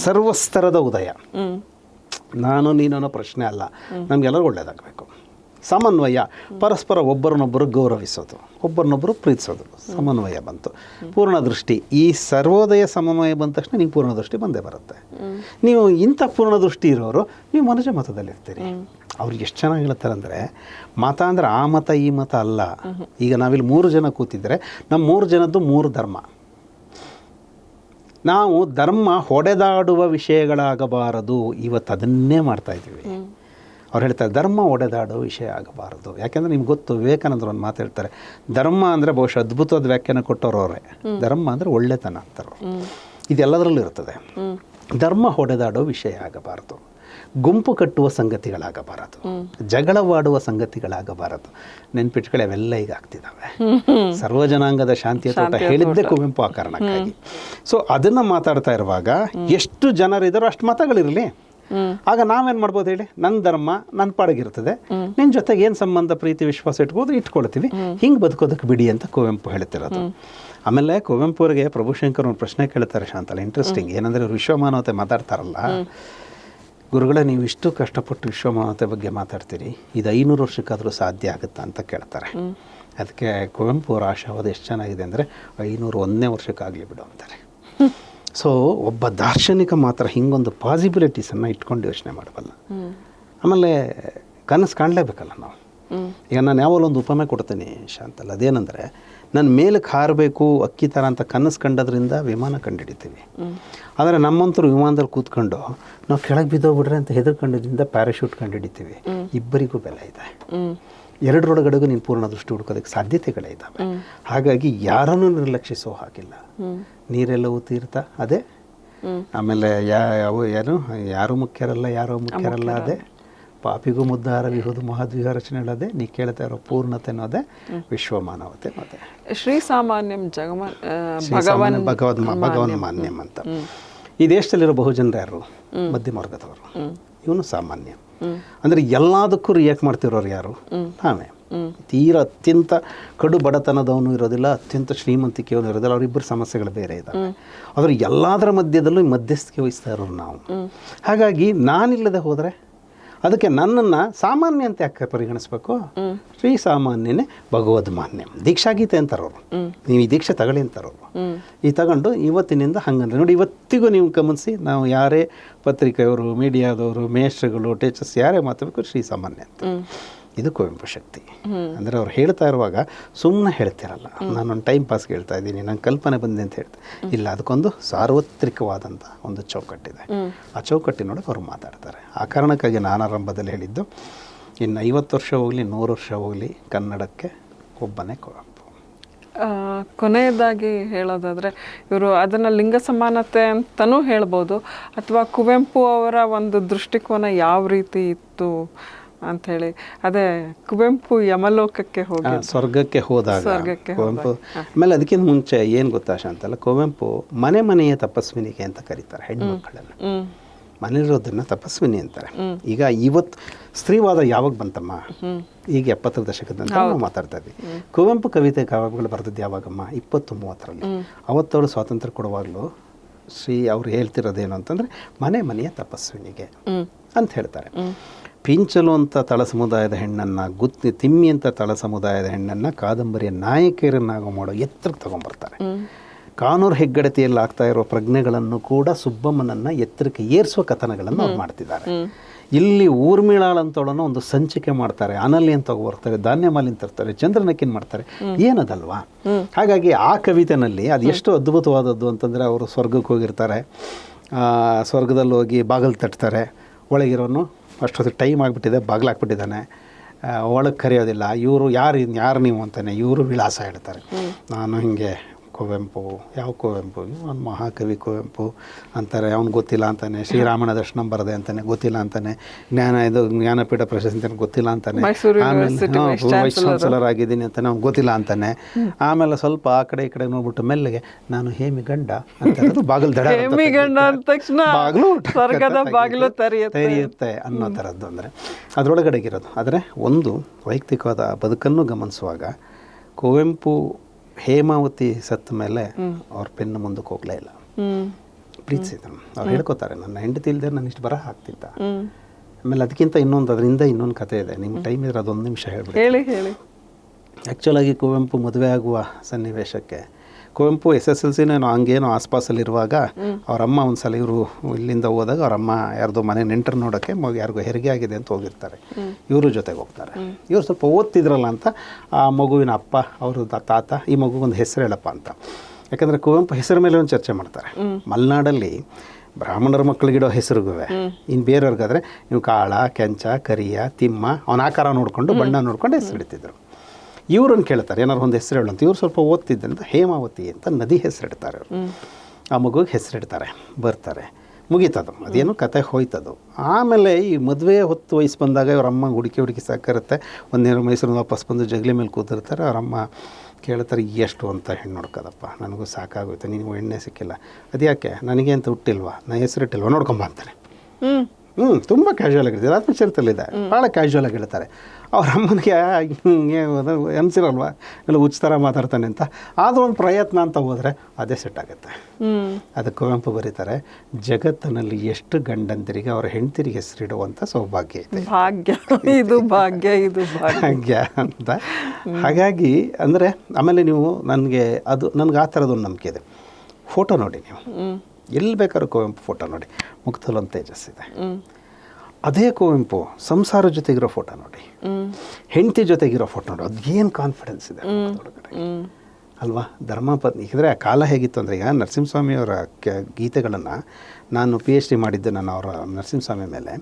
ಸರ್ವಸ್ತರದ ಉದಯ. ನಾನು ನೀನು ಅನ್ನೋ ಪ್ರಶ್ನೆ ಅಲ್ಲ, ನಮಗೆಲ್ಲರೂ ಒಳ್ಳೇದಾಗಬೇಕು. ಸಮನ್ವಯ, ಪರಸ್ಪರ ಒಬ್ಬರನ್ನೊಬ್ಬರು ಗೌರವಿಸೋದು, ಒಬ್ಬರನ್ನೊಬ್ಬರು ಪ್ರೀತಿಸೋದು, ಸಮನ್ವಯ ಬಂತು. ಪೂರ್ಣ ದೃಷ್ಟಿ, ಈ ಸರ್ವೋದಯ ಸಮನ್ವಯ ಬಂದ ತಕ್ಷಣ ನೀವು ಪೂರ್ಣ ದೃಷ್ಟಿ ಬಂದೇ ಬರುತ್ತೆ. ನೀವು ಇಂಥ ಪೂರ್ಣ ದೃಷ್ಟಿ ಇರೋರು ನೀವು ಮನುಜ ಮತದಲ್ಲಿರ್ತೀರಿ. ಅವ್ರಿಗೆ ಎಷ್ಟು ಚೆನ್ನಾಗಿ ಹೇಳ್ತಾರೆ ಅಂದರೆ, ಮತ ಅಂದರೆ ಆ ಮತ ಈ ಮತ ಅಲ್ಲ. ಈಗ ನಾವಿಲ್ಲಿ 3 ಜನ ಕೂತಿದ್ರೆ ನಮ್ಮ 3 ಜನದ್ದು 3 ಧರ್ಮ. ನಾವು ಧರ್ಮ ಹೊಡೆದಾಡುವ ವಿಷಯಗಳಾಗಬಾರದು. ಇವತ್ತು ಅದನ್ನೇ ಮಾಡ್ತಾಯಿದ್ದೀವಿ. ಅವ್ರು ಹೇಳ್ತಾರೆ ಧರ್ಮ ಒಡೆದಾಡೋ ವಿಷಯ ಆಗಬಾರದು. ಯಾಕೆಂದರೆ ನಿಮ್ಗೆ ಗೊತ್ತು, ವಿವೇಕಾನಂದರು ಒಂದು ಮಾತು ಹೇಳ್ತಾರೆ, ಧರ್ಮ ಅಂದರೆ ಬಹುಶಃ ಅದ್ಭುತವಾದ ವ್ಯಾಖ್ಯಾನ ಕೊಟ್ಟವರು ಅವರೇ. ಧರ್ಮ ಅಂದರೆ ಒಳ್ಳೆತನ ಅಂತಾರೆ. ಇದೆಲ್ಲದರಲ್ಲೂ ಇರ್ತದೆ. ಧರ್ಮ ಹೊಡೆದಾಡೋ ವಿಷಯ ಆಗಬಾರ್ದು. ಗುಂಪು ಕಟ್ಟುವ ಸಂಗತಿಗಳಾಗಬಾರದು, ಜಗಳವಾಡುವ ಸಂಗತಿಗಳಾಗಬಾರದು. ನೆನ್ಪಿಟ್ಕೊಳ್ಳಿ, ಅವೆಲ್ಲ ಈಗ ಆಗ್ತಿದ್ದಾವೆ. ಸರ್ವಜನಾಂಗದ ಶಾಂತಿಯ ತೋಟ ಹೇಳಿದ್ದೆ ಕುವೆಂಪು ಆ ಕಾರಣಕ್ಕಾಗಿ. ಸೊ ಅದನ್ನು ಮಾತಾಡ್ತಾ ಇರುವಾಗ ಎಷ್ಟು ಜನರಿದ್ದಾರೋ ಅಷ್ಟು ಮತಗಳಿರಲಿ. ಆಗ ನಾವೇನು ಮಾಡ್ಬೋದು ಹೇಳಿ, ನನ್ನ ಧರ್ಮ ನನ್ನ ಪಾಡಗಿರ್ತದೆ, ನಿನ್ನ ಜೊತೆಗೆ ಏನು ಸಂಬಂಧ, ಪ್ರೀತಿ ವಿಶ್ವಾಸ ಇಟ್ಕೊಳ್ತೀವಿ, ಹಿಂಗೆ ಬದುಕೋದಕ್ಕೆ ಬಿಡಿ ಅಂತ ಕುವೆಂಪು ಹೇಳ್ತಿರೋದು. ಆಮೇಲೆ ಕುವೆಂಪು ಅವರಿಗೆ ಪ್ರಭುಶಂಕರ್ ಒಂದು ಪ್ರಶ್ನೆ ಕೇಳ್ತಾರೆ ಶಾಂತಲ್ಲ, ಇಂಟ್ರೆಸ್ಟಿಂಗ್. ಏನಂದರೆ ವಿಶ್ವಮಾನವತೆ ಮಾತಾಡ್ತಾರಲ್ಲ, ಗುರುಗಳೇ ನೀವು ಇಷ್ಟು ಕಷ್ಟಪಟ್ಟು ವಿಶ್ವಮಾನವತೆ ಬಗ್ಗೆ ಮಾತಾಡ್ತೀರಿ, ಇದು 500 ವರ್ಷಕ್ಕಾದರೂ ಸಾಧ್ಯ ಆಗುತ್ತಾ ಅಂತ ಕೇಳ್ತಾರೆ. ಅದಕ್ಕೆ ಕುವೆಂಪು ಅವರ ಆಶಾವಾದ ಎಷ್ಟು ಚೆನ್ನಾಗಿದೆ ಅಂದರೆ 501ನೇ ವರ್ಷಕ್ಕಾಗಲಿ ಬಿಡು ಅಂತಾರೆ. ಸೊ ಒಬ್ಬ ದಾರ್ಶನಿಕ ಮಾತ್ರ ಹಿಂಗೊಂದು ಪಾಸಿಬಿಲಿಟೀಸನ್ನು ಇಟ್ಕೊಂಡು ಯೋಚನೆ ಮಾಡಬಲ್ಲ. ಆಮೇಲೆ ಕನಸು ಕಾಣಲೇಬೇಕಲ್ಲ ನಾವು. ಈಗ ನಾನು ಯಾವಾಗಲೂ ಒಂದು ಉಪಮೆ ಕೊಡ್ತೀನಿ ಶಾಂತಲ್ಲ, ಅದೇನೆಂದರೆ ನನ್ನ ಮೇಲಕ್ಕೆ ಹಾರಬೇಕು ಅಕ್ಕಿ ಥರ ಅಂತ ಕನಸು ಕಂಡೋದ್ರಿಂದ ವಿಮಾನ ಕಂಡುಹಿಡಿತೀವಿ. ಆದರೆ ನಮ್ಮಂತರು ವಿಮಾನದಲ್ಲಿ ಕೂತ್ಕೊಂಡು ನಾವು ಕೆಳಗೆ ಬಿದ್ದೋಗ್ಬಿಟ್ರೆ ಅಂತ ಹೆದರ್ಕೊಂಡಿದ್ದರಿಂದ ಪ್ಯಾರಾಶೂಟ್ ಕಂಡುಹಿಡಿತೀವಿ. ಇಬ್ಬರಿಗೂ ಬೆಲೆ ಇದೆ. ಎರಡರೊಳಗಡೆಗೂ ನೀನು ಪೂರ್ಣ ದೃಷ್ಟಿ ಹುಡ್ಕೋದಕ್ಕೆ ಸಾಧ್ಯತೆಗಳೇ ಇದ್ದಾವೆ. ಹಾಗಾಗಿ ಯಾರನ್ನೂ ನಿರ್ಲಕ್ಷಿಸೋ ಹಾಗಿಲ್ಲ. ನೀರೆಲ್ಲವೂ ತೀರ್ಥ ಅದೇ, ಆಮೇಲೆ ಯಾರು ಮುಖ್ಯರಲ್ಲ, ಯಾರೋ ಮುಖ್ಯರಲ್ಲ ಅದೇ, ಪಾಪಿಗೂ ಮುದ್ದಾರವಿಹುದು ಮಹದ್ವಿಹ ರಚನೆ ಅದೇ, ನೀ ಕೇಳ್ತಾ ಇರೋ ಪೂರ್ಣತೆ ಅನ್ನೋದೇ ವಿಶ್ವಮಾನವತೆ ಅನ್ನೋದೇ. ಶ್ರೀ ಸಾಮಾನ್ಯಂ ಭಗವನ್ ಮಾನ್ಯಂ ಅಂತ. ಈ ದೇಶದಲ್ಲಿರೋ ಬಹುಜನರು ಯಾರು? ಮಧ್ಯಮ ವರ್ಗದವರು. ಇವನು ಸಾಮಾನ್ಯ. ಅಂದರೆ ಎಲ್ಲದಕ್ಕೂ ರಿಯಾಕ್ಟ್ ಮಾಡ್ತಿರೋರು ಯಾರು? ನಾವೇ. ತೀರ ಅತ್ಯಂತ ಕಡು ಬಡತನದವನು ಇರೋದಿಲ್ಲ, ಅತ್ಯಂತ ಶ್ರೀಮಂತಿಕೆಯವನು ಇರೋದಿಲ್ಲ, ಅವರಿಬ್ಬರು ಸಮಸ್ಯೆಗಳು ಬೇರೆ ಇದ್ದಾವೆ. ಆದರೆ ಎಲ್ಲದರ ಮಧ್ಯದಲ್ಲೂ ಮಧ್ಯಸ್ಥಿಕೆ ವಹಿಸ್ತಾ ಇರೋರು ನಾವು. ಹಾಗಾಗಿ ನಾನಿಲ್ಲದೆ ಹೋದರೆ ಅದಕ್ಕೆ ನನ್ನನ್ನು ಸಾಮಾನ್ಯ ಅಂತ ಯಾಕೆ ಪರಿಗಣಿಸ್ಬೇಕು? ಶ್ರೀ ಸಾಮಾನ್ಯನೇ ಭಗವದ್ ಮಾನ್ಯ. ದೀಕ್ಷಾಗೀತೆ ಅಂತಾರವರು, ನೀವು ಈ ದೀಕ್ಷೆ ತಗೊಳ್ಳಿ ಅಂತಾರವರು. ಈ ತಗೊಂಡು ಇವತ್ತಿನಿಂದ ಹಂಗಂದ್ರೆ ನೋಡಿ, ಇವತ್ತಿಗೂ ನೀವು ಗಮನಿಸಿ, ನಾವು ಯಾರೇ ಪತ್ರಿಕೆಯವರು, ಮೀಡಿಯಾದವರು, ಮೇಷ್ಟ್ರುಗಳು, ಟೀಚರ್ಸ್ ಯಾರೇ ಮಾತಾಡಬೇಕು ಶ್ರೀ ಸಾಮಾನ್ಯ ಅಂತ. ಇದು ಕುವೆಂಪು ಶಕ್ತಿ. ಅಂದರೆ ಅವ್ರು ಹೇಳ್ತಾ ಇರುವಾಗ ಸುಮ್ಮನೆ ಹೇಳ್ತಿರಲ್ಲ, ನಾನೊಂದು ಟೈಮ್ ಪಾಸ್ಗೆ ಹೇಳ್ತಾ ಇದ್ದೀನಿ, ನಂಗೆ ಕಲ್ಪನೆ ಬಂದೆ ಅಂತ ಹೇಳ್ತಾ ಇಲ್ಲ. ಅದಕ್ಕೊಂದು ಸಾರ್ವತ್ರಿಕವಾದಂಥ ಒಂದು ಚೌಕಟ್ಟಿದೆ. ಆ ಚೌಕಟ್ಟಿನೊಳಗೆ ಅವ್ರು ಮಾತಾಡ್ತಾರೆ. ಆ ಕಾರಣಕ್ಕಾಗಿ ನಾನು ಆರಂಭದಲ್ಲಿ ಹೇಳಿದ್ದು, ಇನ್ನು 50 ವರ್ಷ ಹೋಗಲಿ 100 ವರ್ಷ ಹೋಗಲಿ ಕನ್ನಡಕ್ಕೆ ಒಬ್ಬನೇ ಕುವೆಂಪು. ಕೊನೆಯದಾಗಿ ಹೇಳೋದಾದರೆ, ಇವರು ಅದನ್ನು ಲಿಂಗ ಸಮಾನತೆ ಅಂತಲೂ ಹೇಳ್ಬೋದು, ಅಥವಾ ಕುವೆಂಪು ಅವರ ಒಂದು ದೃಷ್ಟಿಕೋನ ಯಾವ ರೀತಿ ಇತ್ತು ಅಂಥೇಳಿ. ಅದೇ ಕುವೆಂಪು ಯಮಲೋಕಕ್ಕೆ ಹೋಗಿ ಸ್ವರ್ಗಕ್ಕೆ ಹೋದಾಗ ಕುವೆಂಪು. ಆಮೇಲೆ ಅದಕ್ಕಿಂತ ಮುಂಚೆ ಏನು ಗೊತ್ತಾ ಶಾಂತಲ್ಲ, ಕುವೆಂಪು ಮನೆಯ ತಪಸ್ವಿನಿಗೆ ಅಂತ ಕರೀತಾರೆ ಹೆಣ್ಮಕ್ಕಳನ್ನ. ಮನೆಯಿರೋದನ್ನ ತಪಸ್ವಿನಿ ಅಂತಾರೆ. ಈಗ ಇವತ್ತು ಸ್ತ್ರೀವಾದ ಯಾವಾಗ ಬಂತಮ್ಮ? ಈಗ 70ರ ದಶಕದಂತ ನಾವು ಮಾತಾಡ್ತಾ ಇದ್ವಿ. ಕುವೆಂಪು ಕವಿತೆ ಕಾವ್ಯಗಳು ಬರೆದದ್ದು ಯಾವಾಗಮ್ಮ? 20-30ರಲ್ಲಿ. ಅವತ್ತವಳು ಸ್ವಾತಂತ್ರ್ಯ ಕೊಡುವಾಗಲೂ ಅವ್ರು ಹೇಳ್ತಿರೋದೇನು ಅಂತಂದರೆ ಮನೆಯ ತಪಸ್ವಿನಿಗೆ ಅಂತ ಹೇಳ್ತಾರೆ. ಪಿಂಚಲು ಅಂತ ತಳ ಸಮುದಾಯದ ಹೆಣ್ಣನ್ನು, ತಿಮ್ಮಿ ಅಂತ ತಳ ಸಮುದಾಯದ ಹೆಣ್ಣನ್ನು ಕಾದಂಬರಿಯ ನಾಯಕಿಯರನ್ನಾಗೋ ಮಾಡೋ ಎತ್ತರಕ್ಕೆ ತಗೊಂಡ್ಬರ್ತಾರೆ. ಕಾನೂರು ಹೆಗ್ಗಡತಿಯಲ್ಲಿ ಆಗ್ತಾ ಇರೋ ಪ್ರಜ್ಞೆಗಳನ್ನು ಕೂಡ ಸುಬ್ಬಮ್ಮನನ್ನು ಎತ್ತರಕ್ಕೆ ಏರಿಸುವ ಕಥನಗಳನ್ನು ಅವ್ರು ಮಾಡ್ತಿದ್ದಾರೆ. ಇಲ್ಲಿ ಊರ್ಮಿಳಾಳ್ ಅಂತವಳನ್ನು ಒಂದು ಸಂಚಿಕೆ ಮಾಡ್ತಾರೆ, ಅನಲಿ ಅಂತ ತಗೊಬರ್ತಾರೆ, ಧಾನ್ಯಮಾಲಿನ ತರ್ತಾರೆ, ಚಂದ್ರನಕ್ಕಿನ್ ಮಾಡ್ತಾರೆ. ಏನದಲ್ವಾ? ಹಾಗಾಗಿ ಆ ಕವಿತೆನಲ್ಲಿ ಅದು ಎಷ್ಟು ಅದ್ಭುತವಾದದ್ದು ಅಂತಂದರೆ, ಅವರು ಸ್ವರ್ಗಕ್ಕೆ ಹೋಗಿರ್ತಾರೆ, ಸ್ವರ್ಗದಲ್ಲಿ ಹೋಗಿ ಬಾಗಿಲು ತಟ್ತಾರೆ, ಒಳಗಿರೋನು ಅಷ್ಟೊತ್ತಿಗೆ ಟೈಮ್ ಆಗಿಬಿಟ್ಟಿದೆ, ಬಾಗಿಲು ಹಾಕ್ಬಿಟ್ಟಿದ್ದಾನೆ, ಒಳಗೆ ಕರೆಯೋದಿಲ್ಲ. ಇವರು ಯಾರು ನೀವು ಅಂತಾನೆ, ಇವರು ವಿಳಾಸ ಹೇಳ್ತಾರೆ. ನಾನು ಹಿಂಗೆ ಕುವೆಂಪು. ಯಾವ ಕುವೆಂಪು? ಒಂದು ಮಹಾಕವಿ ಕುವೆಂಪು ಅಂತಾರೆ. ಅವ್ನು ಗೊತ್ತಿಲ್ಲ ಅಂತಾನೆ. ಶ್ರೀರಾಮನ ದರ್ಶನ ಬರದೆ ಅಂತಾನೆ, ಗೊತ್ತಿಲ್ಲ ಅಂತಾನೆ. ಜ್ಞಾನಪೀಠ ಪ್ರಶಸ್ತಿ ಅಂತ ಗೊತ್ತಿಲ್ಲ ಅಂತಾನೆ. ಆಮೇಲೆ ವೈಸ್ ಚಾನ್ಸಲರ್ ಆಗಿದ್ದೀನಿ ಅಂತಾನೆ, ಅವ್ನು ಗೊತ್ತಿಲ್ಲ ಅಂತಾನೆ. ಆಮೇಲೆ ಸ್ವಲ್ಪ ಆ ಕಡೆ ಈ ಕಡೆ ನೋಡ್ಬಿಟ್ಟು ಮೆಲ್ಲಗೆ ನಾನು ಹೇಮಿ ಗಂಡ ಅಂತ ಬಾಗಿಲು ದಡ ಬಾಗಿಲು ತೆರೆಯುತ್ತೆ ಅನ್ನೋ ಥರದ್ದು. ಅಂದರೆ ಅದರೊಳಗಡೆಗಿರೋದು. ಆದರೆ ಒಂದು ವೈಯಕ್ತಿಕವಾದ ಬದುಕನ್ನು ಗಮನಿಸುವಾಗ ಕುವೆಂಪು ಹೇಮಾವತಿ ಸತ್ತ ಮೇಲೆ ಅವ್ರ ಪೆನ್ನು ಮುಂದಕ್ಕೆ ಹೋಗಲೇ ಇಲ್ಲ. ಪ್ರೀತಿಸಿದ್ರು. ಅವ್ರು ಹೇಳ್ಕೊತಾರೆ, ನನ್ನ ಹೆಂಡತಿ ಇಲ್ಲದೆ ನಾನು ಇಷ್ಟು ಬರಹ ಆಗ್ತಿದ್ದ. ಆಮೇಲೆ ಅದಕ್ಕಿಂತ ಅದರಿಂದ ಇನ್ನೊಂದು ಕಥೆ ಇದೆ. ನಿಮ್ಮ ಟೈಮ್ ಇದ್ರೆ ಅದೊಂದು ನಿಮಿಷ ಹೇಳ್ಬಿಡಿ. ಹೇಳಿ. ಆ್ಯಕ್ಚುಲಾಗಿ ಕುವೆಂಪು ಮದುವೆ ಆಗುವ ಸನ್ನಿವೇಶಕ್ಕೆ ಕುವೆಂಪು SSLCನೇ ಹಂಗೇನೋ ಆಸ್ಪಾಸಲ್ಲಿರುವಾಗ ಅವರಮ್ಮ ಒಂದು ಸಲ ಇವರು ಇಲ್ಲಿಂದ ಹೋದಾಗ ಅವರಮ್ಮ ಯಾರ್ದೋ ಮನೆ ನೆಂಟರು ನೋಡೋಕ್ಕೆ ಯಾರಿಗೋ ಹೆರಿಗೆ ಆಗಿದೆ ಅಂತ ಹೋಗಿರ್ತಾರೆ. ಇವರು ಜೊತೆಗೆ ಹೋಗ್ತಾರೆ. ಇವರು ಸ್ವಲ್ಪ ಓದ್ತಿದ್ರಲ್ಲ ಅಂತ ಆ ಮಗುವಿನ ಅಪ್ಪ ಅವರು ತಾತ ಈ ಮಗುಗೊಂದು ಹೆಸರು ಹೇಳಪ್ಪ ಅಂತ. ಯಾಕಂದರೆ ಕುವೆಂಪು ಹೆಸರು ಮೇಲೆ ಒಂದು ಚರ್ಚೆ ಮಾಡ್ತಾರೆ. ಮಲೆನಾಡಲ್ಲಿ ಬ್ರಾಹ್ಮಣರ ಮಕ್ಕಳಿಗಿಡೋ ಹೆಸರುಗೂ ಇನ್ನು ಬೇರೆಯವ್ರಿಗಾದ್ರೆ ನೀವು ಕಾಳ, ಕೆಂಚ, ಕರಿಯ, ತಿಮ್ಮ ಅವನ ಆಕಾರ ನೋಡಿಕೊಂಡು ಬಣ್ಣ ನೋಡ್ಕೊಂಡು ಹೆಸರು ಇಡ್ತಿದ್ರು. ಇವ್ರನ್ನ ಕೇಳ್ತಾರೆ ಏನಾರು ಒಂದು ಹೆಸರು ಹೇಳು ಅಂತ. ಇವ್ರು ಸ್ವಲ್ಪ ಓದ್ತಿದ್ದಂತ ಹೇಮಾವತಿ ಅಂತ ನದಿ ಹೆಸರಿಡ್ತಾರೆ. ಅವರು ಆ ಮಗುಗೆ ಹೆಸರಿಡ್ತಾರೆ. ಬರ್ತಾರೆ ಮುಗೀತದು, ಅದೇನು ಕತೆ ಹೋಯ್ತದು. ಆಮೇಲೆ ಈ ಮದುವೆ ಹೊತ್ತು ವಯಸ್ಸು ಬಂದಾಗ ಇವ್ರ ಅಮ್ಮ ಹುಡುಕಿ ಸಾಕಿರುತ್ತೆ. ಒಂದೇನೋ ಮೈಸೂರಿನ ವಾಪಸ್ ಬಂದು ಜಗಲಿ ಮೇಲೆ ಕೂತಿರ್ತಾರೆ. ಅವ್ರಮ್ಮ ಕೇಳ್ತಾರೆ, ಎಷ್ಟು ಅಂತ ಹೆಣ್ಣು ನೋಡ್ಕೋದಪ್ಪ, ನನಗೂ ಸಾಕಾಗೋಯ್ತು, ನಿನಗೂ ಹೆಣ್ಣೆ ಸಿಕ್ಕಿಲ್ಲ. ಅದು ಯಾಕೆ, ನನಗೆ ಅಂತ ಹುಟ್ಟಿಲ್ವಾ, ನಾ ಹೆಸರಿಟ್ಟಿಲ್ವ, ನೋಡ್ಕೊಂಬ ಅಂತಾನೆ. ತುಂಬ ಕ್ಯಾಶುವಲ್ ಆಗಿರ್ತೀವಿ, ಆತ್ಮಚರಿತ್ರಲ್ಲಿದೆ, ಭಾಳ ಕ್ಯಾಶುವಲ್ ಆಗಿ ಹೇಳ್ತಾರೆ. ಅವ್ರ ಅಮ್ಮನಿಗೆ ಅನ್ಸಿರಲ್ವ, ಎಲ್ಲ ಹುಚ್ಚ ಥರ ಮಾತಾಡ್ತಾನೆ ಅಂತ. ಆದರೂ ಒಂದು ಪ್ರಯತ್ನ ಅಂತ ಹೋದರೆ ಅದೇ ಸೆಟ್ ಆಗುತ್ತೆ. ಅದಕ್ಕೆ ಕುವೆಂಪು ಬರೀತಾರೆ, ಜಗತ್ತಿನಲ್ಲಿ ಎಷ್ಟು ಗಂಡಂದಿರಿಗೆ ಅವರ ಹೆಂಡತಿರಿಗೆ ಹೆಸರಿಡುವಂಥ ಸೌಭಾಗ್ಯ ಇದೆ, ಭಾಗ್ಯ ಇದು ಭಾಗ್ಯ ಇದು ಭಾಗ್ಯ ಅಂತ. ಹಾಗಾಗಿ ಅಂದರೆ ಆಮೇಲೆ ನೀವು ನನಗೆ ಆ ಥರದೊಂದು ನಂಬಿಕೆ ಇದೆ. ಫೋಟೋ ನೋಡಿ, ನೀವು ಎಲ್ಲಿ ಬೇಕಾದ್ರೂ ಕುವೆಂಪು ಫೋಟೋ ನೋಡಿ, ಮುಖದಲ್ಲೊಂದು ತೇಜಸ್ಸಿದೆ. ಅದೇ ಕುವೆಂಪು ಸಂಸಾರ ಜೊತೆಗಿರೋ ಫೋಟೋ ನೋಡಿ, ಹೆಂಡತಿ ಜೊತೆಗಿರೋ ಫೋಟೋ ನೋಡಿ, ಅದೇನು ಕಾನ್ಫಿಡೆನ್ಸ್ ಇದೆ ಒಳಗಡೆ ಅಲ್ವಾ. ಧರ್ಮಪತ್ನಿ ಇದ್ರೆ ಆ ಕಾಲ ಹೇಗಿತ್ತು ಅಂದರೆ, ಈಗ ನರಸಿಂಹಸ್ವಾಮಿಯವರ ಗೀತೆಗಳನ್ನು ನಾನು PhD ಮಾಡಿದ್ದೆ ನಾನು ಅವರ ನರಸಿಂಹಸ್ವಾಮಿ ಮೇಲೆ.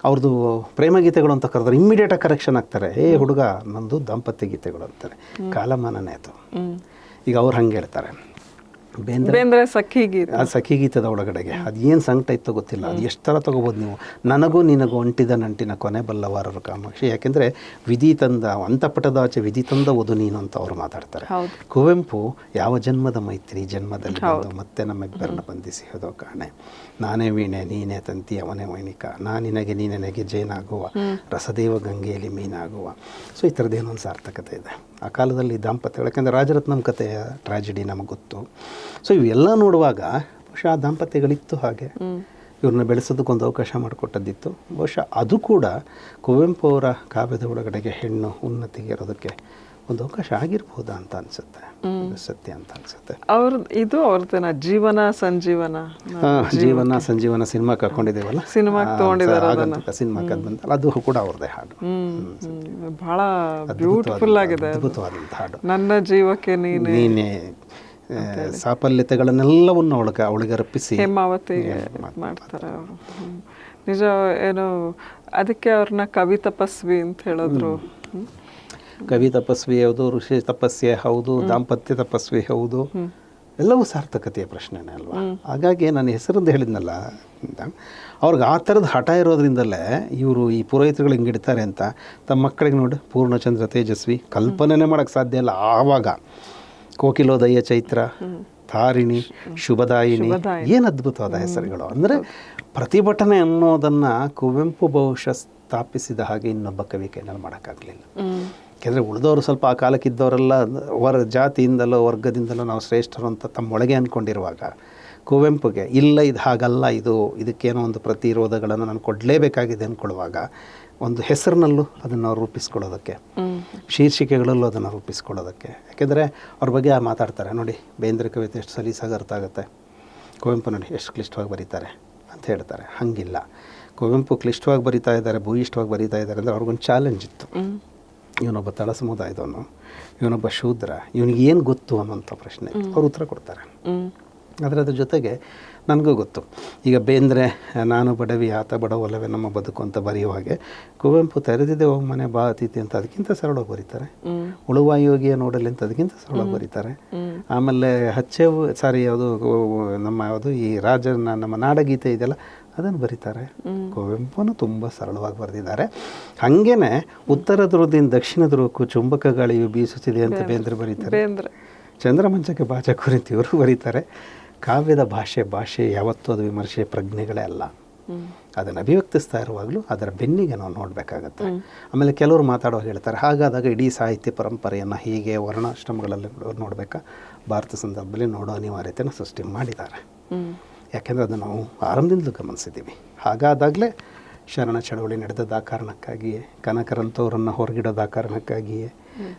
ಅವ್ರದ್ದು ಪ್ರೇಮ ಗೀತೆಗಳು ಅಂತ ಕರೆದ್ರೆ ಇಮ್ಮಿಡಿಯೇಟಾಗಿ ಕರೆಕ್ಷನ್ ಆಗ್ತಾರೆ, ಹುಡುಗ ನಂದು ದಾಂಪತ್ಯ ಗೀತೆಗಳು ಅಂತಾರೆ. ಕಾಲಮಾನನೇ ಅದು. ಈಗ ಅವ್ರು ಹಂಗೆ ಹೇಳ್ತಾರೆ, ಬೇಂದ್ರೆ ಸಖಿ ಗೀತೆ, ಆ ಸಖಿ ಗೀತದ ಒಳಗಡೆಗೆ ಅದು ಏನು ಸಂಕಟ ಇತ್ತು ಗೊತ್ತಿಲ್ಲ, ಅದು ಎಷ್ಟು ಥರ ತೊಗೋಬೋದು ನೀವು. ನನಗೂ ನಿನಗೂ ಅಂಟಿದ ನಂಟಿನ ಕೊನೆ ಬಲ್ಲವಾರರು ಕಾಮಾಕ್ಷಿ, ಯಾಕೆಂದರೆ ವಿಧಿ ತಂದ ಅಂತಪಟದಾಚೆ ವಿಧಿ ತಂದ ವಧು ನೀನು ಅಂತ ಅವ್ರು ಮಾತಾಡ್ತಾರೆ. ಕುವೆಂಪು ಯಾವ ಜನ್ಮದ ಮೈತ್ರಿ ಜನ್ಮದಲ್ಲಿ ಮತ್ತೆ ನಮ್ಮಿಬ್ಬರನ್ನ ಬಂಧಿಸಿ ಹೋದೋ ಕಾಣೆ, ನಾನೇ ವೀಣೆ ನೀನೇ ತಂತಿ ಅವನೇ ವೈಣಿಕ, ನಾನಿನಗೆ ನೀನೆನಗೆ ಜೇನಾಗುವ ರಸದೇವ ಗಂಗೆಯಲ್ಲಿ ಮೀನಾಗುವ. ಸೊ ಈ ಥರದ್ದೇನೋ ಒಂದು ಸಾರ್ಥಕತೆ ಇದೆ ಆ ಕಾಲದಲ್ಲಿ ದಾಂಪತ್ಯಗಳು. ಯಾಕೆಂದರೆ ರಾಜರತ್ನಂ ಕಥೆಯ ಟ್ರಾಜಿಡಿ ನಮಗೆ ಗೊತ್ತು. ಸೊ ಇವೆಲ್ಲ ನೋಡುವಾಗ ಬಹುಶಃ ಆ ದಾಂಪತ್ಯಗಳಿತ್ತು, ಹಾಗೆ ಇವ್ರನ್ನ ಬೆಳೆಸೋದಕ್ಕೊಂದು ಅವಕಾಶ ಮಾಡಿಕೊಟ್ಟದ್ದಿತ್ತು. ಬಹುಶಃ ಅದು ಕೂಡ ಕುವೆಂಪು ಅವರ ಕಾವ್ಯದ ಒಳಗಡೆಗೆ ಹೆಣ್ಣು ಉನ್ನತಿಗೆ ಇರೋದಕ್ಕೆ ಒಂದು ಅವಕಾಶ ಆಗಿರ್ಬೋದಾ ಅಂತ ಅನಿಸುತ್ತೆ. ಸತ್ಯ ಅಂತ ಅನಿಸುತ್ತೆ. ಇದು ಅವ್ರದ್ದೇನ ಜೀವನ ಸಂಜೀವನ ಜೀವನ ಸಂಜೀವನ ಸಿನಿಮಾಕ್ಕೆ ಹಾಕೊಂಡಿದ್ದೇವಲ್ಲ, ಸಿನಿಮಾಕ್ಕೆ ತೊಗೊಂಡಿದ್ದಾರೆ, ಸಿನಿಮಾಕ್ಕೆ ಬಂತಲ್ಲ, ಅದು ಕೂಡ ಅವ್ರದ್ದೇ ಹಾಡು. ಬಹಳ ಬ್ಯೂಟಿಫುಲ್ ಆಗಿದೆ, ಅದ್ಭುತವಾದಂಥ ಹಾಡು. ನನ್ನ ಜೀವಕ್ಕೆ ನೀನೇ ಸಾಫಲ್ಯತೆಗಳನ್ನೆಲ್ಲವನ್ನು ಅವಳಿಗೆ ಅರ್ಪಿಸಿ ಹೇಮಾವತಿ ಮಾಡ್ತಾರೆ ಅವರು. ನಿಜ ಏನು, ಅದಕ್ಕೆ ಅವ್ರನ್ನ ಕವಿ ತಪಸ್ವಿ ಅಂತ ಹೇಳಿದ್ರು. ಕವಿ ತಪಸ್ವಿ ಹೌದು, ಋಷಿ ತಪಸ್ಯೆ ಹೌದು, ದಾಂಪತ್ಯ ತಪಸ್ವಿ ಹೌದು, ಎಲ್ಲವೂ ಸಾರ್ಥಕತೆಯ ಪ್ರಶ್ನೆನೇ ಅಲ್ವಾ. ಹಾಗಾಗಿ ನಾನು ಹೆಸರಿಂದ ಹೇಳಿದ್ನಲ್ಲ, ಅವ್ರಿಗೆ ಆ ಥರದ ಹಠ ಇರೋದ್ರಿಂದಲೇ ಇವರು ಈ ಪುರೋಹಿತರುಗಳು ಹಿಂಗಿಡ್ತಾರೆ ಅಂತ ತಮ್ಮ ಮಕ್ಕಳಿಗೆ ನೋಡಿ, ಪೂರ್ಣಚಂದ್ರ ತೇಜಸ್ವಿ ಕಲ್ಪನೆನೇ ಮಾಡೋಕ್ಕೆ ಸಾಧ್ಯ ಇಲ್ಲ. ಆವಾಗ ಕೋಕಿಲೋದಯ ಚೈತ್ರ, ತಾರಿಣಿ, ಶುಭದಾಯಿನಿ, ಏನು ಅದ್ಭುತವಾದ ಹೆಸರುಗಳು. ಅಂದರೆ ಪ್ರತಿಭಟನೆ ಅನ್ನೋದನ್ನು ಕುವೆಂಪು ಬಹುಶಃ ಸ್ಥಾಪಿಸಿದ ಹಾಗೆ ಇನ್ನೊಬ್ಬ ಕವಿ ಕೈನಲ್ಲಿ ಮಾಡೋಕ್ಕಾಗಲಿಲ್ಲ. ಯಾಕೆಂದರೆ ಉಳಿದವರು ಸ್ವಲ್ಪ ಆ ಕಾಲಕ್ಕಿದ್ದವರೆಲ್ಲ ಜಾತಿಯಿಂದಲೋ ವರ್ಗದಿಂದಲೋ ನಾವು ಶ್ರೇಷ್ಠರು ಅಂತ ತಮ್ಮೊಳಗೆ ಅಂದ್ಕೊಂಡಿರುವಾಗ, ಕುವೆಂಪುಗೆ ಇಲ್ಲ ಇದು ಹಾಗಲ್ಲ, ಇದಕ್ಕೇನೋ ಒಂದು ಪ್ರತಿರೋಧಗಳನ್ನು ನಾನು ಕೊಡಲೇಬೇಕಾಗಿದೆ ಅಂದ್ಕೊಳ್ಳುವಾಗ ಒಂದು ಹೆಸರಿನಲ್ಲೂ ಅದನ್ನು ರೂಪಿಸ್ಕೊಳ್ಳೋದಕ್ಕೆ, ಶೀರ್ಷಿಕೆಗಳಲ್ಲೂ ಅದನ್ನು ರೂಪಿಸ್ಕೊಳ್ಳೋದಕ್ಕೆ. ಯಾಕೆಂದರೆ ಅವ್ರ ಬಗ್ಗೆ ಮಾತಾಡ್ತಾರೆ ನೋಡಿ, ಬೇಂದ್ರೆ ಕವಿತೆ ಎಷ್ಟು ಸಲೀಸಾಗಿ ಅರ್ಥ ಆಗುತ್ತೆ, ಕುವೆಂಪು ನೋಡಿ ಎಷ್ಟು ಕ್ಲಿಷ್ಟವಾಗಿ ಬರೀತಾರೆ ಅಂತ ಹೇಳ್ತಾರೆ. ಹಾಗಿಲ್ಲ, ಕುವೆಂಪು ಕ್ಲಿಷ್ಟವಾಗಿ ಬರಿತಾ ಇದ್ದಾರೆ, ಭೂಯಿಷ್ಠವಾಗಿ ಬರಿತಾ ಇದ್ದಾರೆ ಅಂದರೆ ಅವ್ರಿಗೊಂದು ಚಾಲೆಂಜ್ ಇತ್ತು. ಇವನೊಬ್ಬ ತಳ ಸಮುದಾಯದವನು, ಇವನೊಬ್ಬ ಶೂದ್ರ, ಇವನಿಗೆ ಏನು ಗೊತ್ತು ಅನ್ನೋಂಥ ಪ್ರಶ್ನೆ ಅವ್ರು ಉತ್ತರ ಕೊಡ್ತಾರೆ. ಆದರೆ ಅದ್ರ ಜೊತೆಗೆ ನನಗೂ ಗೊತ್ತು, ಈಗ ಬೇಂದ್ರೆ ನಾನು ಬಡವಿ ಆತ ಬಡವಲ್ಲವೇ ನಮ್ಮ ಬದುಕು ಅಂತ ಬರೆಯುವಾಗೆ, ಕುವೆಂಪು ತೆರೆದಿದೆ ಓ ಮನೆ ಬಾ ಅತಿಥಿ ಅಂತ ಅದಕ್ಕಿಂತ ಸರಳವಾಗಿ ಬರೀತಾರೆ. ಉಳುವ ಯೋಗಿಯ ನೋಡಲಿ ಅಂತ ಅದಕ್ಕಿಂತ ಸರಳವಾಗಿ ಬರೀತಾರೆ. ಆಮೇಲೆ ಯಾವುದು ಈ ರಾಜನ ನಮ್ಮ ನಾಡಗೀತೆ ಇದೆಯಲ್ಲ ಅದನ್ನು ಬರೀತಾರೆ. ಕುವೆಂಪುನು ತುಂಬ ಸರಳವಾಗಿ ಬರೆದಿದ್ದಾರೆ. ಹಾಗೇನೆ ಉತ್ತರ ಧ್ರುವದಿಂದ ದಕ್ಷಿಣ ಧ್ರುವಕ್ಕೂ ಚುಂಬಕ ಗಾಳಿಯು ಬೀಸುತ್ತಿದೆ ಅಂತ ಬೇಂದ್ರೆ ಬರೀತಾರೆ. ಚಂದ್ರಮಂಚಕ್ಕೆ ಬಾಚ ಕುರಿತು ಇವರು ಬರೀತಾರೆ. ಕಾವ್ಯದ ಭಾಷೆ ಯಾವತ್ತೂ ಅದು ವಿಮರ್ಶೆ ಪ್ರಜ್ಞೆಗಳೇ ಅಲ್ಲ. ಅದನ್ನು ಅಭಿವ್ಯಕ್ತಿಸ್ತಾ ಇರುವಾಗಲೂ ಅದರ ಬೆನ್ನಿಗೆ ನಾವು ನೋಡಬೇಕಾಗತ್ತೆ. ಆಮೇಲೆ ಕೆಲವರು ಮಾತಾಡುವಾಗ ಹೇಳ್ತಾರೆ, ಹಾಗಾದಾಗ ಇಡೀ ಸಾಹಿತ್ಯ ಪರಂಪರೆಯನ್ನು ಹೀಗೆ ವರ್ಣಾಶ್ರಮಗಳಲ್ಲಿ ನೋಡಬೇಕಾ, ಭಾರತ ಸಂದರ್ಭದಲ್ಲಿ ನೋಡೋ ಅನಿವಾರ್ಯತೆಯನ್ನು ಸೃಷ್ಟಿ ಮಾಡಿದ್ದಾರೆ. ಯಾಕೆಂದರೆ ಅದನ್ನು ನಾವು ಆರಂಭದಿಂದಲೂ ಗಮನಿಸಿದ್ದೀವಿ. ಹಾಗಾದಾಗಲೇ ಶರಣ ಚಳವಳಿ ನಡೆದದ್ದು ಆ ಕಾರಣಕ್ಕಾಗಿಯೇ, ಕನಕರಂಥವ್ರನ್ನು ಹೊರಗಿಡೋದು ಆ ಕಾರಣಕ್ಕಾಗಿಯೇ,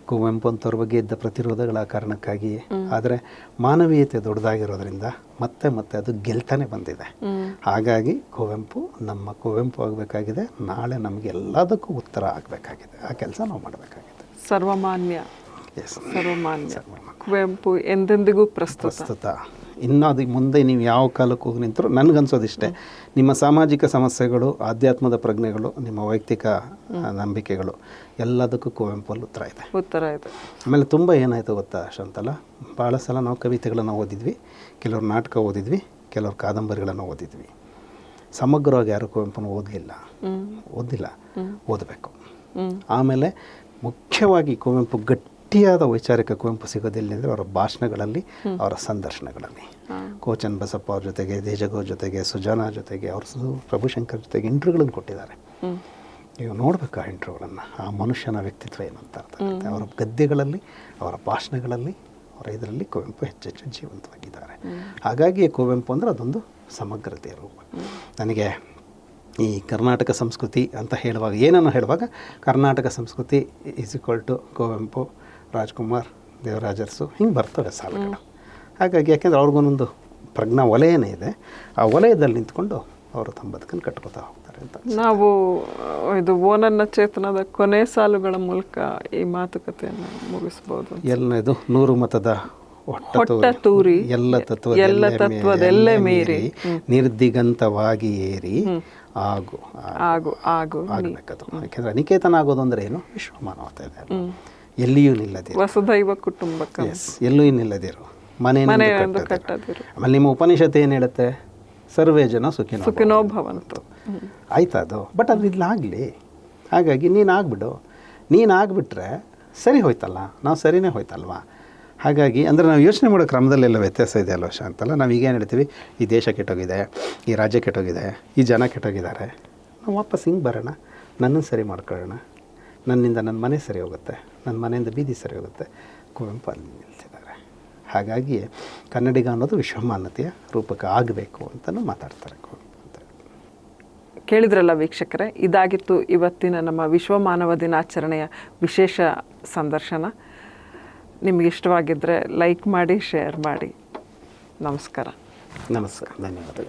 ಕುವೆಂಪು ಅಂಥವ್ರ ಬಗ್ಗೆ ಇದ್ದ ಪ್ರತಿರೋಧಗಳ ಕಾರಣಕ್ಕಾಗಿಯೇ. ಆದರೆ ಮಾನವೀಯತೆ ದೊಡ್ಡದಾಗಿರೋದ್ರಿಂದ ಮತ್ತೆ ಅದು ಗೆಲ್ತಾನೆ ಬಂದಿದೆ. ಹಾಗಾಗಿ ನಮ್ಮ ಕುವೆಂಪು ಆಗಬೇಕಾಗಿದೆ. ನಾಳೆ ನಮಗೆ ಎಲ್ಲದಕ್ಕೂ ಉತ್ತರ ಆಗಬೇಕಾಗಿದೆ. ಆ ಕೆಲಸ ನಾವು ಮಾಡಬೇಕಾಗಿದೆ. ಸರ್ವಮಾನ್ಯ ಕುವೆಂಪು ಎಂದೆಂದಿಗೂ ಪ್ರಸ್ತುತ. ಇನ್ನು ಅದು ಮುಂದೆ ನೀವು ಯಾವ ಕಾಲಕ್ಕೆ ಹೋಗಿ ನಿಂತರೂ ನನಗನ್ಸೋದಿಷ್ಟೇ, ನಿಮ್ಮ ಸಾಮಾಜಿಕ ಸಮಸ್ಯೆಗಳು, ಆಧ್ಯಾತ್ಮದ ಪ್ರಜ್ಞೆಗಳು, ನಿಮ್ಮ ವೈಯಕ್ತಿಕ ನಂಬಿಕೆಗಳು ಎಲ್ಲದಕ್ಕೂ ಕುವೆಂಪಲ್ಲಿ ಉತ್ತರ ಇದೆ. ಆಮೇಲೆ ತುಂಬ ಏನಾಯಿತು ಗೊತ್ತಾ ಶಾಂತಲ, ಭಾಳ ಸಲ ನಾವು ಕವಿತೆಗಳನ್ನು ಓದಿದ್ವಿ, ಕೆಲವರು ನಾಟಕ ಓದಿದ್ವಿ, ಕೆಲವರು ಕಾದಂಬರಿಗಳನ್ನು ಓದಿದ್ವಿ. ಸಮಗ್ರವಾಗಿ ಯಾರು ಕುವೆಂಪುನ ಓದಿಲ್ಲ ಓದಬೇಕು. ಆಮೇಲೆ ಮುಖ್ಯವಾಗಿ ಕುವೆಂಪು ಗಟ್ಟಿಯಾದ ವೈಚಾರಿಕ ಕುವೆಂಪು ಸಿಗೋದಿಲ್ಲ ಅಂದರೆ ಅವರ ಭಾಷಣಗಳಲ್ಲಿ, ಅವರ ಸಂದರ್ಶನಗಳಲ್ಲಿ. ಕೋಚನ್ ಬಸಪ್ಪ ಅವ್ರ ಜೊತೆಗೆ, ದೇಜಗೋ ಜೊತೆಗೆ, ಸುಜಾನಾ ಜೊತೆಗೆ, ಅವರು ಪ್ರಭುಶಂಕರ್ ಜೊತೆಗೆ ಇಂಟರ್ವ್ಯೂಗಳನ್ನು ಕೊಟ್ಟಿದ್ದಾರೆ. ನೀವು ನೋಡಬೇಕು ಆ ಇಂಟರ್ವ್ಯೂಗಳನ್ನು. ಆ ಮನುಷ್ಯನ ವ್ಯಕ್ತಿತ್ವ ಏನಂತ ಅರ್ಥ ಆಗುತ್ತೆ. ಅವರ ಗದ್ಯಗಳಲ್ಲಿ, ಅವರ ಭಾಷಣಗಳಲ್ಲಿ, ಅವರ ಇದರಲ್ಲಿ ಕುವೆಂಪು ಹೆಚ್ಚೆಚ್ಚು ಜೀವಂತವಾಗಿದ್ದಾರೆ. ಹಾಗಾಗಿ ಕುವೆಂಪು ಅಂದರೆ ಅದೊಂದು ಸಮಗ್ರತೆಯ ರೂಪ. ನನಗೆ ಈ ಕರ್ನಾಟಕ ಸಂಸ್ಕೃತಿ ಅಂತ ಹೇಳುವಾಗ ಕರ್ನಾಟಕ ಸಂಸ್ಕೃತಿ = ಕುವೆಂಪು, ರಾಜ್ಕುಮಾರ್, ದೇವರಾಜರ್ಸು ಹಿಂಗೆ ಬರ್ತವೆ ಸಾಲುಗಳು. ಹಾಗಾಗಿ ಯಾಕೆಂದರೆ ಅವ್ರಿಗೊಂದೊಂದು ಪ್ರಜ್ಞಾ ವಲಯನೇ ಇದೆ. ಆ ವಲಯದಲ್ಲಿ ನಿಂತ್ಕೊಂಡು ಅವರು ತಮ್ಮ ಬದುಕನ್ನು ಕಟ್ಕೋತಾ ಹೋಗ್ತಾರೆ ಅಂತ. ನಾವು ಇದು ಓನನ್ನ ಚೇತನದ ಕೊನೆ ಸಾಲುಗಳ ಮೂಲಕ ಈ ಮಾತುಕತೆಯನ್ನು ಮುಗಿಸ್ಬೋದು. ಎಲ್ಲದು 100 ಮತದ ಹೊಟ್ಟ ತೂರಿ ಎಲ್ಲ ತತ್ವದೆಲ್ಲೆ ಮೀರಿ ನಿರ್ದಿಗಂತವಾಗಿ ಏರಿ ಆಗಬೇಕದು. ಯಾಕೆಂದರೆ ಅನಿಕೇತನ ಆಗೋದು ಅಂದರೆ ಏನು? ವಿಶ್ವಮಾನವತೆ ಇದೆ, ಎಲ್ಲಿಯೂ ನಿಲ್ಲದಿರು, ವಸುದೈವ ಕುಟುಂಬಕ, ಎಲ್ಲೂ ನಿಲ್ಲದಿರು, ಮನೆಯನ್ನು ಕಟ್ಟದಿರು. ಆಮೇಲೆ ನಿಮ್ಮ ಉಪನಿಷತ್ತು ಏನು ಹೇಳುತ್ತೆ? ಸರ್ವೇ ಜನ ಸುಖಿನೋ ಭವಂತು. ಆಯ್ತಾ ಅದು? ಬಟ್ ಅದು ಇಲ್ಲಾಗಲಿ. ಹಾಗಾಗಿ ನೀನು ಆಗ್ಬಿಟ್ರೆ ಸರಿ ಹೋಯ್ತಲ್ಲ, ನಾವು ಸರಿನೇ ಹೋಯ್ತಲ್ವಾ? ಹಾಗಾಗಿ ಅಂದರೆ ನಾವು ಯೋಚನೆ ಮಾಡೋ ಕ್ರಮದಲ್ಲೆಲ್ಲ ವ್ಯತ್ಯಾಸ ಇದೆ ಅಲ್ವ ಅಂತಲ್ಲ. ನಾವು ಈಗೇನು ಹೇಳ್ತೀವಿ, ಈ ದೇಶ ಕೆಟ್ಟೋಗಿದೆ, ಈ ರಾಜ್ಯ ಕೆಟ್ಟೋಗಿದೆ, ಈ ಜನ ಕೆಟ್ಟೋಗಿದ್ದಾರೆ, ನಾವು ವಾಪಸ್ ಹಿಂಗೆ ಬರೋಣ, ನನ್ನನ್ನು ಸರಿ ಮಾಡ್ಕೊಳ್ಳೋಣ, ನನ್ನಿಂದ ನನ್ನ ಮನೆ ಸರಿ ಹೋಗುತ್ತೆ, ನನ್ನ ಮನೆಯಿಂದ ಬೀದಿ ಸರಿ ಹೋಗುತ್ತೆ. ಕುವೆಂಪು ಅಲ್ಲಿ ನಿಲ್ಸಿದ್ದಾರೆ. ಹಾಗಾಗಿ ಕನ್ನಡಿಗ ಅನ್ನೋದು ವಿಶ್ವಮಾನ್ಯತೆಯ ರೂಪಕ ಆಗಬೇಕು ಅಂತಲೂ ಮಾತಾಡ್ತಾರೆ ಕುವೆಂಪು ಅಂತ. ಕೇಳಿದ್ರಲ್ಲ ವೀಕ್ಷಕರೇ, ಇದಾಗಿತ್ತು ಇವತ್ತಿನ ನಮ್ಮ ವಿಶ್ವ ಮಾನವ ದಿನಾಚರಣೆಯ ವಿಶೇಷ ಸಂದರ್ಶನ. ನಿಮಗೆ ಇಷ್ಟವಾಗಿದ್ದರೆ ಲೈಕ್ ಮಾಡಿ, ಶೇರ್ ಮಾಡಿ. ನಮಸ್ಕಾರ. ಧನ್ಯವಾದಗಳು.